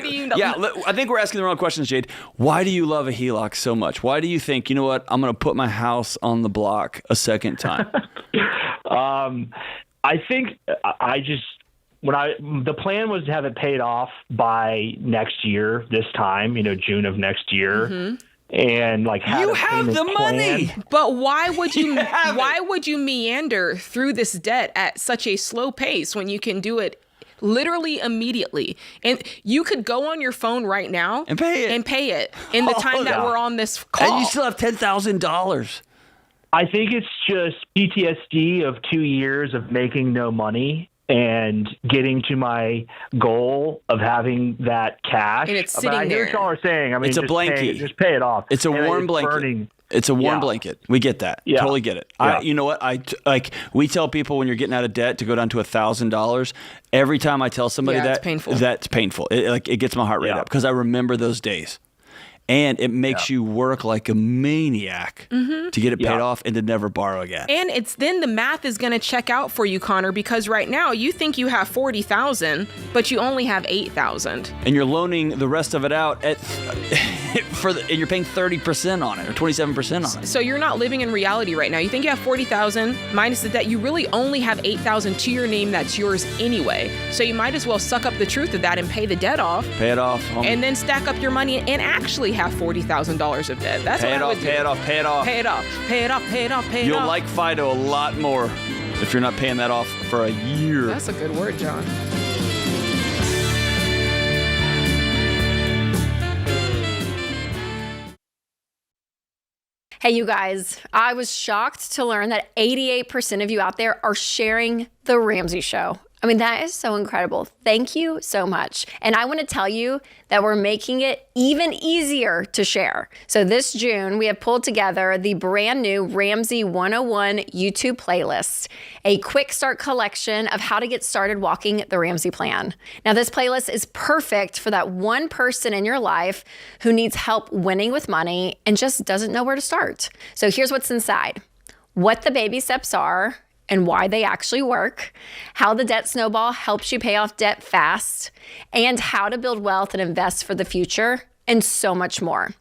do you not? Yeah, I think we're asking the wrong questions, Jade. Why do you love a HELOC so much? Why do you think, you know what, I'm going to put my house on the block a second time? I think the plan was to have it paid off by next year, this time, June of next year. Mm-hmm. And you have the money, but why would you meander through this debt at such a slow pace when you can do it literally immediately? And you could go on your phone right now and pay it in the time that we're on this call. And you still have $10,000. I think it's just PTSD of 2 years of making no money and getting to my goal of having that cash. And it's But sitting I hear there. what y'all are saying. I mean, It's a just blanket. Just pay it off. It's a And warm blanket. burning. It's a warm Yeah. blanket. We get that. Yeah. Totally get it. Yeah. You know what? We tell people when you're getting out of debt to go down to $1,000. Every time I tell somebody Yeah, it's that, painful. that's painful. It gets my heart rate up because I remember those days. And it makes you work like a maniac to get it paid off and to never borrow again. And it's then the math is going to check out for you, Connor, because right now you think you have 40,000, but you only have 8,000. And you're loaning the rest of it out at and you're paying 30% on it or 27% on it. So you're not living in reality right now. You think you have 40,000 minus the debt. You really only have 8,000 to your name that's yours anyway. So you might as well suck up the truth of that and pay the debt off. Pay it off. Homie. And then stack up your money and actually have $40,000 of debt. That's Pay what it I would off, do. pay it off, pay it off. Pay it off. Pay it off. Pay it off. Pay it You'll off. like Fido a lot more if you're not paying that off for a year. That's a good word, John. Hey, you guys, I was shocked to learn that 88% of you out there are sharing The Ramsey Show. I mean, that is so incredible. Thank you so much. And I want to tell you that we're making it even easier to share. So this June, we have pulled together the brand new Ramsey 101 YouTube playlist, a quick start collection of how to get started walking the Ramsey plan. Now, this playlist is perfect for that one person in your life who needs help winning with money and just doesn't know where to start. So here's what's inside: what the baby steps are and why they actually work, how the debt snowball helps you pay off debt fast, and how to build wealth and invest for the future, and so much more.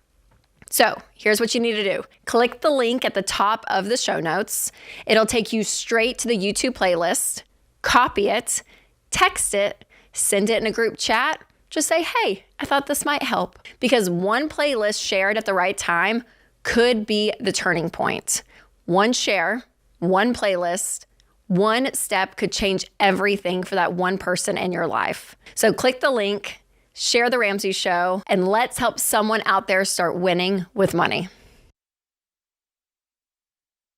So here's what you need to do. Click the link at the top of the show notes. It'll take you straight to the YouTube playlist. Copy it, text it, send it in a group chat. Just say, hey, I thought this might help. Because one playlist shared at the right time could be the turning point. One share, one playlist, one step could change everything for that one person in your life. So click the link, share The Ramsey Show, and let's help someone out there start winning with money.